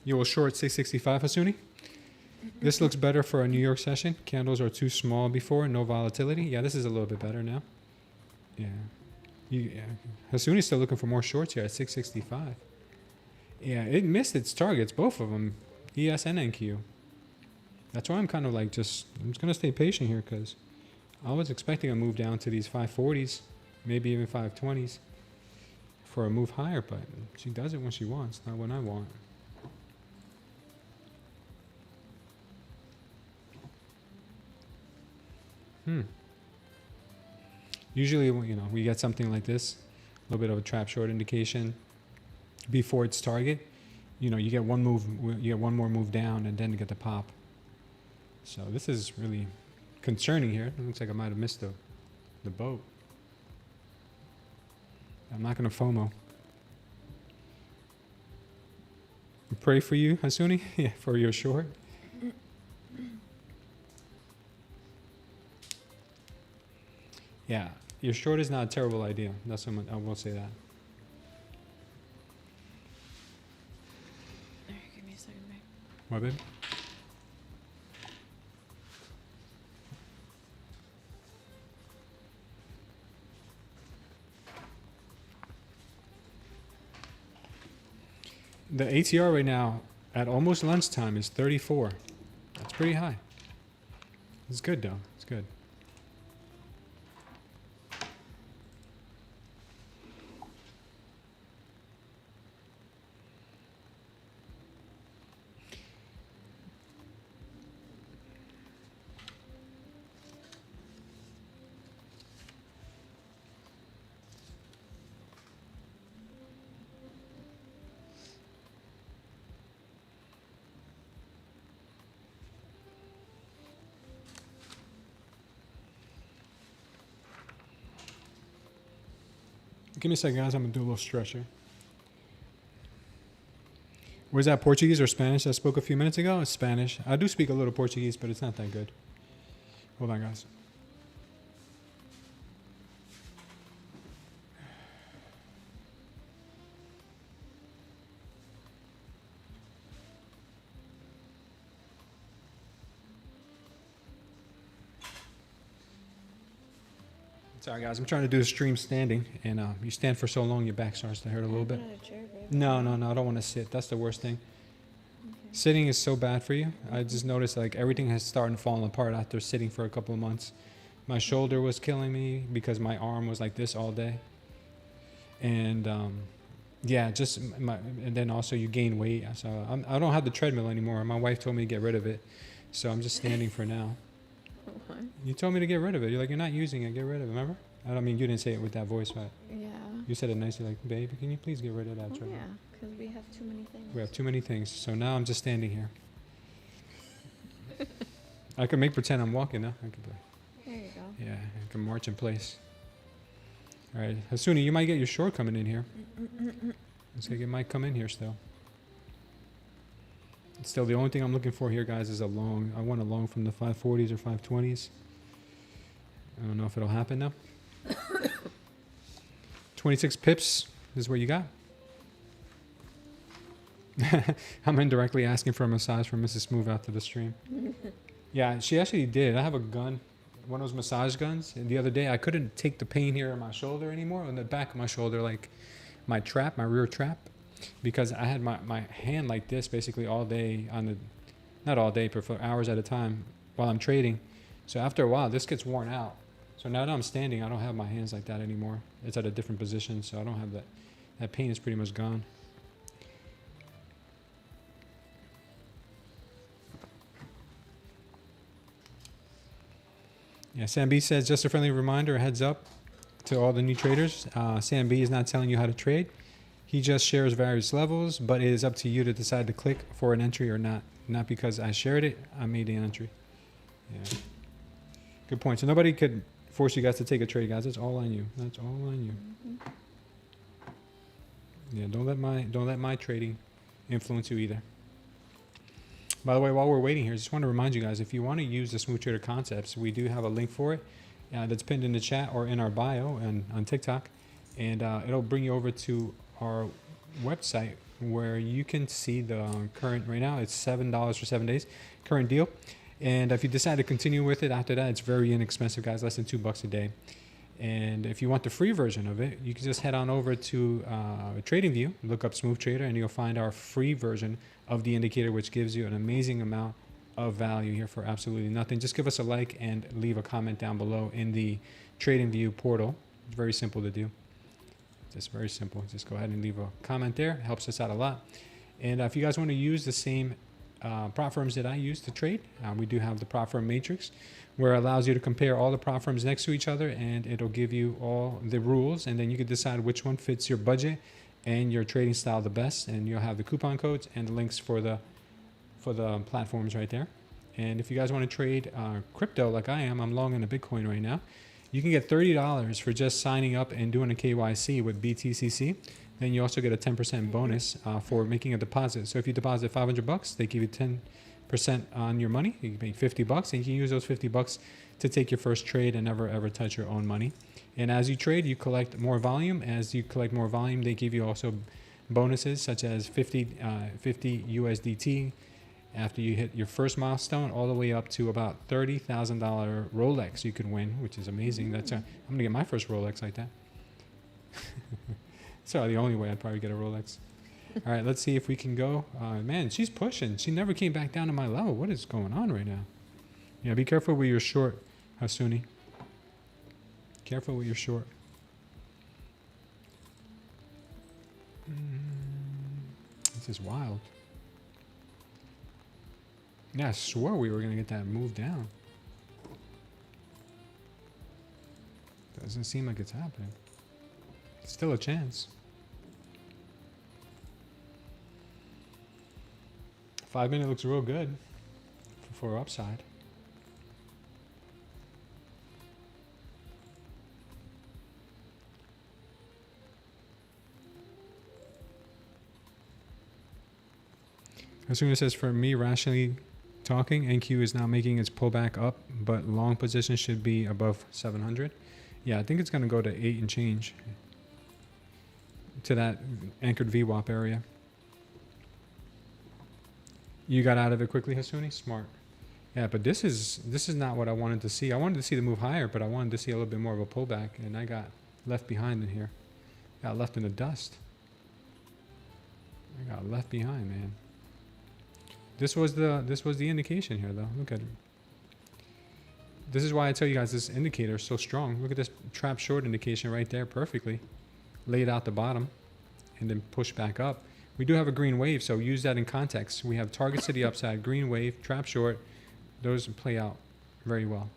You will short 665, Hasuni? This looks better for a New York session. Candles are too small before, no volatility. Yeah, this is a little bit better now. Yeah. Hasuni's still looking for more shorts here at 665. Yeah, it missed its targets, both of them, ES and NQ. That's why I'm kind of like I'm just going to stay patient here because I was expecting a move down to these 540s, maybe even 520s for a move higher, but she does it when she wants, not when I want. Usually, we get something like this, a little bit of a trap short indication before its target. You get one more move down, and then you get the pop. So this is really concerning here. It looks like I might have missed the boat. I'm not going to FOMO. Pray for you, Hasuni, yeah, for your short. Yeah, your short is not a terrible idea. That's what I will say that. Alright, give me a second, babe. What, babe? The ATR right now at almost lunchtime is 34. That's pretty high. It's good though. It's good. Give me a second, guys. I'm going to do a little stretcher. Was that Portuguese or Spanish I spoke a few minutes ago? It's Spanish. I do speak a little Portuguese, but it's not that good. Hold on, guys. Sorry, guys. I'm trying to do the stream standing, and you stand for so long, your back starts to hurt a little bit. No, I don't want to sit. That's the worst thing. Okay. Sitting is so bad for you. I just noticed like everything has started falling apart after sitting for a couple of months. My shoulder was killing me because my arm was like this all day, and yeah, just and then also you gain weight. So I don't have the treadmill anymore. My wife told me to get rid of it, so I'm just standing for now. What? You told me to get rid of it. You're like, you're not using it. Get rid of it. Remember? I don't mean you didn't say it with that voice, but yeah. You said it nicely, like, babe, can you please get rid of that? Oh, yeah, because we have too many things. We have too many things. So now I'm just standing here. I can make pretend I'm walking now. I could play. There you go. Yeah, I can march in place. All right, Hasuni, you might get your short coming in here. Looks like it might come in here still. Still, the only thing I'm looking for here, guys, is a long. I want a long from the 540s or 520s. I don't know if it'll happen now. 26 pips is what you got. I'm indirectly asking for a massage from Mrs. Smooth after the stream. Yeah, she actually did. I have a gun, one of those massage guns. And the other day, I couldn't take the pain here in my shoulder anymore, on the back of my shoulder, like my trap, my rear trap. Because I had my hand like this basically all day not all day, but for hours at a time while I'm trading. So after a while, this gets worn out. So now that I'm standing, I don't have my hands like that anymore. It's at a different position, so I don't have that. That pain is pretty much gone. Yeah, Sam B says, just a friendly reminder, a heads up to all the new traders. Sam B is not telling you how to trade. He just shares various levels, but it is up to you to decide to click for an entry or not. Not because I shared it, I made the entry. Yeah. Good point. So nobody could force you guys to take a trade, guys. It's all on you. That's all on you. Yeah, don't let my trading influence you either. By the way, while we're waiting here, I just want to remind you guys, if you want to use the Smooth Trader concepts, we do have a link for it that's pinned in the chat or in our bio and on TikTok, and it'll bring you over to our website where you can see the current. Right now it's $7 for 7 days current deal, and if you decide to continue with it after that, it's very inexpensive, guys, less than $2 a day. And if you want the free version of it, you can just head on over to TradingView, look up Smooth Trader, and you'll find our free version of the indicator, which gives you an amazing amount of value here for absolutely nothing. Just give us a like and leave a comment down below in the TradingView portal. It's very simple to do. Just very simple. Just go ahead and leave a comment there. It helps us out a lot. And if you guys want to use the same prop firms that I use to trade, we do have the prop firm matrix, where it allows you to compare all the prop firms next to each other, and it'll give you all the rules, and then you can decide which one fits your budget and your trading style the best, and you'll have the coupon codes and the links for the platforms right there. And if you guys want to trade crypto like I am, I'm long in a Bitcoin right now. You can get $30 for just signing up and doing a KYC with BTCC. Then you also get a 10% bonus for making a deposit. So if you deposit $500, they give you 10% on your money. You can pay $50, and you can use those $50 to take your first trade and never ever touch your own money. And as you trade, you collect more volume. As you collect more volume, they give you also bonuses such as 50 USDT after you hit your first milestone, all the way up to about $30,000 Rolex you can win, which is amazing. That's I'm gonna get my first Rolex like that. So the only way I'd probably get a Rolex. All right, let's see if we can go. Man, she's pushing. She never came back down to my level. What is going on right now? Yeah, be careful with your short, Hasuni. Careful with your short. This is wild. Yeah, I swore we were going to get that move down. Doesn't seem like it's happening. Still a chance. 5 minute looks real good for upside. As soon as it says, for me, rationally talking, NQ is now making its pullback up, but long position should be above 700. Yeah, I think it's going to go to 8 and change to that anchored VWAP area. You got out of it quickly, Hasuni? Smart. Yeah, but this is not what I wanted to see. I wanted to see the move higher, but I wanted to see a little bit more of a pullback, and I got left behind in here. Got left in the dust. I got left behind, man. This was the indication here, though. Look at it. This is why I tell you guys this indicator is so strong. Look at this trap short indication right there, perfectly laid out the bottom, and then push back up. We do have a green wave, so use that in context. We have targets to the upside, green wave, trap short. Those play out very well.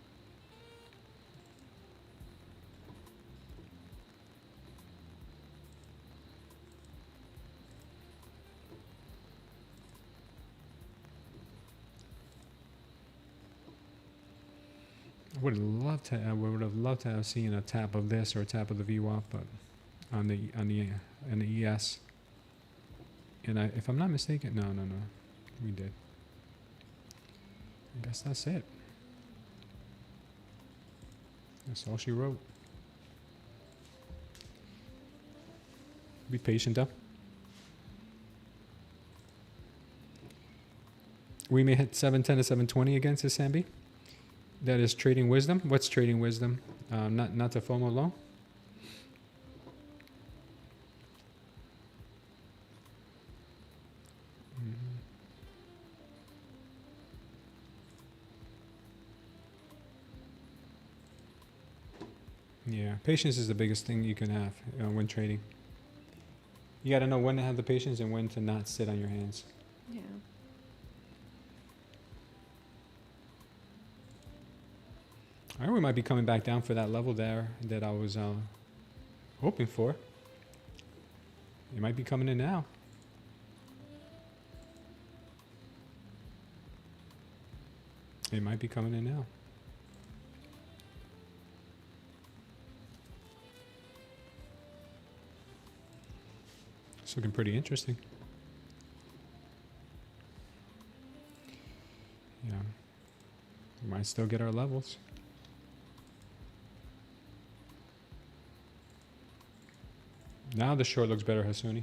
I would have loved to have seen a tap of this or a tap of the VWAP, but on the ES. And if I'm not mistaken, no, we did. I guess that's it. That's all she wrote. Be patient, though. We may hit 710 to 720 against this Sambi. That is trading wisdom. What's trading wisdom? Not to FOMO low. Yeah, patience is the biggest thing you can have when trading. You got to know when to have the patience and when to not sit on your hands. Yeah. I think we might be coming back down for that level there that I was hoping for. It might be coming in now. It might be coming in now. It's looking pretty interesting. Yeah. We might still get our levels. Now the short looks better, Hasuni.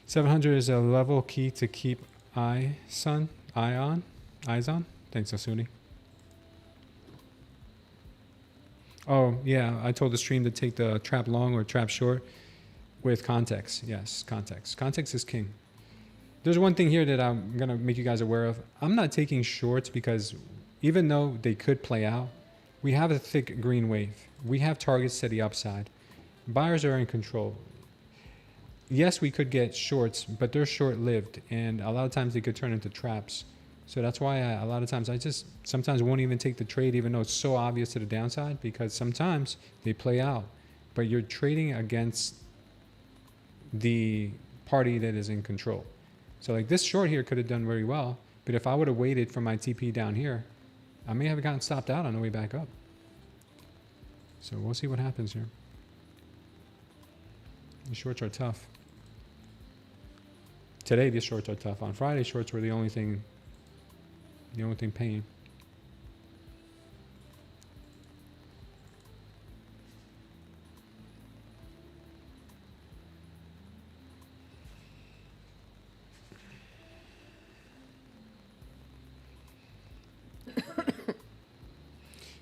$700 is a level key to keep eyes on. Thanks, Hasuni. Oh, yeah, I told the stream to take the trap long or trap short with context. Yes, context. Context is king. There's one thing here that I'm going to make you guys aware of. I'm not taking shorts because even though they could play out, we have a thick green wave. We have targets to the upside. Buyers are in control. Yes, we could get shorts, but they're short-lived, and a lot of times they could turn into traps. So that's why a lot of times I just sometimes won't even take the trade, even though it's so obvious to the downside, because sometimes they play out. But you're trading against the party that is in control. So like this short here could have done very well, but if I would have waited for my TP down here, I may have gotten stopped out on the way back up. So we'll see what happens here. The shorts are tough. Today, these shorts are tough. On Friday, shorts were the only thing paying.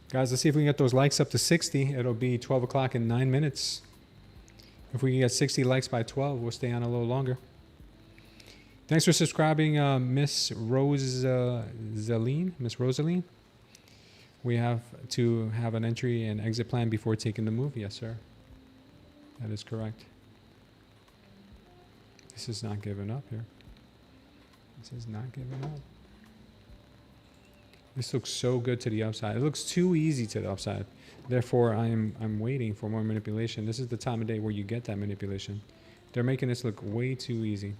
Guys, let's see if we can get those likes up to 60. It'll be 12 o'clock in 9 minutes. If we can get 60 likes by 12, we'll stay on a little longer. Thanks for subscribing, Miss Rosaline. Miss Rosaline. We have to have an entry and exit plan before taking the move. Yes, sir. That is correct. This is not giving up here. This is not giving up. This looks so good to the upside. It looks too easy to the upside. Therefore, I'm waiting for more manipulation. This is the time of day where you get that manipulation. They're making this look way too easy.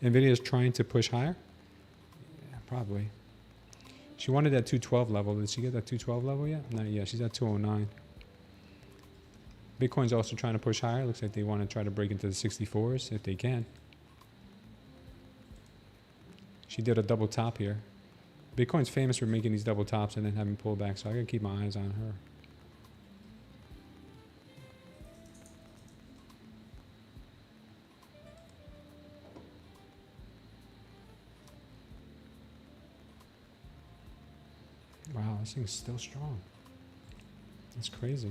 NVIDIA is trying to push higher? Yeah, probably. She wanted that 212 level. Did she get that 212 level yet? Not yet. She's at 209. Bitcoin's also trying to push higher. Looks like they want to try to break into the 64s if they can. She did a double top here. Bitcoin's famous for making these double tops and then having pullbacks, so I gotta keep my eyes on her. Wow, this thing's still strong. That's crazy.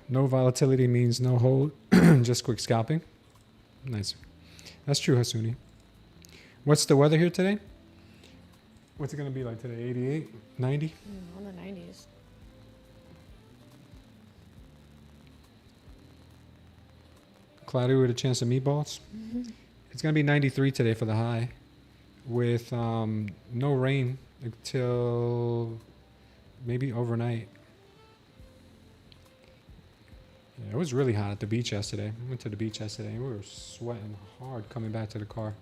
No volatility means no hold, just quick scalping. Nice. That's true, Hasuni. What's the weather here today? What's it going to be like today? 88? 90? On the 90s. Cloudy with a chance of meatballs. It's going to be 93 today for the high with no rain until maybe overnight. Yeah, it was really hot at the beach yesterday. I went to the beach yesterday. We were sweating hard coming back to the car.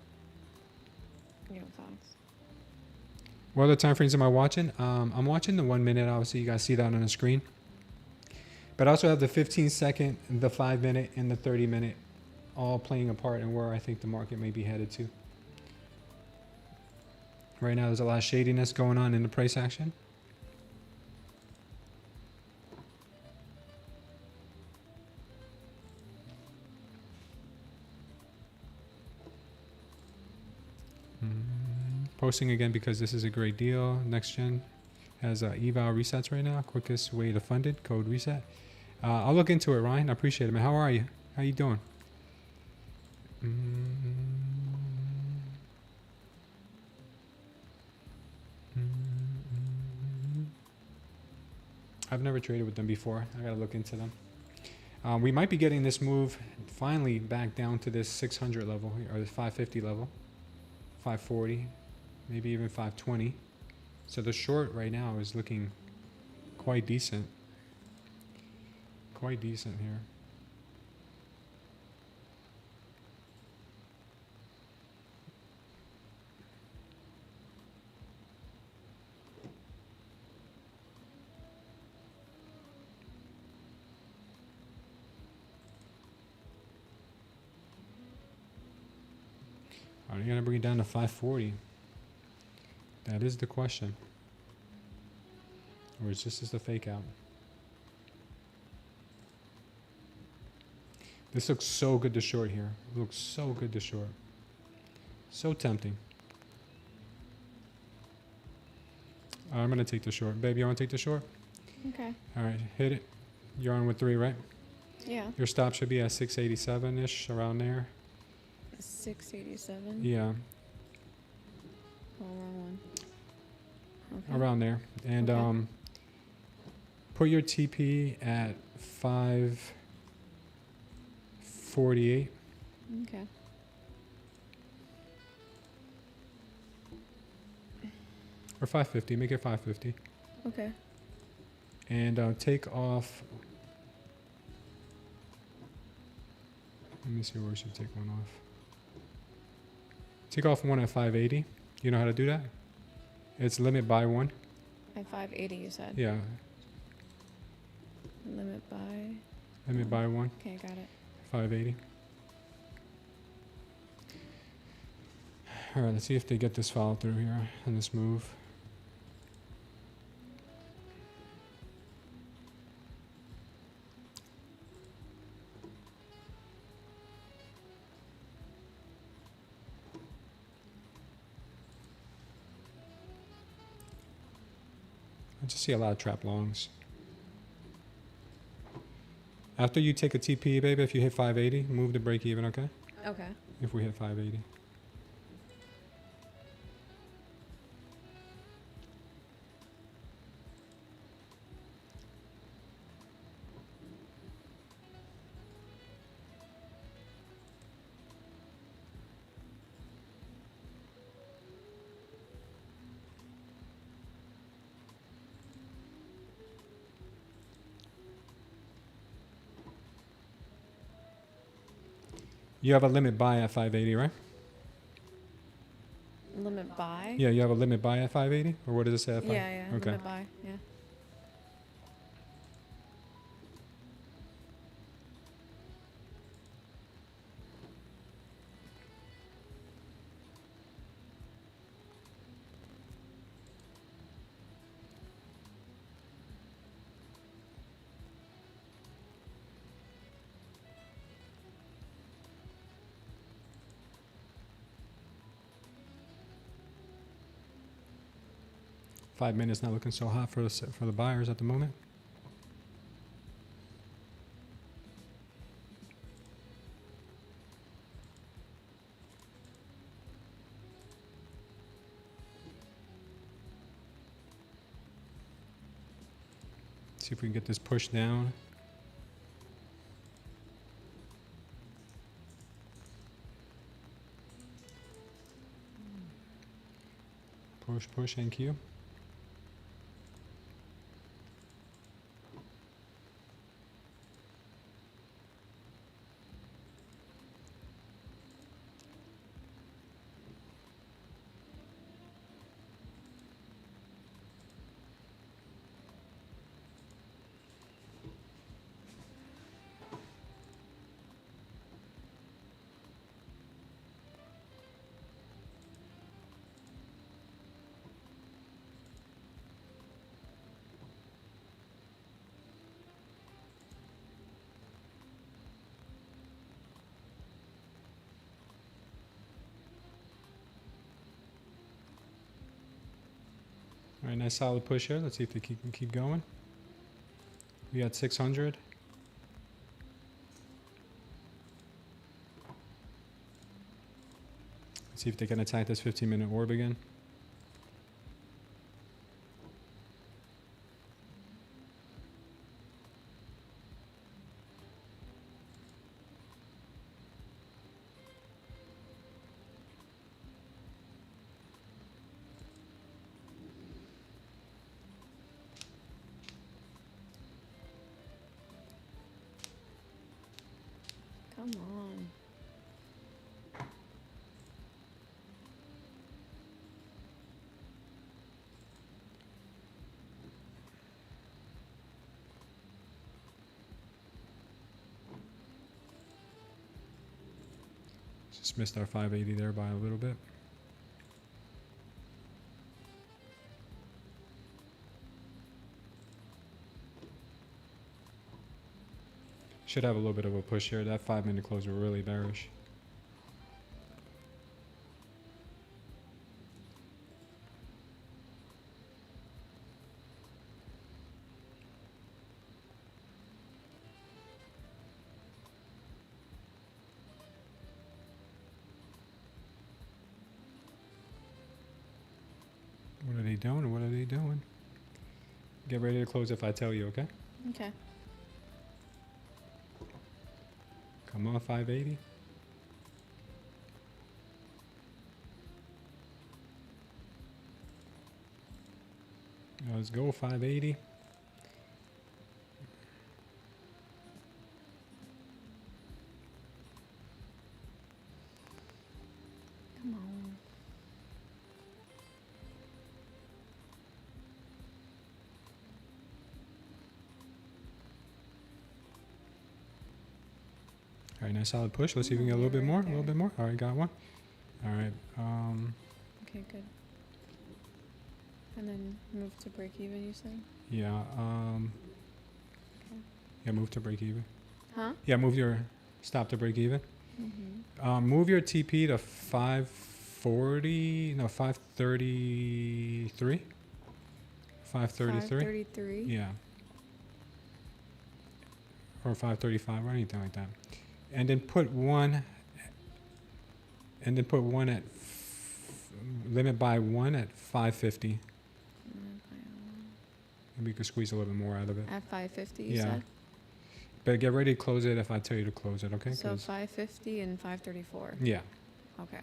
Yeah, thanks. What other time frames am I watching? I'm watching the 1 minute. Obviously, you guys see that on the screen. But I also have the 15-second, the 5-minute, and the 30-minute all playing a part in where I think the market may be headed to. Right now, there's a lot of shadiness going on in the price action. Posting again because this is a great deal. Next Gen has eval resets right now. Quickest way to fund it. Code reset. I'll look into it, Ryan. I appreciate it, man. How are you? How you doing? I've never traded with them before. I gotta look into them. We might be getting this move finally back down to this 600 level or this 550 level, 540. Maybe even 520. So the short right now is looking quite decent. Quite decent here. Are you going to bring it down to 540? That is the question. Or is this just a fake out? This looks so good to short here. It looks so good to short. So tempting. I'm going to take the short. Babe, you want to take the short? Okay. All right, hit it. You're on with 3, right? Yeah. Your stop should be at 687-ish, around there. 687? Yeah. Oh, wrong one. Okay. Around there. And Okay. Put your TP at 548. Okay. Or 550. Make it 550. Okay. And take off. Let me see where we should take one off. Take off one at 580. You know how to do that? It's limit by 1. At 580, you said? Yeah. Limit by? Limit by 1. Okay, got it. 580. All right, let's see if they get this follow through here on this move. I just see a lot of trap longs. After you take a TP, baby, if you hit 580, move the break even, okay? Okay. If we hit 580. You have a limit buy at 580, right? Limit buy? Yeah, you have a limit buy at 580? Or what does it say at 5? Yeah, Okay. limit buy, yeah. Five minutes not looking so hot for the buyers at the moment. See if we can get this pushed down. Push, NQ. All right, nice solid push here. Let's see if they can keep going. We got 600. Let's see if they can attack this 15-minute orb again. Come on. Just missed our 580 there by a little bit. Should have a little bit of a push here. That 5-minute close were really bearish. What are they doing? What are they doing? Get ready to close if I tell you, okay? Okay. Come on, 580. Let's go, 580. Come on. All right, nice solid push. Let's see if we can get a little bit more. A little bit more. All right, got one. All right. Okay, good. And then move to break even, you said? Yeah. Okay. Yeah, move to break even. Huh? Yeah, move your stop to break even. Mm-hmm. Move your TP to 540. No, 533. 533. 533? Yeah. Or 535 or anything like that. And then put one. And then put one at limit by one at 550. Maybe you could squeeze a little bit more out of it. At 550, you Yeah. said? But get ready to close it if I tell you to close it, okay? So 'Cause- 550 and 534. yeah. Okay.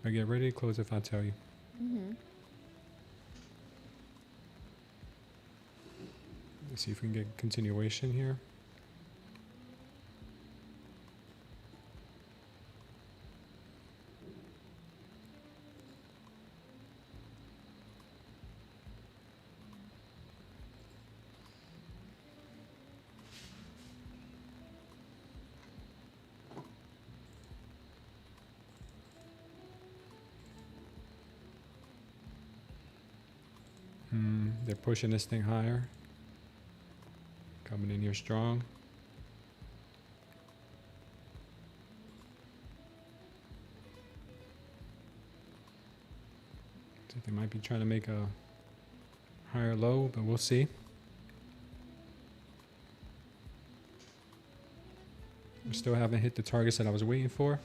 But get ready to close if I tell you. Mm-hmm. Let's see if we can get continuation here. They're pushing this thing higher. Coming in here strong. So they might be trying to make a higher low, but we'll see. We still haven't hit the targets that I was waiting for.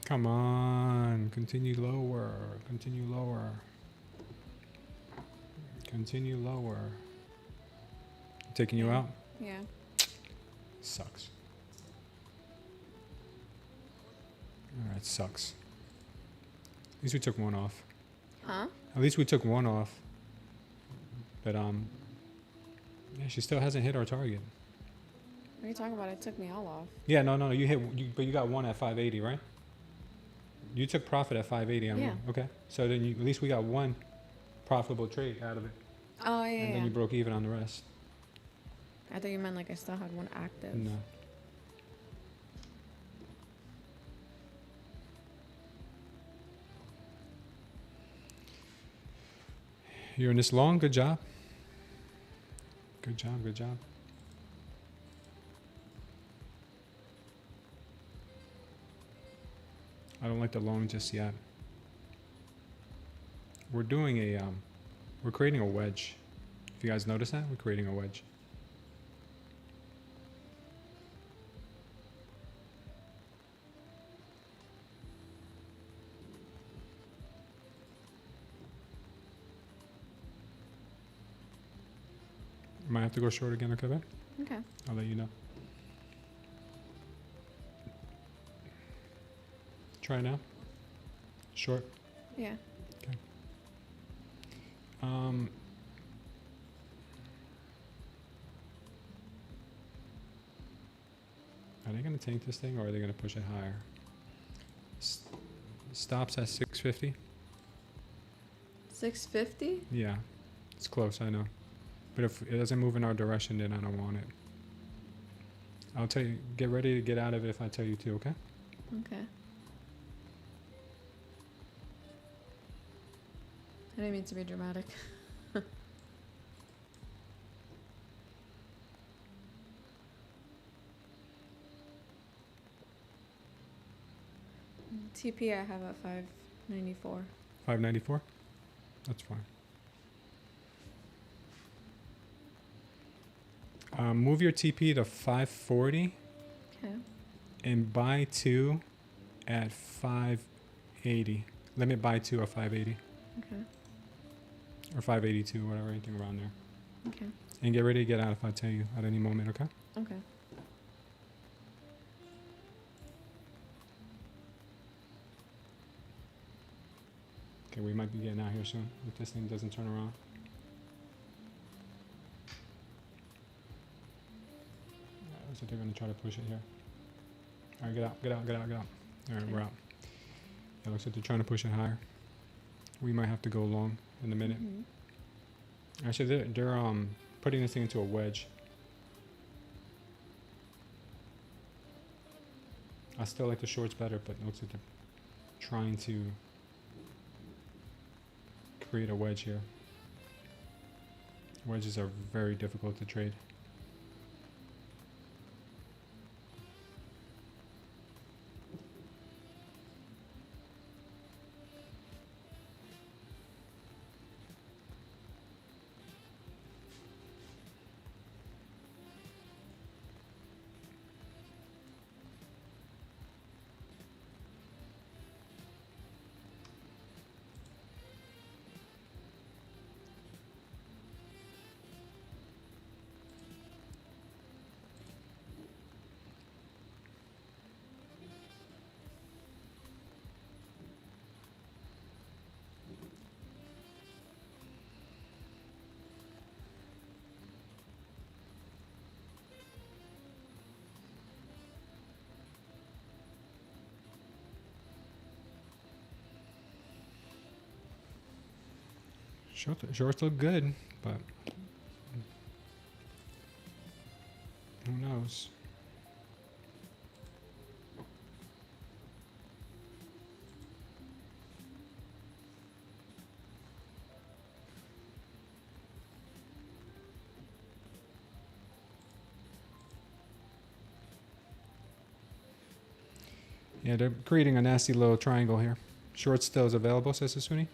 Come on, continue lower, continue lower, continue lower. Taking you out? Yeah. Sucks. Alright, sucks. At least we took one off. Huh? At least we took one off. But yeah, she still hasn't hit our target. What are you talking about? It took me all off. Yeah, no, you hit, but you got one at 580, right? You took profit at 580. Yeah. Okay. So then at least we got one profitable trade out of it. Oh, yeah, And then you broke even on the rest. I thought you meant like I still had one active. No. You're in this long. Good job. Good job. Good job. I don't like the long just yet. We're doing a, we're creating a wedge. If you guys notice that, we're creating a wedge. Might have to go short again, okay, babe? Okay. I'll let you know. Try now. Short. Yeah. Okay. Are they going to tank this thing or are they going to push it higher? Stops at 650. 650? Yeah. It's close, I know. But if it doesn't move in our direction, then I don't want it. I'll tell you, get ready to get out of it if I tell you to, okay? Okay. I didn't mean to be dramatic. TP I have at 594. 594? That's fine. Move your TP to 540 Okay. and buy two at 580. Limit buy two at 580 Okay. or 582, whatever, anything around there. Okay. And get ready to get out if I tell you at any moment, okay? Okay. Okay, we might be getting out here soon if this thing doesn't turn around. Yeah, looks like they're going to try to push it here. All right, get out, get out, get out, get out. All right, Okay. we're out. Yeah, looks like they're trying to push it higher. We might have to go long in a minute. Mm-hmm. Actually, they're putting this thing into a wedge. I still like the shorts better, but it looks like they're trying to create a wedge here. Wedges are very difficult to trade. Shorts look good, but who knows? Yeah, they're creating a nasty little triangle here. Short still is available, says Sasuni.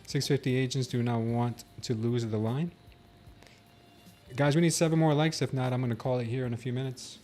650 agents do not want to lose the line. Guys, we need 7 more likes. If not, I'm going to call it here in a few minutes.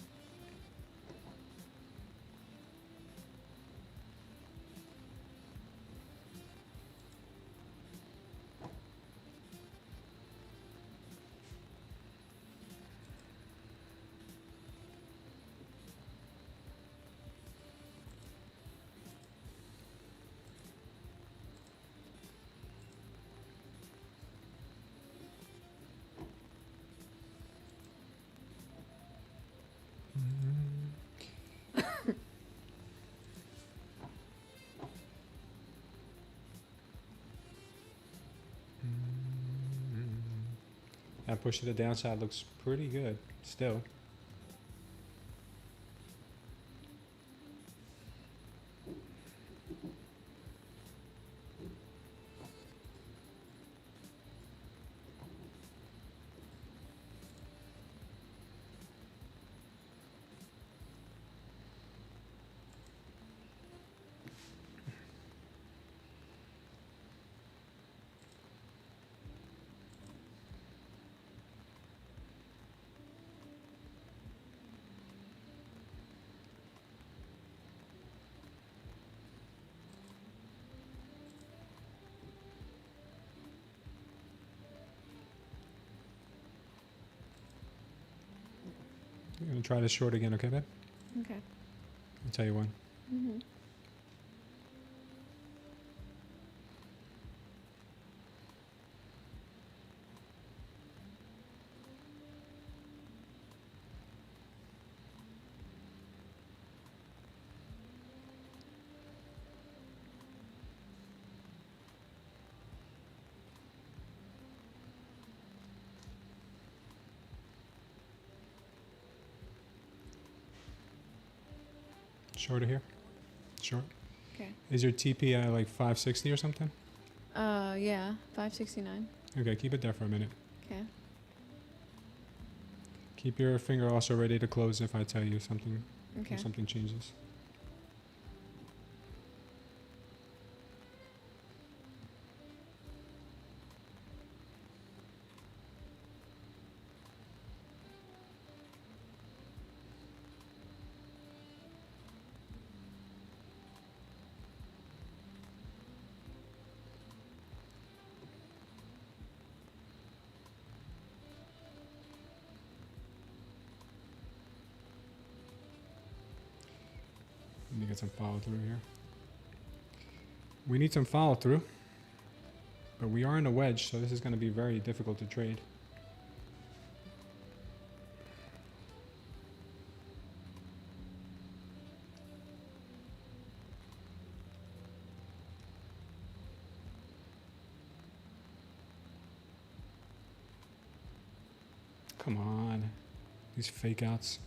That push to the downside looks pretty good still. I'm going to try this short again, okay, babe? Okay. I'll tell you when. Mm-hmm. Shorter here? Short? Okay. Is your TP at like 560 or something? Yeah, 569. Okay, keep it there for a minute. Okay. Keep your finger also ready to close if I tell you something. Okay. If something changes. Let me get some follow through here. We need some follow through, but we are in a wedge, so this is going to be very difficult to trade. Come on, these fake outs.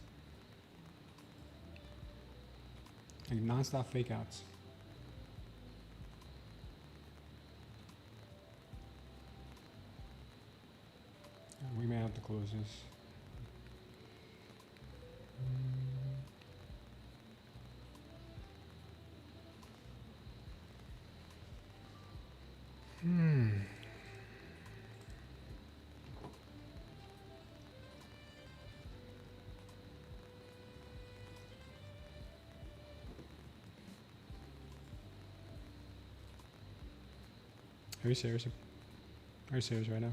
Like non-stop fake outs. We may have to close this. Are you serious? Are you serious right now?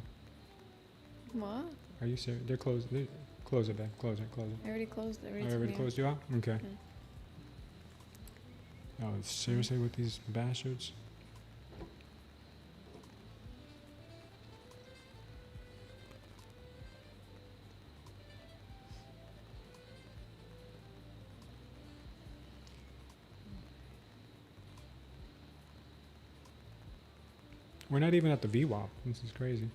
What? Are you serious? They're closed. Close it, babe. Close it. Close it. I already closed it. I already closed you out? Okay. Okay. Oh, seriously with these bastards? We're not even at the VWAP. This is crazy.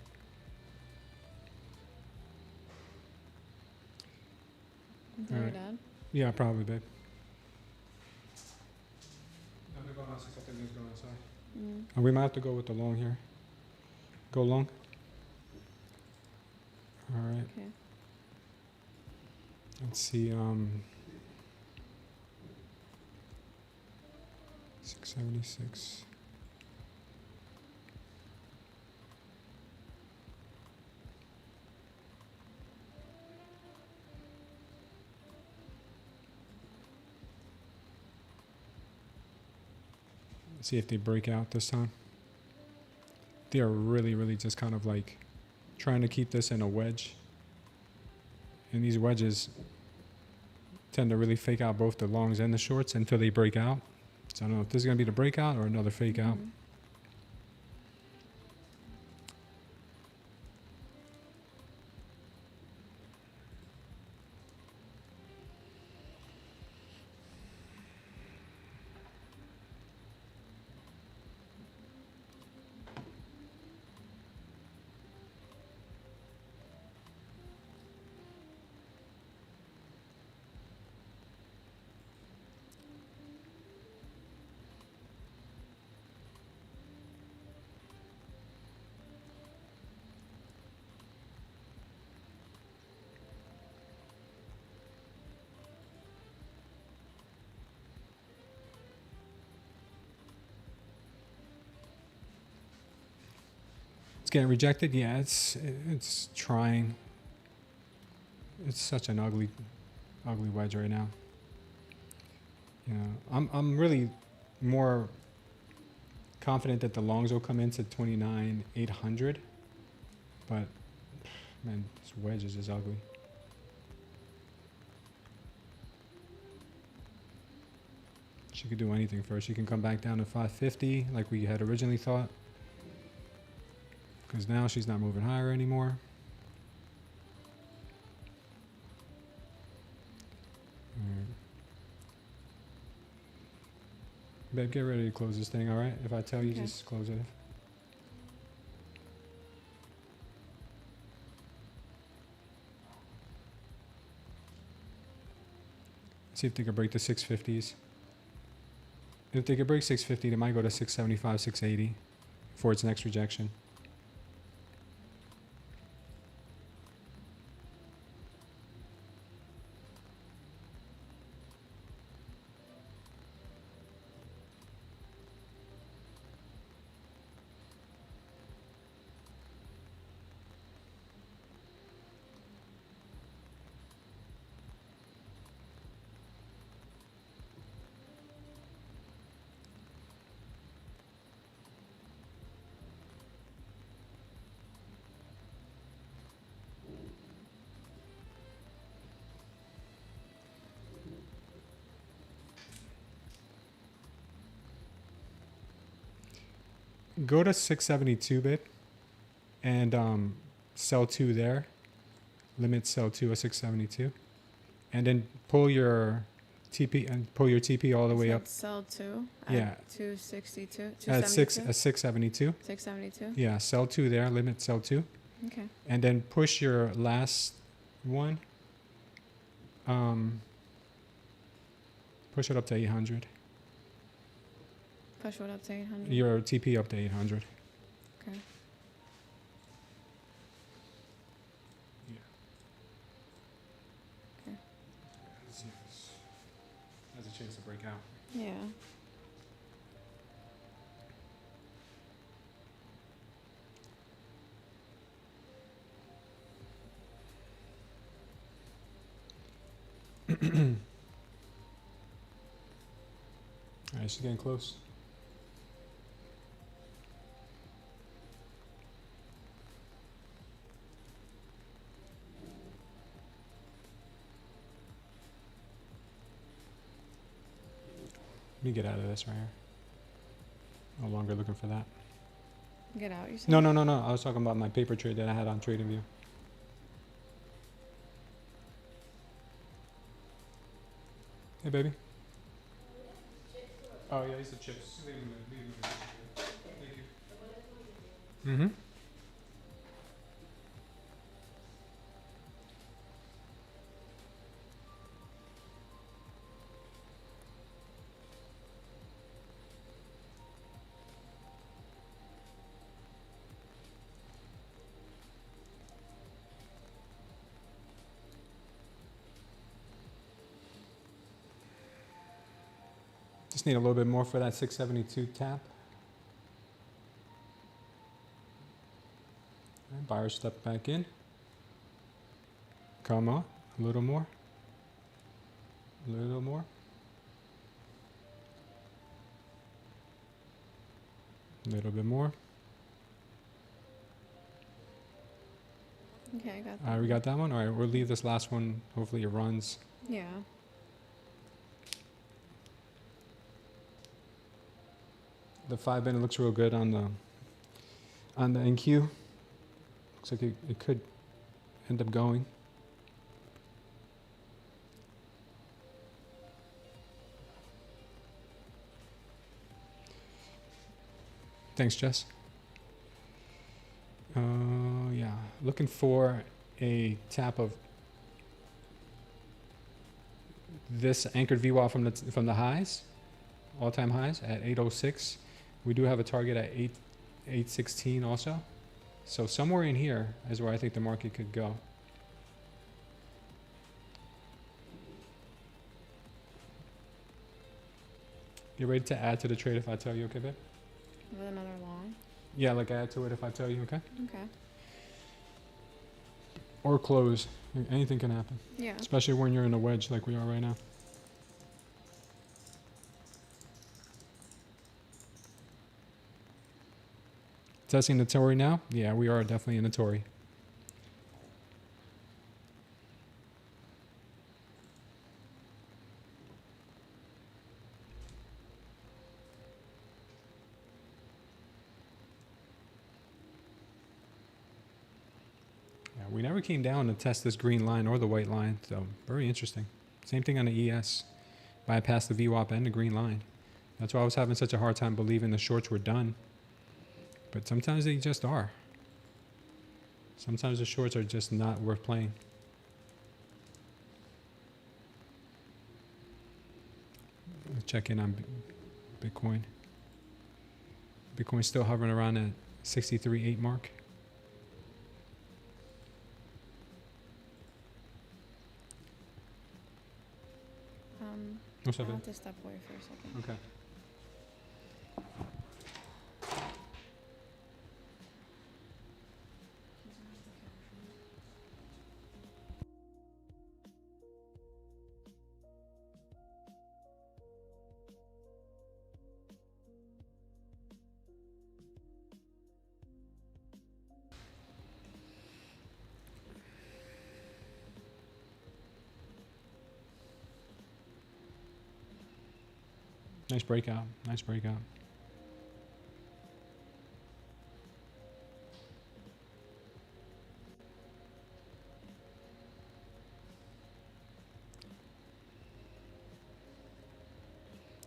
Is that your dad? Yeah, probably, babe. I'm gonna go outside. I think let's go outside. We might have to go with the long here. Go long. All right. Okay. Let's see. 676. See if they break out this time. They are really, really just kind of like trying to keep this in a wedge. And these wedges tend to really fake out both the longs and the shorts until they break out. So I don't know if this is going to be the breakout or another fake out. Getting rejected, yeah, it's trying. It's such an ugly wedge right now. You know, I'm really more confident that the longs will come into 29,800, but man, this wedge is just ugly. She could do anything first. She can come back down to 550 like we had originally thought. Because now she's not moving higher anymore. Babe, get ready to close this thing, alright? If I tell you, just close it. See if they can break the 650s. If they could break 650, they might go to 675, 680 for its next rejection. Go to 672 bit and sell 2 there. Limit sell 2 at 672. And then pull your TP and pull your TP all the way up. Sell 2 Yeah. at 262. At 672. 672. Yeah, sell 2 there, limit sell 2. Okay. And then push your last one. Push it up to 800. Push what up to 800? Your TP up to 800. Okay. Yeah. Okay. Let's see if this has a chance to break out. Yeah. All right, she's getting close. Let me get out of this right here. No longer looking for that. Get out, you said? No. I was talking about my paper trade that I had on TradingView. Hey, baby. Oh, yeah, these are chips. Leave them in. Thank you. Mm-hmm. Just need a little bit more for that 672 tap. Right, buyer step back in. Come on, a little more. A little more. A little bit more. Okay, I got that. All right, we got that one. All right, we'll leave this last one. Hopefully it runs. Yeah. The 5 minute looks real good on the NQ. Looks like it could end up going. Thanks, Jess. Yeah, looking for a tap of this anchored VWAP from the highs, all-time highs at 806. We do have a target at 816 also. So somewhere in here is where I think the market could go. You ready to add to the trade if I tell you, okay, babe? With another long. Yeah, like add to it if I tell you, okay? Okay. Or close. Anything can happen. Yeah. Especially when you're in a wedge like we are right now. Testing the Tory now? Yeah, we are definitely in the Tory. Yeah, we never came down to test this green line or the white line, so very interesting. Same thing on the ES. Bypassed the VWAP and the green line. That's why I was having such a hard time believing the shorts were done. But sometimes they just are. Sometimes the shorts are just not worth playing. Let's check in on Bitcoin. Bitcoin's still hovering around that 63.8 mark. What's up, I'll babe? have to step away for a second. Okay. Nice breakout. Nice breakout.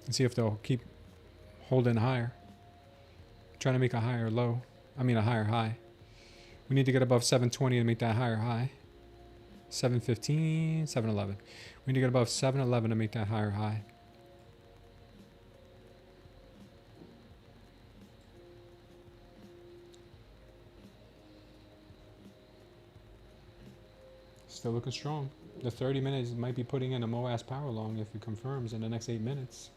Let's see if they'll keep holding higher. Trying to make a higher low. I mean a higher high. We need to get above 720 to make that higher high. 715, 711. We need to get above 711 to make that higher high. Still looking strong. The 30 minutes might be putting in a MOAS power long if it confirms in the next 8 minutes.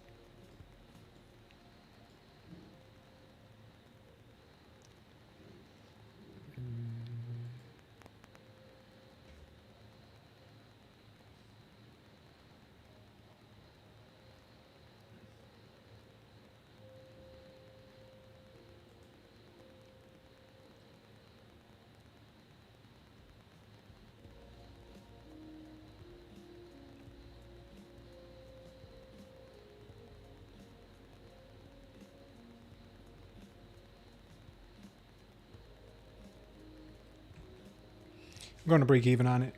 I'm going to break even on it.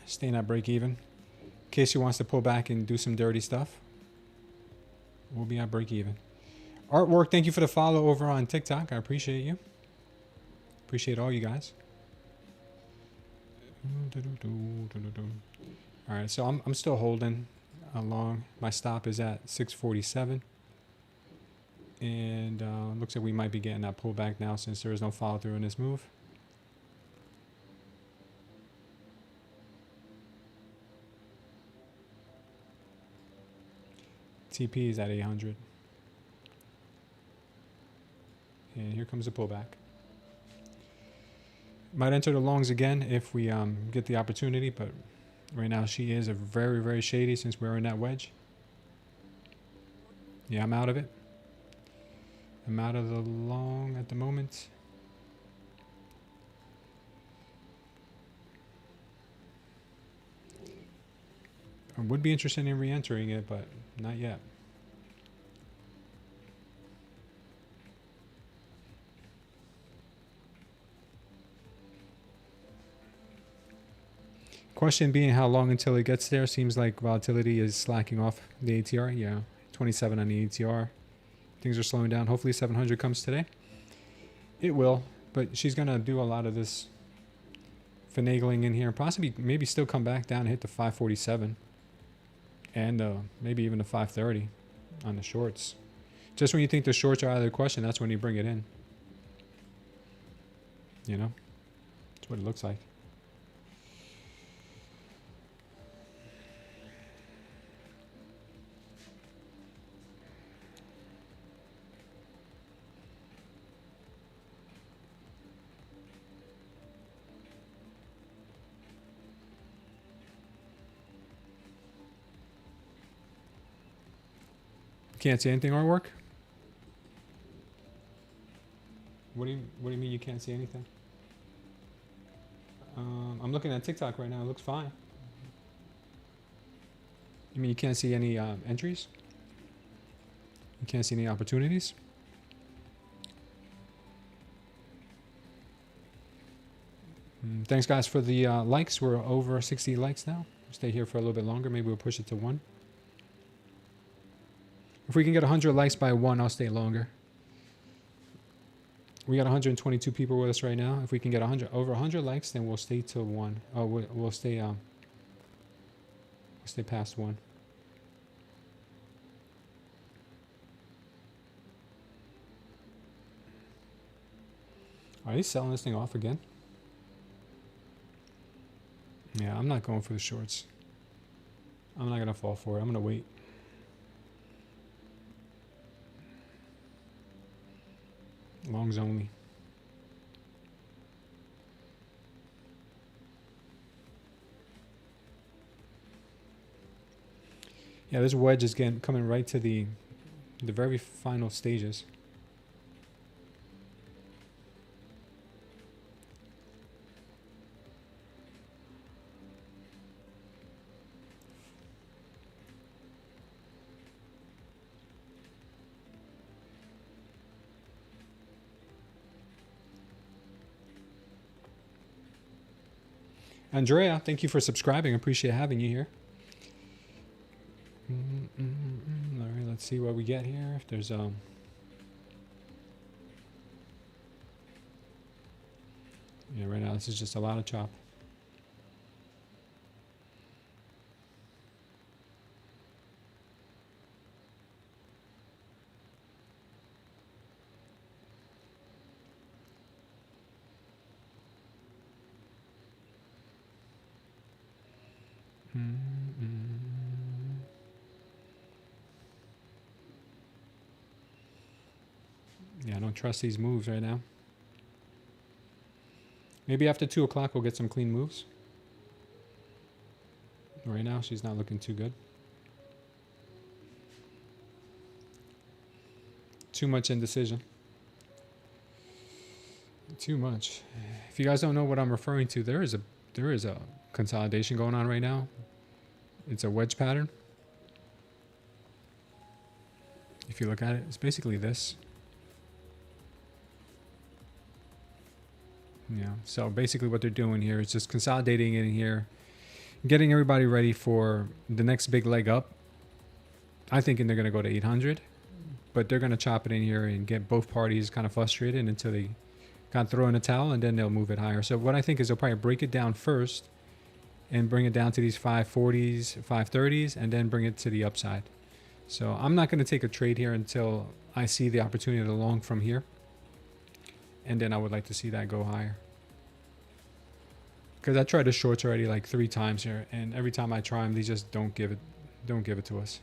staying at break even. In case she wants to pull back and do some dirty stuff, we'll be at break even. Artwork, thank you for the follow over on TikTok. I appreciate you. Appreciate all you guys. All right, so I'm still holding along. My stop is at 647. And looks like we might be getting that pullback now since there is no follow through in this move. TP is at 800. And here comes the pullback. Might enter the longs again if we get the opportunity, but right now she is a very, very shady since we're in that wedge. Yeah, I'm out of it. I'm out of the long at the moment. I would be interested in re-entering it, but not yet. Question being how long until it gets there. Seems like volatility is slacking off the ATR. Yeah, 27 on the ATR. Things are slowing down. Hopefully 700 comes today. It will, but she's going to do a lot of this finagling in here and possibly maybe still come back down and hit the 547 and maybe even the 530 on the shorts. Just when you think the shorts are out of the question, that's when you bring it in. You know, that's what it looks like. Can't see anything artwork? What do you mean you can't see anything? I'm looking at TikTok right now. It looks fine. You mean you can't see any entries? You can't see any opportunities? Thanks guys for the likes. We're over 60 likes now. We'll stay here for a little bit longer. Maybe we'll push it to 1. If we can get 100 likes by 1, I'll stay longer. We got 122 people with us right now. If we can get over 100 likes, then we'll stay till 1. Oh, we'll stay past 1. Are they selling this thing off again? Yeah, I'm not going for the shorts. I'm not going to fall for it. I'm going to wait. Longs only. Yeah, this wedge is coming right to the very final stages. Andrea, thank you for subscribing. I appreciate having you here. All right, let's see what we get here. If there's yeah, right now this is just a lot of chop. Yeah, I don't trust these moves right now. Maybe after 2 o'clock we'll get some clean moves. Right now she's not looking too good. Too much indecision. Too much. If you guys don't know what I'm referring to, there is a consolidation going on right now. It's a wedge pattern. If you look at it, it's basically this. Yeah, so basically what they're doing here is just consolidating in here getting everybody ready for the next big leg up. I think they're going to go to 800, but they're going to chop it in here and get both parties kind of frustrated until they kind of throw in a towel, and then they'll move it higher. So what I think is they'll probably break it down first and bring it down to these 540s, 530s, and then bring it to the upside. So I'm not going to take a trade here until I see the opportunity to long from here. And then I would like to see that go higher. Because I tried the shorts already like 3 times here, and every time I try them, they just don't give it to us.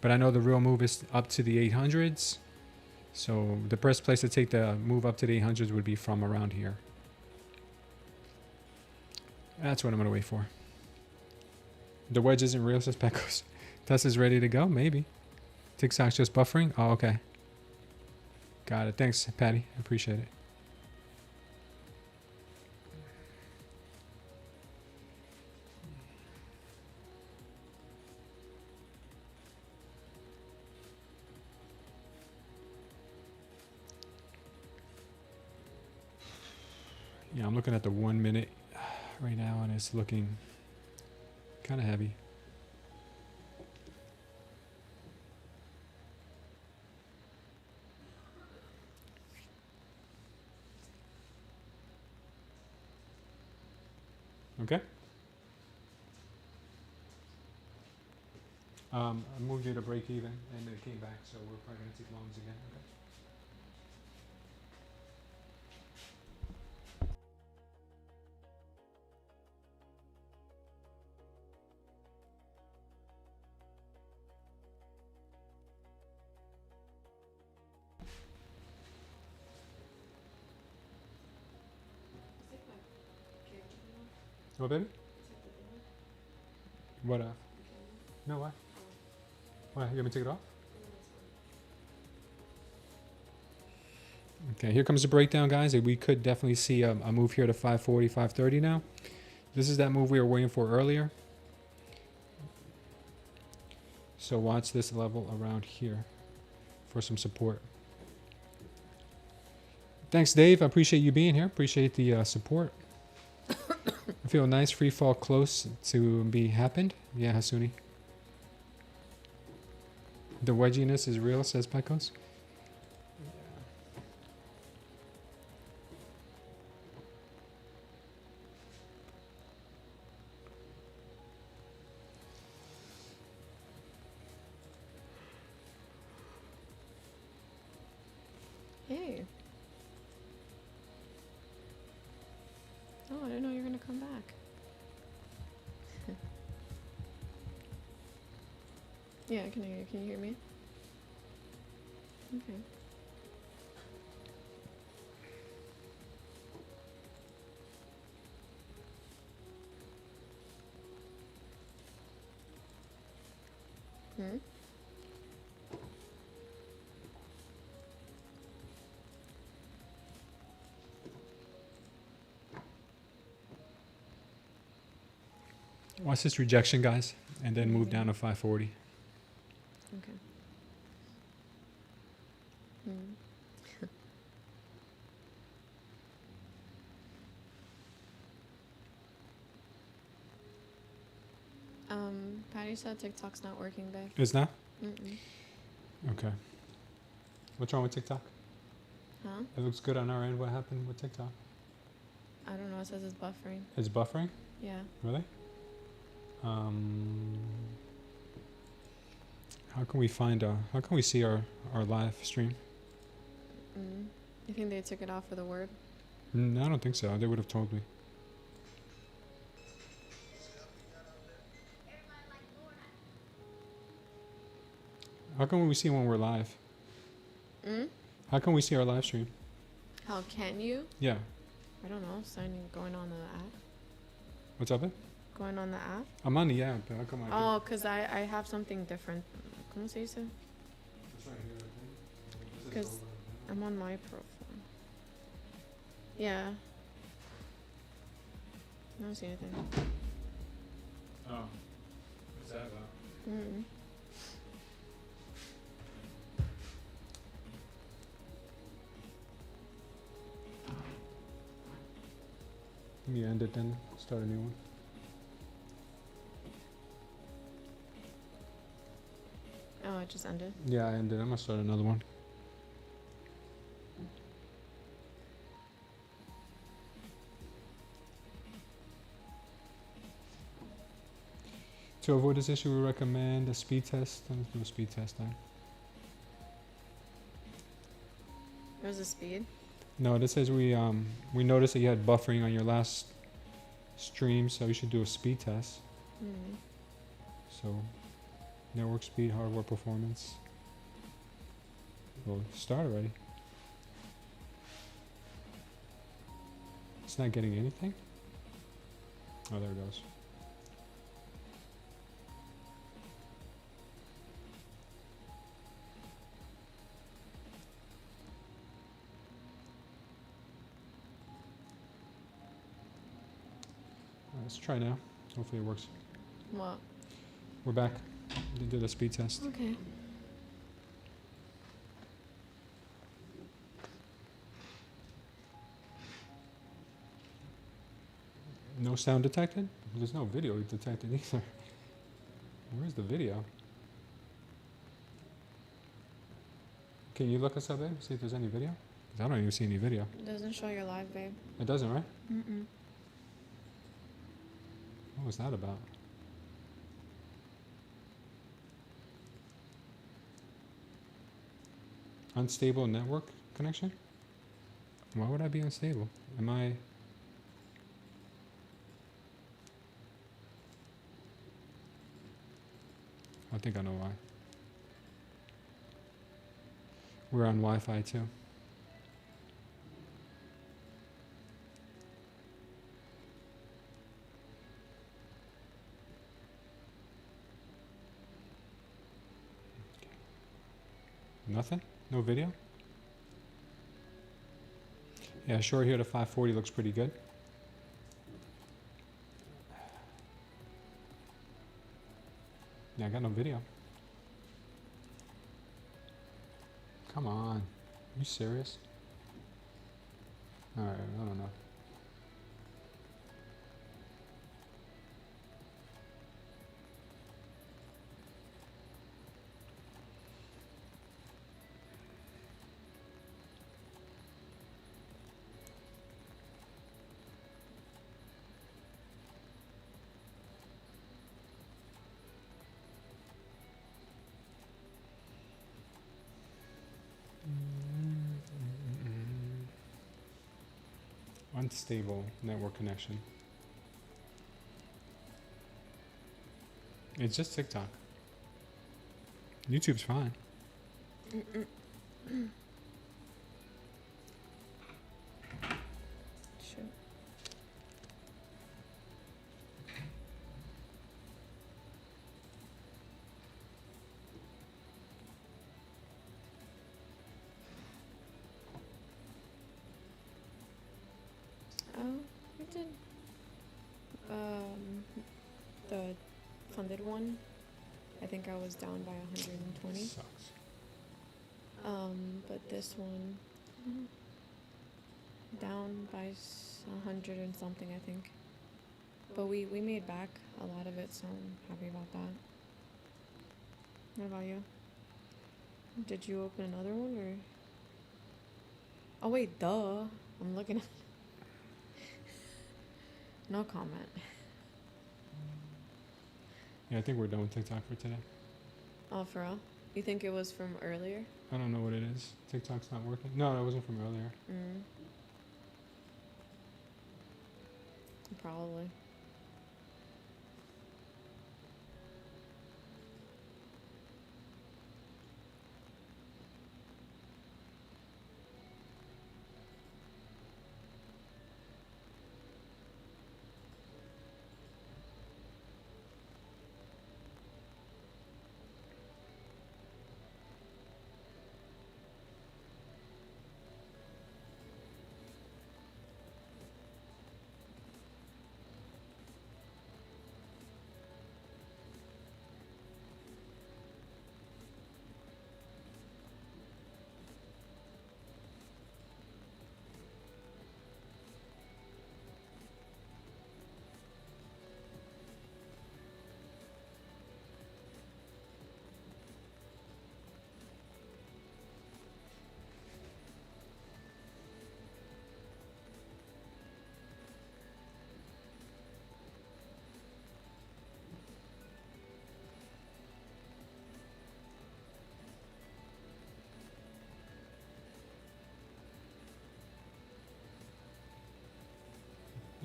But I know the real move is up to the 800s. So the best place to take the move up to the 800s would be from around here. That's what I'm going to wait for. The wedge isn't real, says Pecos. Tesla's ready to go? Maybe. TikTok's just buffering? Oh, okay. Got it. Thanks, Patty. I appreciate it. Yeah, I'm looking at the 1 minute right now, and it's looking kind of heavy. Okay. I moved you to break even, and it came back, so we're probably going to take longs again. Okay. What, baby? What? No, why? Why? You want me to take it off? Okay, here comes the breakdown, guys. We could definitely see a move here to 540, 530 now. This is that move we were waiting for earlier. So watch this level around here for some support. Thanks, Dave. I appreciate you being here. Appreciate the support. I feel nice free fall close to be happened. Yeah, Hasuni. The wedginess is real, says Pecos. Hey. Oh, I didn't know you were gonna come back. Yeah, I can hear you. Can you hear me? Okay. Hmm? Watch this rejection, guys, and then move down to 540. Okay. Patty said TikTok's not working, babe. It's not? Mm-mm. Okay. What's wrong with TikTok? Huh? It looks good on our end. What happened with TikTok? I don't know. It says it's buffering. It's buffering? Yeah. Really? How can we find how can we see our live stream? You think they took it off for the word? I don't think so. They would have told me. How can we see when we're live? How can we see our live stream? How can you? Yeah. I don't know. Going on the app. What's up, it? Going on the app? I'm on the app. How come I Oh, because I have something different. ¿Cómo se dice? Because I'm on my profile. Yeah. I don't see anything. Oh. What's that about? Let me end it then. Start a new one. just ended? Yeah, I ended. I'm gonna start another one. To avoid this issue, we recommend a speed test. Let's do a speed test then. There's a speed. No, this says we noticed that you had buffering on your last stream, so you should do a speed test. Mm. So, network speed, hardware performance. Well, start already. It's not getting anything? Oh, there it goes. Let's try now. Hopefully it works. What? We're back. We did a speed test. Okay. No sound detected? There's no video detected either. Where's the video? Can you look us up, babe? See if there's any video? 'Cause I don't even see any video. It doesn't show your live, babe. It doesn't, right? Mm-mm. What was that about? Unstable network connection? Why would I be unstable? Am I... I think I know why. We're on Wi-Fi too. Nothing? No video? Yeah, short here to 540 looks pretty good. Yeah, I got no video. Come on. Are you serious? Alright, I don't know. Unstable network connection. It's just TikTok. YouTube's fine. Shoot. Oh, we did. The funded one. I think I was down by 120. Sucks. But this one down by 100 and something, I think. But we made back a lot of it, so I'm happy about that. What about you? Did you open another one or? Oh wait, duh. I'm looking at. No comment. Yeah, I think we're done with TikTok for today. Oh, for real? You think it was from earlier? I don't know what it is. TikTok's not working. No, it wasn't from earlier. Probably.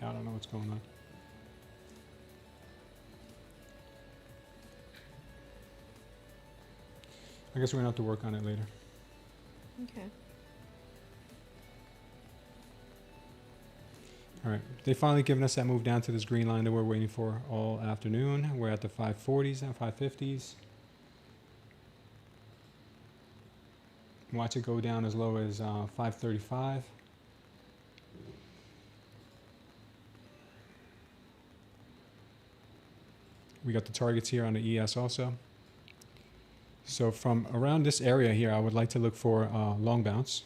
I don't know what's going on. I guess we're gonna have to work on it later. Okay. All right, they finally given us that move down to this green line that we're waiting for all afternoon. We're at the 540s and 550s. Watch it go down as low as 535. We got the targets here on the ES also. So from around this area here, I would like to look for long bounce.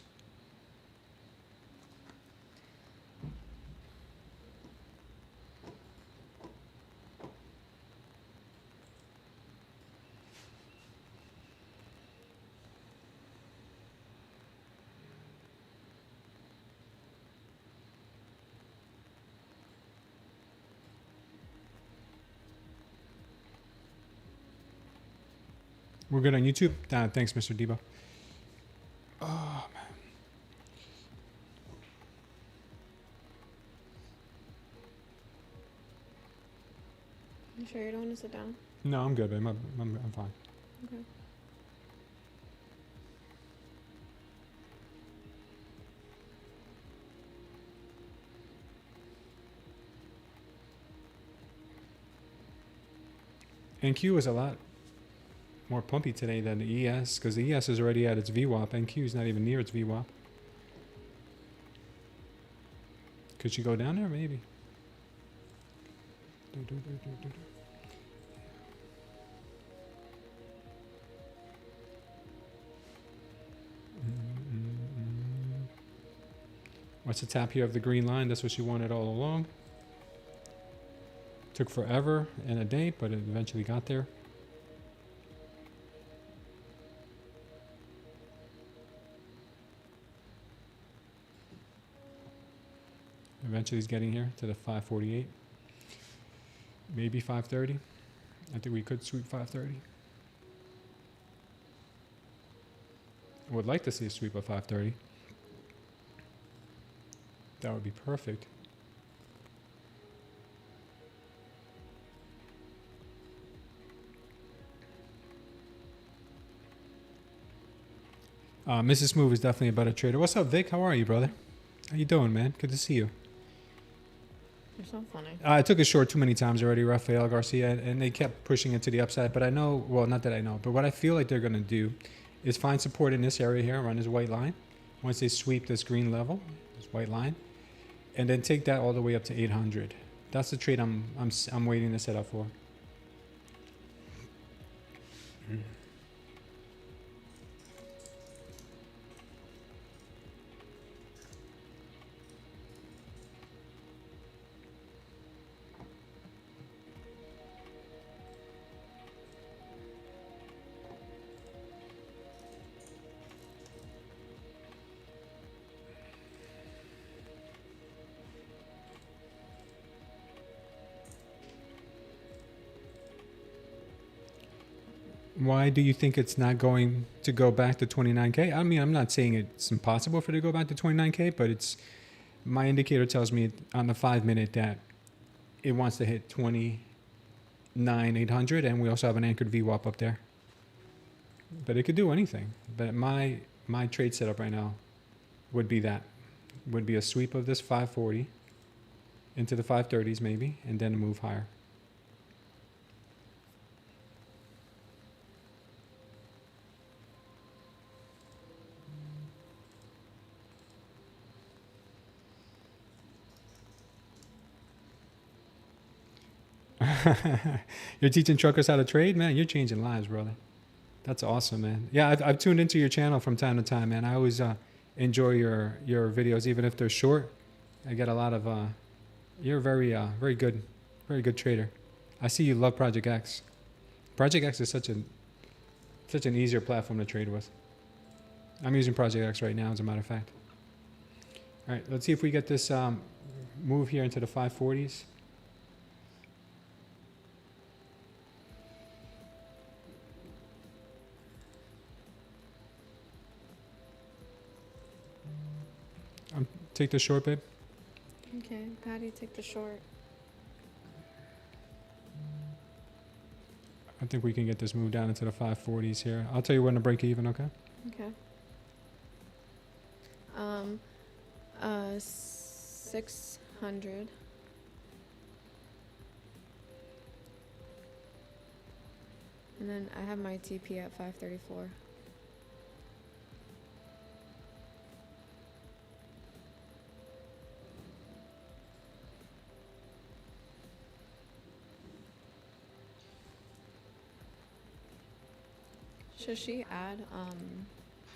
We're good on YouTube? Thanks, Mr. Debo. Oh, man. You sure you don't want to sit down? No, I'm good, babe. I'm fine. Okay. NQ is a lot more pumpy today than the ES, because the ES is already at its VWAP. NQ is not even near its VWAP. Could she go down there? Maybe. What's the tap here of the green line? That's what she wanted all along. Took forever and a day, but it eventually got there. Eventually he's getting here to the 548. Maybe 530. I think we could sweep 530. I would like to see a sweep of 530. That would be perfect. Mrs. Move is definitely a better trader. What's up, Vic? How are you, brother? How you doing, man? Good to see you. You're so funny. I took it short too many times already, Rafael Garcia, and they kept pushing it to the upside. But I know, well, not that I know, but what I feel like they're going to do is find support in this area here around this white line. Once they sweep this green level, this white line, and then take that all the way up to 800. That's the trade I'm waiting to set up for. Why do you think it's not going to go back to 29K? I mean, I'm not saying it's impossible for it to go back to 29K, but it's my indicator tells me on the 5-minute that it wants to hit 29,800, and we also have an anchored VWAP up there. But it could do anything. But my trade setup right now would be that. Would be a sweep of this 540 into the 530s maybe, and then a move higher. You're teaching truckers how to trade, man. You're changing lives, brother. That's awesome, man. Yeah, I've tuned into your channel from time to time, man. I always enjoy your videos, even if they're short. I get a lot of. You're a very good trader. I see you love Project X. Project X is such an easier platform to trade with. I'm using Project X right now, as a matter of fact. All right, let's see if we get this move here into the 540s. Take the short, babe. Okay, got do you take the short? I think we can get this move down into the 540s here. I'll tell you when to break even, okay? Okay. 600. And then I have my TP at 534. Should she add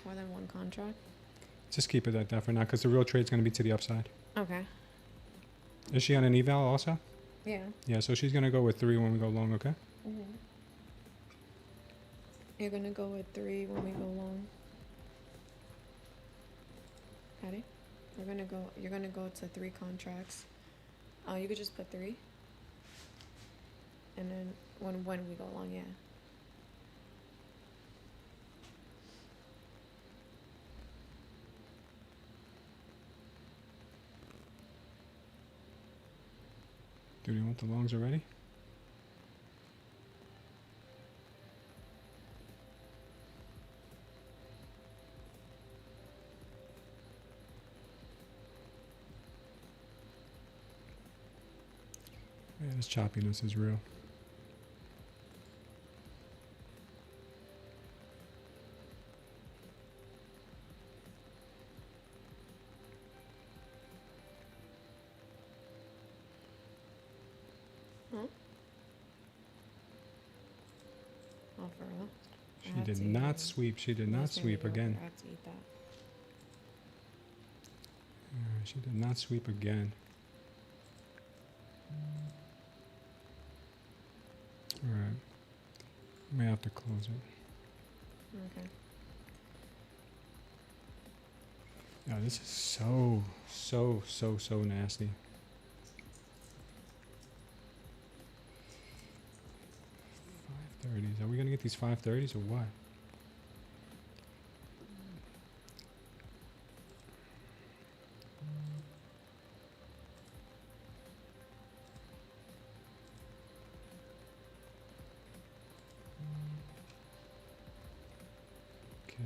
more than one contract? Just keep it at that for now, because the real trade's going to be to the upside. Okay. Is she on an eval also? Yeah. Yeah, so she's going to go with 3 when we go long, okay? Mm-hmm. You're gonna go with 3 when we go long. Patty? You're gonna go to 3 contracts. You could just put 3. And then when we go long, yeah. Do you want the longs already? Yeah, this choppiness is real. Huh? Oh, for real? She did not sweep. She did not sweep again. I have to eat that. She did not sweep again. Alright. May have to close it. Okay. Yeah, this is so nasty. 530s. Are we gonna get these 530s or what? Okay.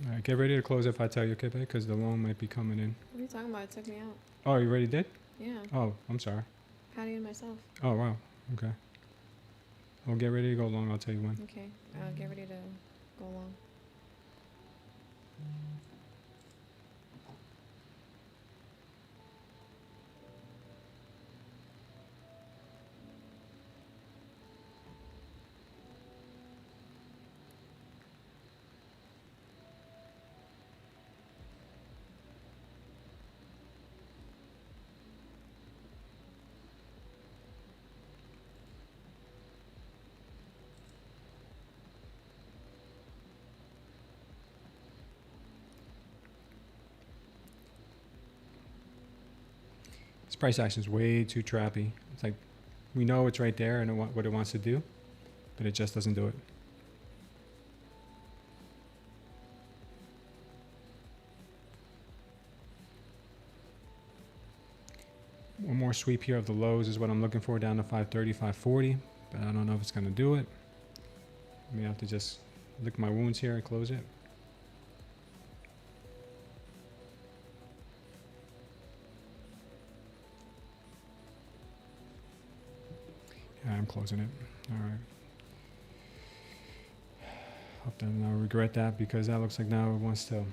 All right, get ready to close if I tell you, okay, babe? Because the loan might be coming in. What are you talking about? It took me out. Oh, you already did? Yeah. Oh, I'm sorry. Patty and myself. Oh, wow. Okay. Well, get ready to go long. I'll tell you when. Okay. Get ready to go long. This price action is way too trappy. It's like we know it's right there and what it wants to do, but it just doesn't do it. One more sweep here of the lows is what I'm looking for, down to 530, 540, but I don't know if it's going to do it. I may have to just lick my wounds here and close it. Yeah, I'm closing it. All right. Hope that I'll regret that, because that looks like now it wants to.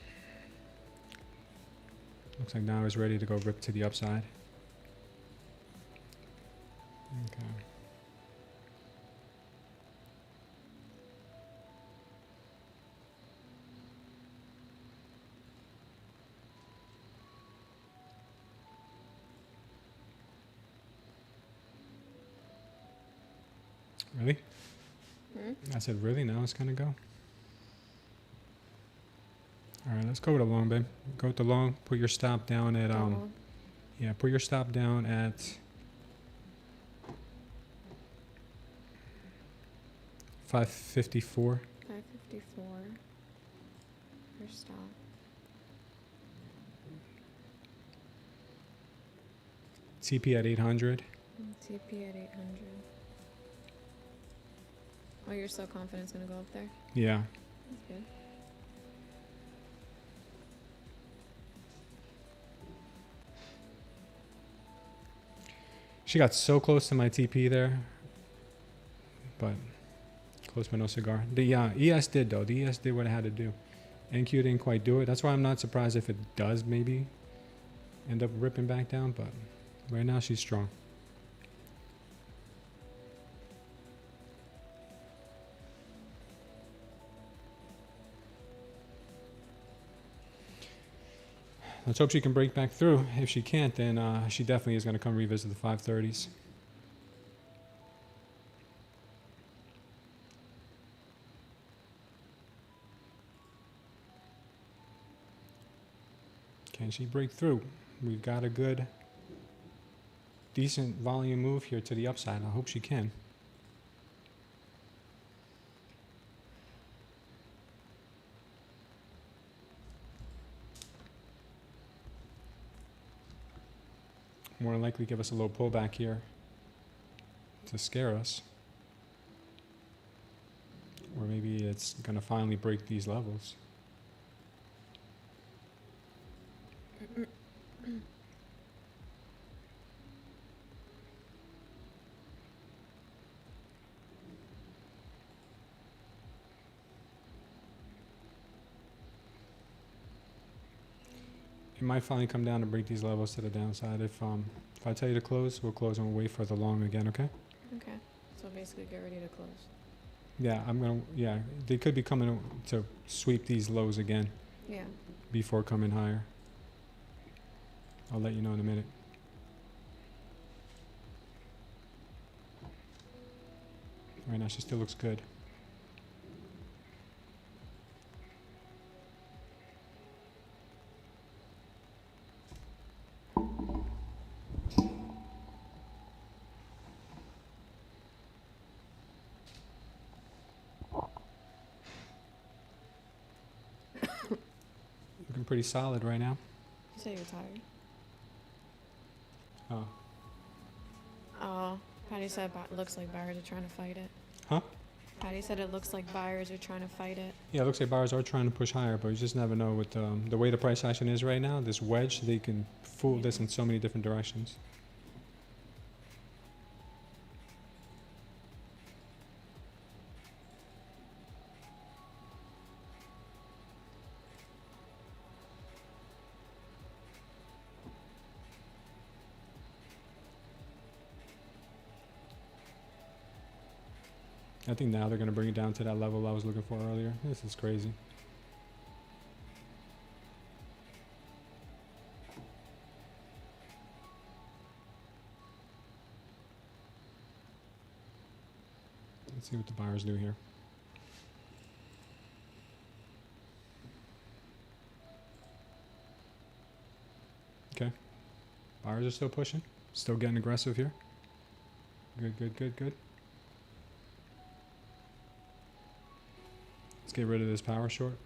Looks like now it's ready to go rip to the upside. Okay. Really? I said, really? Now it's gonna go? Alright, let's go with a long, babe. Go with the long. Put your stop down at, yeah, put your stop down at 554. 554. First stop. TP at 800. TP at 800. Oh, you're so confident it's gonna go up there? Yeah. That's good. She got so close to my TP there, but close but no cigar. The ES did though. The ES did what it had to do. NQ didn't quite do it. That's why I'm not surprised if it does maybe end up ripping back down, but right now she's strong. Let's hope she can break back through. If she can't, then she definitely is going to come revisit the 530s. Can she break through? We've got a good, decent volume move here to the upside. I hope she can. More than likely give us a little pullback here to scare us. Or maybe it's going to finally break these levels. It might finally come down to break these levels to the downside. If I tell you to close, we'll close and we'll wait for the long again, okay? Okay. So basically get ready to close. Yeah, yeah, they could be coming to sweep these lows again. Yeah. Before coming higher. I'll let you know in a minute. Right now she still looks good. Looking pretty solid right now. You say you're tired? Oh. Oh, Patty said looks like buyers are trying to fight it. Huh? Patty said it looks like buyers are trying to fight it. Yeah, it looks like buyers are trying to push higher, but you just never know with the way the price action is right now. This wedge, they can fool this in so many different directions. I think now they're going to bring it down to that level I was looking for earlier. This is crazy. Let's see what the buyers do here. Okay. Buyers are still pushing. Still getting aggressive here. Good, good, good, good. Let's get rid of this power short.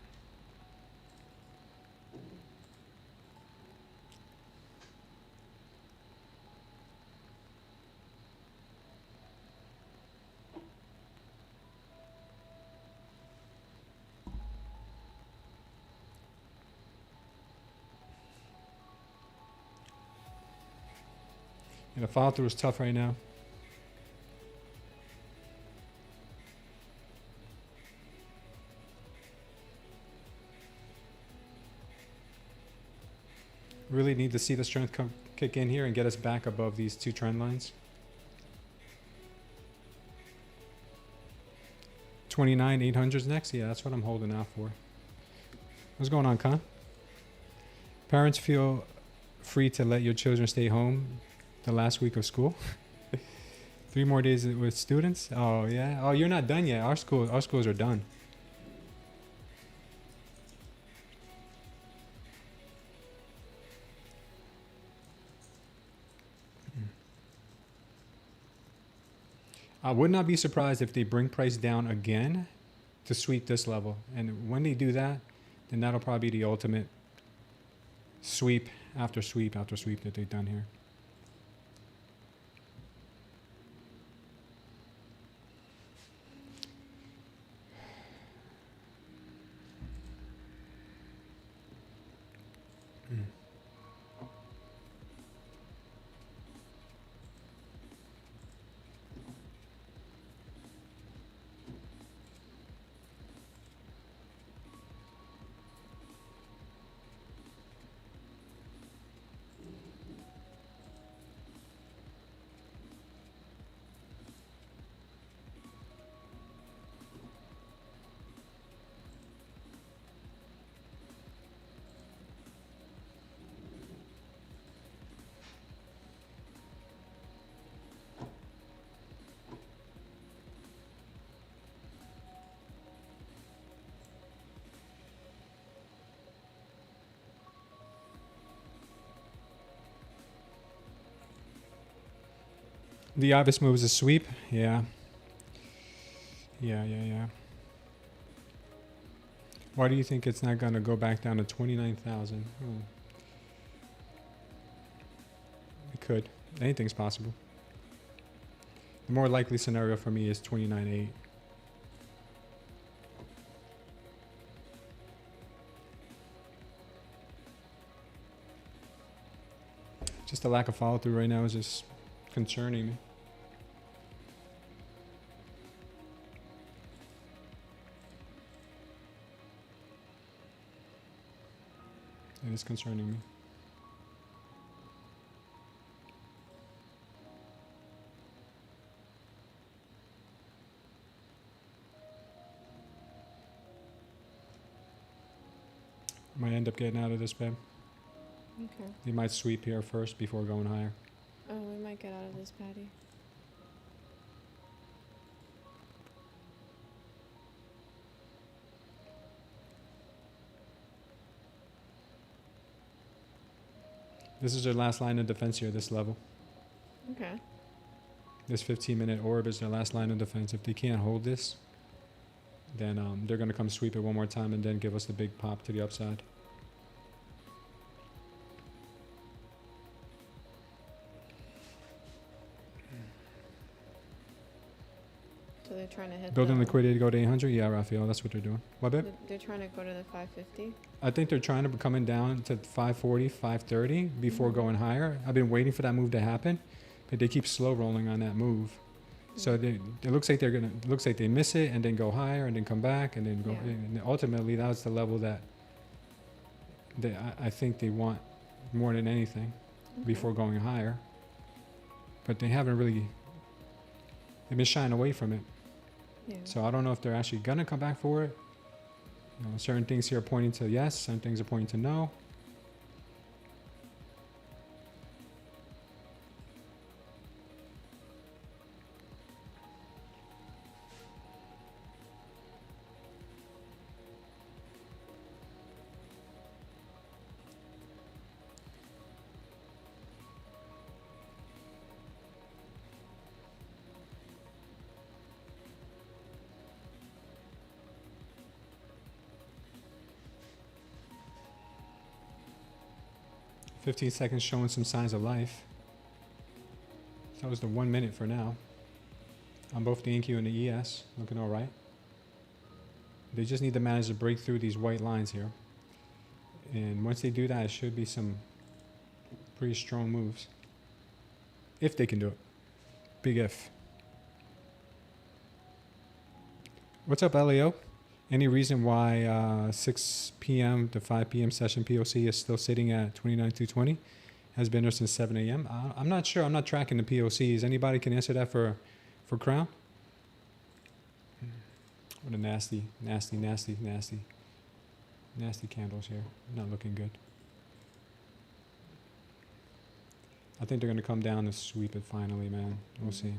And the follow through is tough right now. Really need to see the strength kick in here and get us back above these two trend lines. 29,800's next. Yeah, that's what I'm holding out for. What's going on, Con? Parents feel free to let your children stay home the last week of school. 3 more days with students. Oh yeah. Oh, you're not done yet. Our schools are done. I would not be surprised if they bring price down again to sweep this level. And when they do that, then that'll probably be the ultimate sweep after sweep after sweep that they've done here. The obvious move is a sweep. Yeah. Yeah. Why do you think it's not going to go back down to 29,000? It could. Anything's possible. The more likely scenario for me is 29.8. Just the lack of follow through right now is just concerning me. It is concerning me. Might end up getting out of this, babe. Okay. They might sweep here first before going higher. Oh, we might get out of this, Patty. This is their last line of defense here, this level. Okay. This 15-minute orb is their last line of defense. If they can't hold this, then they're going to come sweep it one more time and then give us the big pop to the upside. So they're trying to hit Building the, liquidity to go to 800? Yeah, Raphael, that's what they're doing. What, babe? They're trying to go to the 550. I think they're trying to be coming down to 540, 530 before going higher. I've been waiting for that move to happen, but they keep slow rolling on that move. So it looks like looks like they miss it and then go higher and then come back and then go. Yeah. And ultimately, that's the level that I think they want more than anything before going higher. But they haven't really. They've been shying away from it. Yeah. So I don't know if they're actually gonna come back for it. You know, certain things here are pointing to yes, certain things are pointing to no. $15 showing some signs of life. That was the 1 minute for now. On both the NQ and the ES, looking all right. They just need to manage to break through these white lines here. And once they do that, it should be some pretty strong moves. If they can do it. Big if. What's up, Leo? Any reason why 6 p.m. to 5 p.m. session POC is still sitting at 29,220? Has been there since 7 a.m. I'm not sure. I'm not tracking the POCs. Anybody can answer that for Crown? What a nasty candles here. Not looking good. I think they're going to come down and sweep it finally, man. We'll see.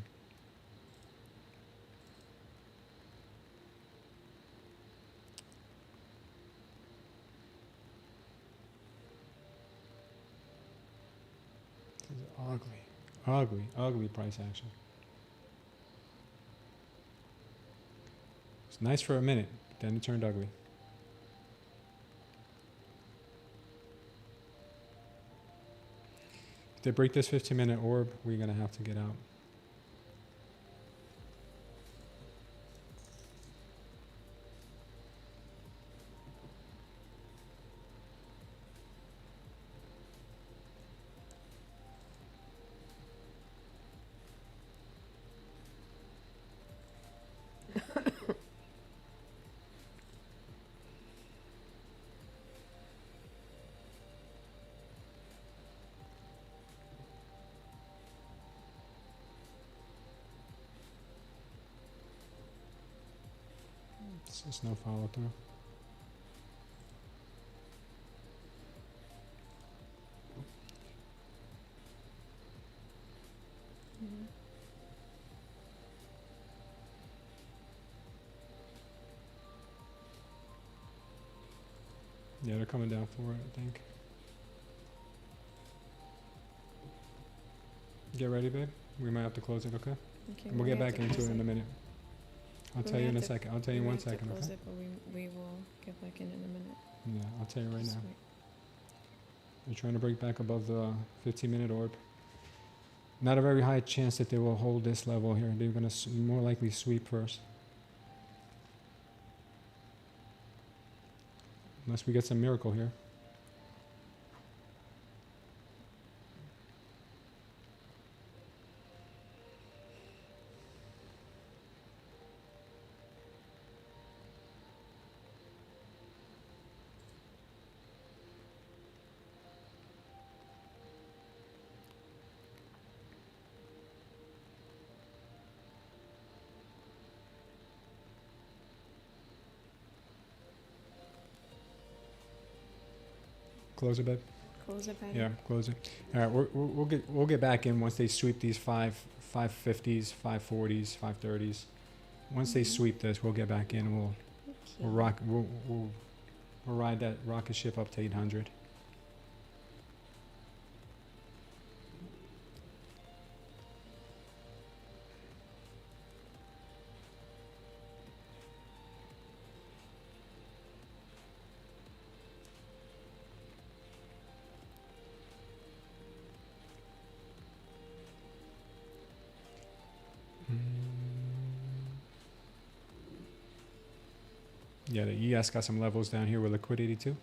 Ugly price action. nice for a minute, then it turned ugly. If they break this 15-minute orb, we're going to have to get out. There's no follow through. Yeah, they're coming down for it, I think. Get ready, babe. We might have to close it, okay? Okay, And we'll get back into it in a minute. I'll tell you in a second. I'll tell you in 1 second, close okay? it, but we will get back in a minute. Yeah, I'll tell you right now. Sweet. They're trying to break back above the 15-minute orb. Not a very high chance that they will hold this level here. They're going to more likely sweep first. Unless we get some miracle here. Close it, babe. Close it, baby. Yeah, close it. All right, we'll get back in once they sweep these 550s, 540s, 530s. Once they sweep this, we'll get back in. And we'll ride that rocket ship up to 800. Yeah, the ES got some levels down here with liquidity too.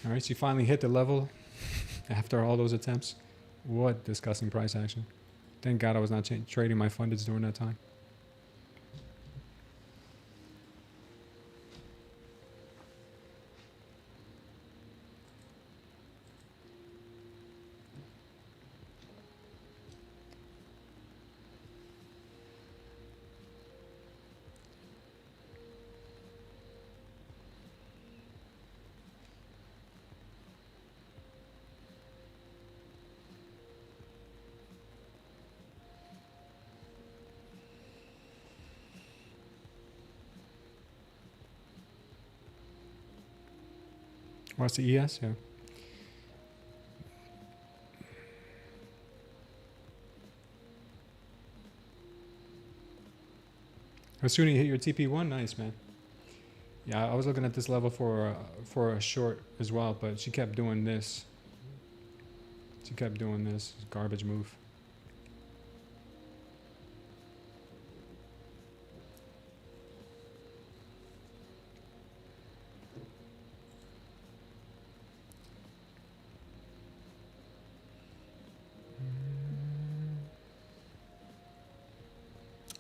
All right, so you finally hit the level after all those attempts. What disgusting price action. Thank God I was not trading my fundeds during that time. What's the ES? Yeah. As soon as you hit your TP1, nice, man. Yeah, I was looking at this level for a short as well, but she kept doing this. She kept doing this garbage move.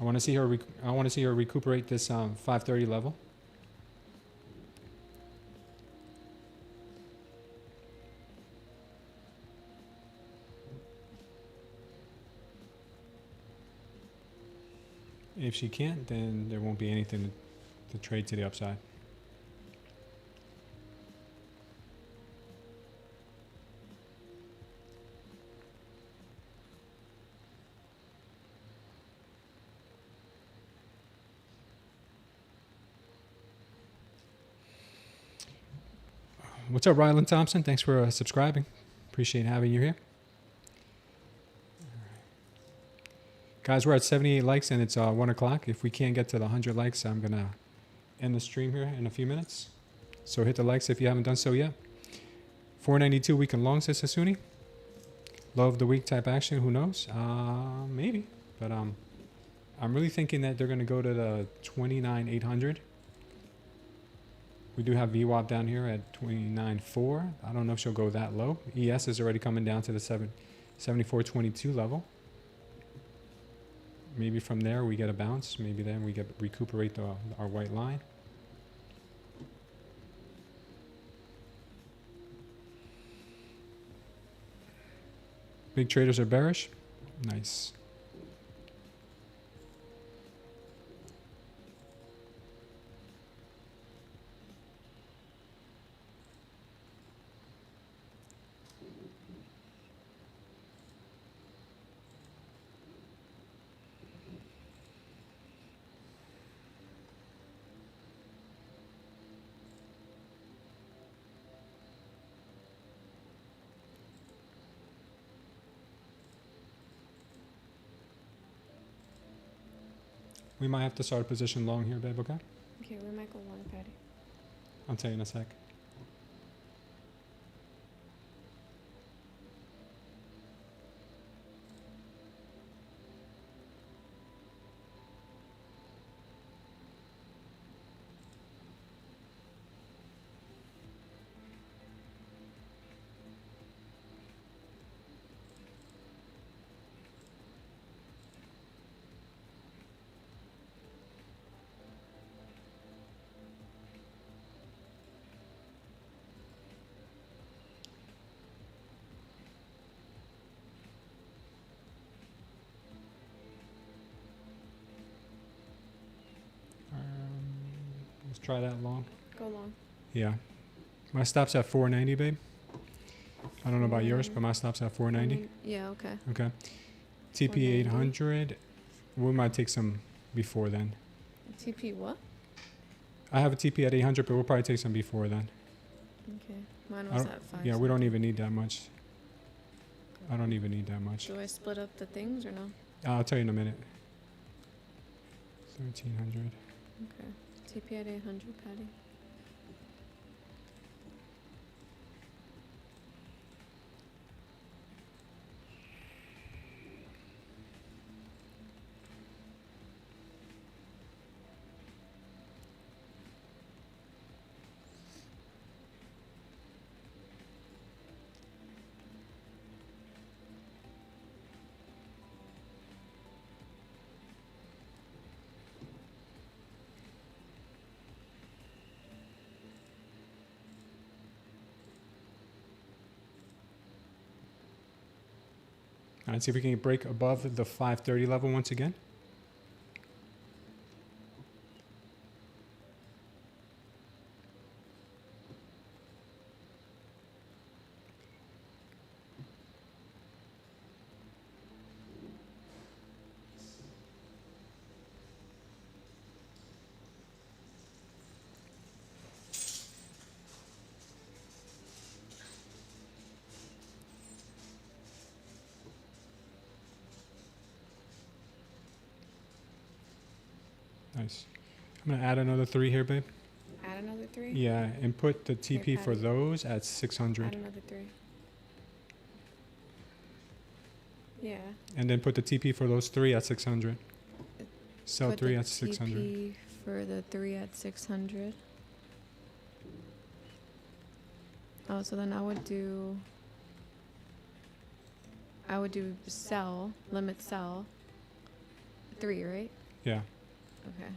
I want to see her. I want to see her recuperate this 530 level. If she can't, then there won't be anything to trade to the upside. What's up, Ryland Thompson? Thanks for subscribing. Appreciate having you here. Guys, we're at 78 likes and it's 1 o'clock. If we can't get to the 100 likes, I'm going to end the stream here in a few minutes. So hit the likes if you haven't done so yet. 492 weekend long, says Hasuni. Low of the week type action, who knows? Maybe. But I'm really thinking that they're going to go to the 29,800. We do have VWAP down here at 29.4. I don't know if she'll go that low. ES is already coming down to the 74.22 level. Maybe from there we get a bounce. Maybe then we recuperate our white line. Big traders are bearish. Nice. We might have to start a position long here, babe, okay? Okay, we might go long, Patty. I'll tell you in a sec. Let's try that long. Go long. Yeah. My stop's at 490, babe. I don't know about yours, but my stop's at 490. Yeah, okay. Okay. TP 800. We might take some before then. TP what? I have a TP at 800, but we'll probably take some before then. Okay. Mine was at 5. Yeah, we don't even need that much. I don't even need that much. Do I split up the things or no? I'll tell you in a minute. 1300. Okay. TP at 800, Patty. All right, see if we can break above the 530 level once again. Nice. I'm going to add another 3 here, babe. Add another 3? Yeah, and put the TP for those at 600. Add another 3. Yeah. And then put the TP for those 3 at 600. Sell 3 at 600. TP for the 3 at 600. Oh, so then I would do sell, limit sell. 3, right? Yeah. Okay.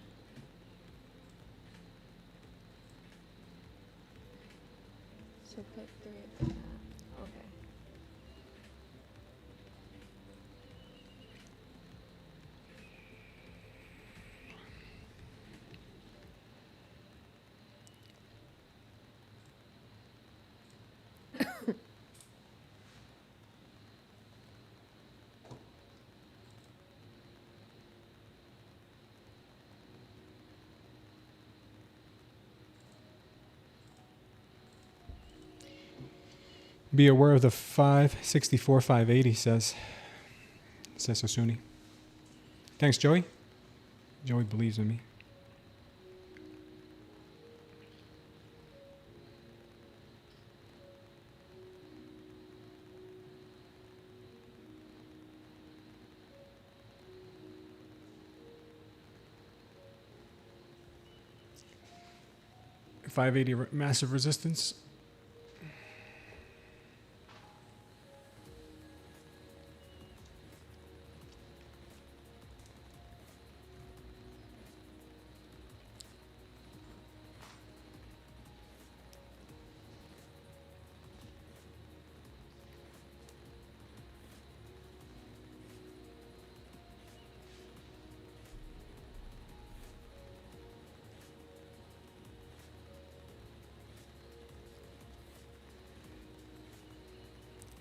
So put 3 at that. Okay. Be aware of the 564, 580, says Sasuni. Thanks, Joey. Joey believes in me. $580 massive resistance.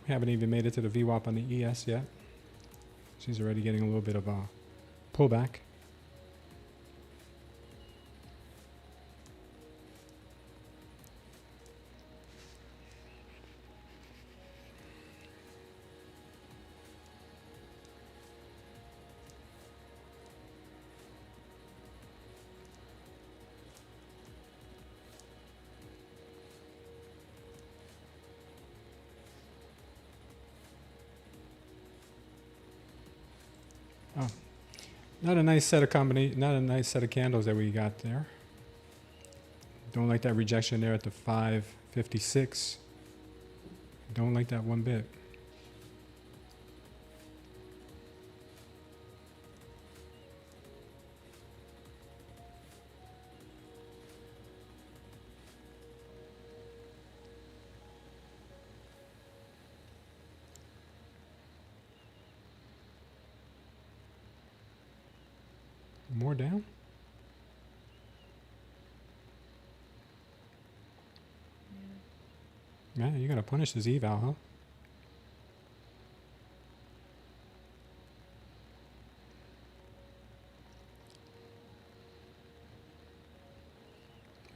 We haven't even made it to the VWAP on the ES yet. She's already getting a little bit of a pullback. Oh, not a nice set of not a nice set of candles that we got there. Don't like that rejection there at the 556. Don't like that one bit. More down? Yeah, you're gonna punish this eval, huh?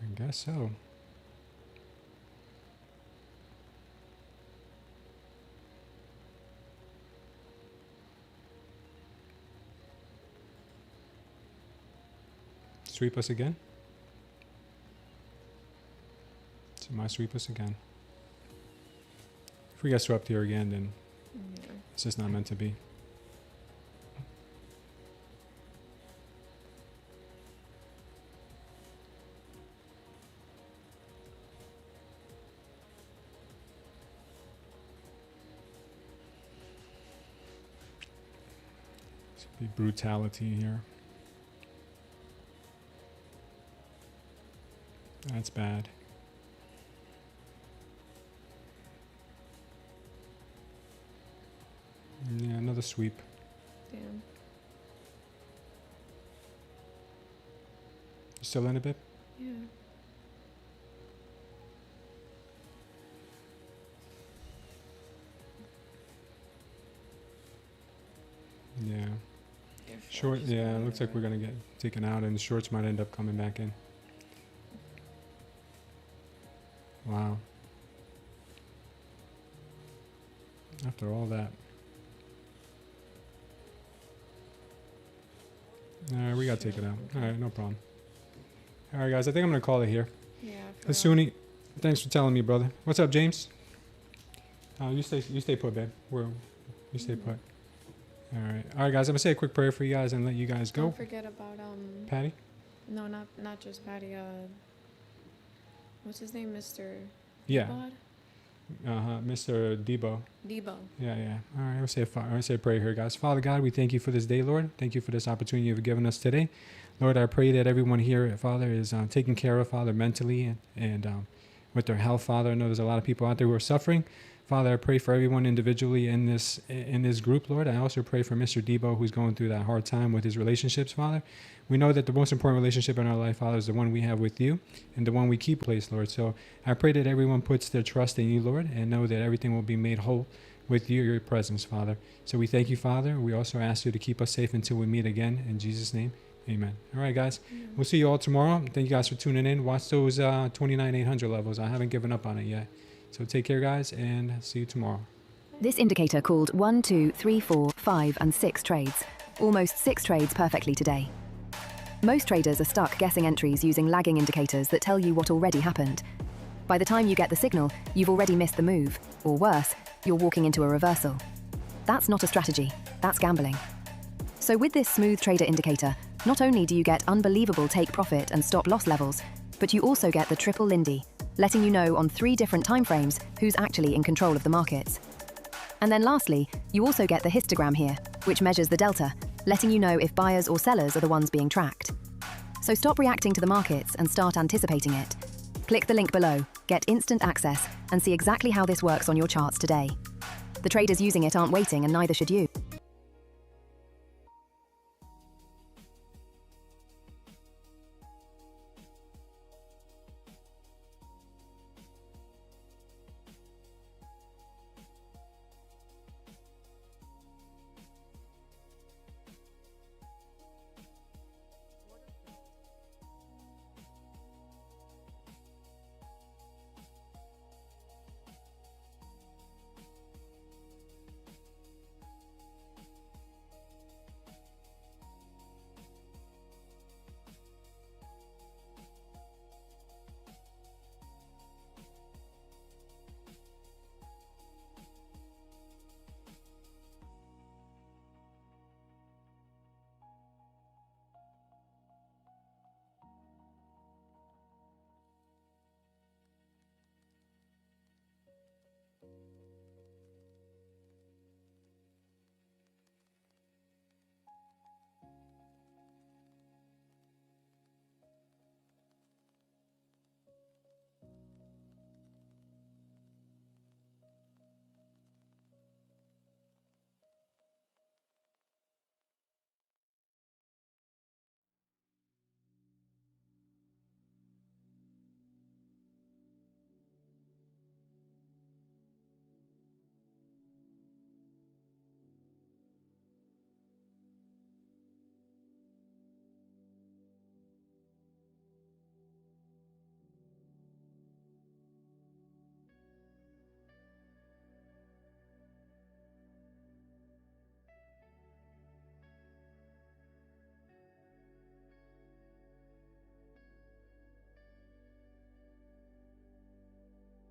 I guess so. Sweep us again. She might sweep us again. If we get swept here again, then it's just not meant to be. This could be brutality here. That's bad. Yeah, another sweep. Damn. You still in a bit? Yeah. Yeah. Short, yeah, it looks like we're going to get taken out and the shorts might end up coming back in. Wow. After all that. Alright, we got to take it out. Alright, no problem. Alright, guys, I think I'm going to call it here. Yeah. Hasuni, thanks for telling me, brother. What's up, James? You stay put, babe. You stay put. Alright, guys, I'm going to say a quick prayer for you guys and let you guys go. Don't forget about Patty? No, not just Patty. What's his name, Mr. Yeah. Bod? Mr. Debo. Debo. Yeah. All right, I'll say a prayer here, guys. Father God, we thank you for this day, Lord. Thank you for this opportunity you've given us today. Lord, I pray that everyone here, Father, is taken care of, Father, mentally and with their health, Father. I know there's a lot of people out there who are suffering. Father, I pray for everyone individually in this group, Lord. I also pray for Mr. Debo, who's going through that hard time with his relationships, Father. We know that the most important relationship in our life, Father, is the one we have with you and the one we keep placed, Lord. So I pray that everyone puts their trust in you, Lord, and know that everything will be made whole with you, your presence, Father. So we thank you, Father. We also ask you to keep us safe until we meet again. In Jesus' name, amen. All right, guys. We'll see you all tomorrow. Thank you guys for tuning in. Watch those 29,800 levels. I haven't given up on it yet. So take care, guys, and see you tomorrow. This indicator called 1, 2, 3, 4, 5, and 6 trades. Almost 6 trades perfectly today. Most traders are stuck guessing entries using lagging indicators that tell you what already happened. By the time you get the signal, you've already missed the move, or worse, you're walking into a reversal. That's not a strategy, that's gambling. So with this smooth trader indicator, not only do you get unbelievable take profit and stop loss levels, but you also get the triple Lindy, letting you know on 3 different timeframes who's actually in control of the markets. And then lastly, you also get the histogram here, which measures the delta, letting you know if buyers or sellers are the ones being tracked. So stop reacting to the markets and start anticipating it. Click the link below, get instant access, and see exactly how this works on your charts today. The traders using it aren't waiting, and neither should you.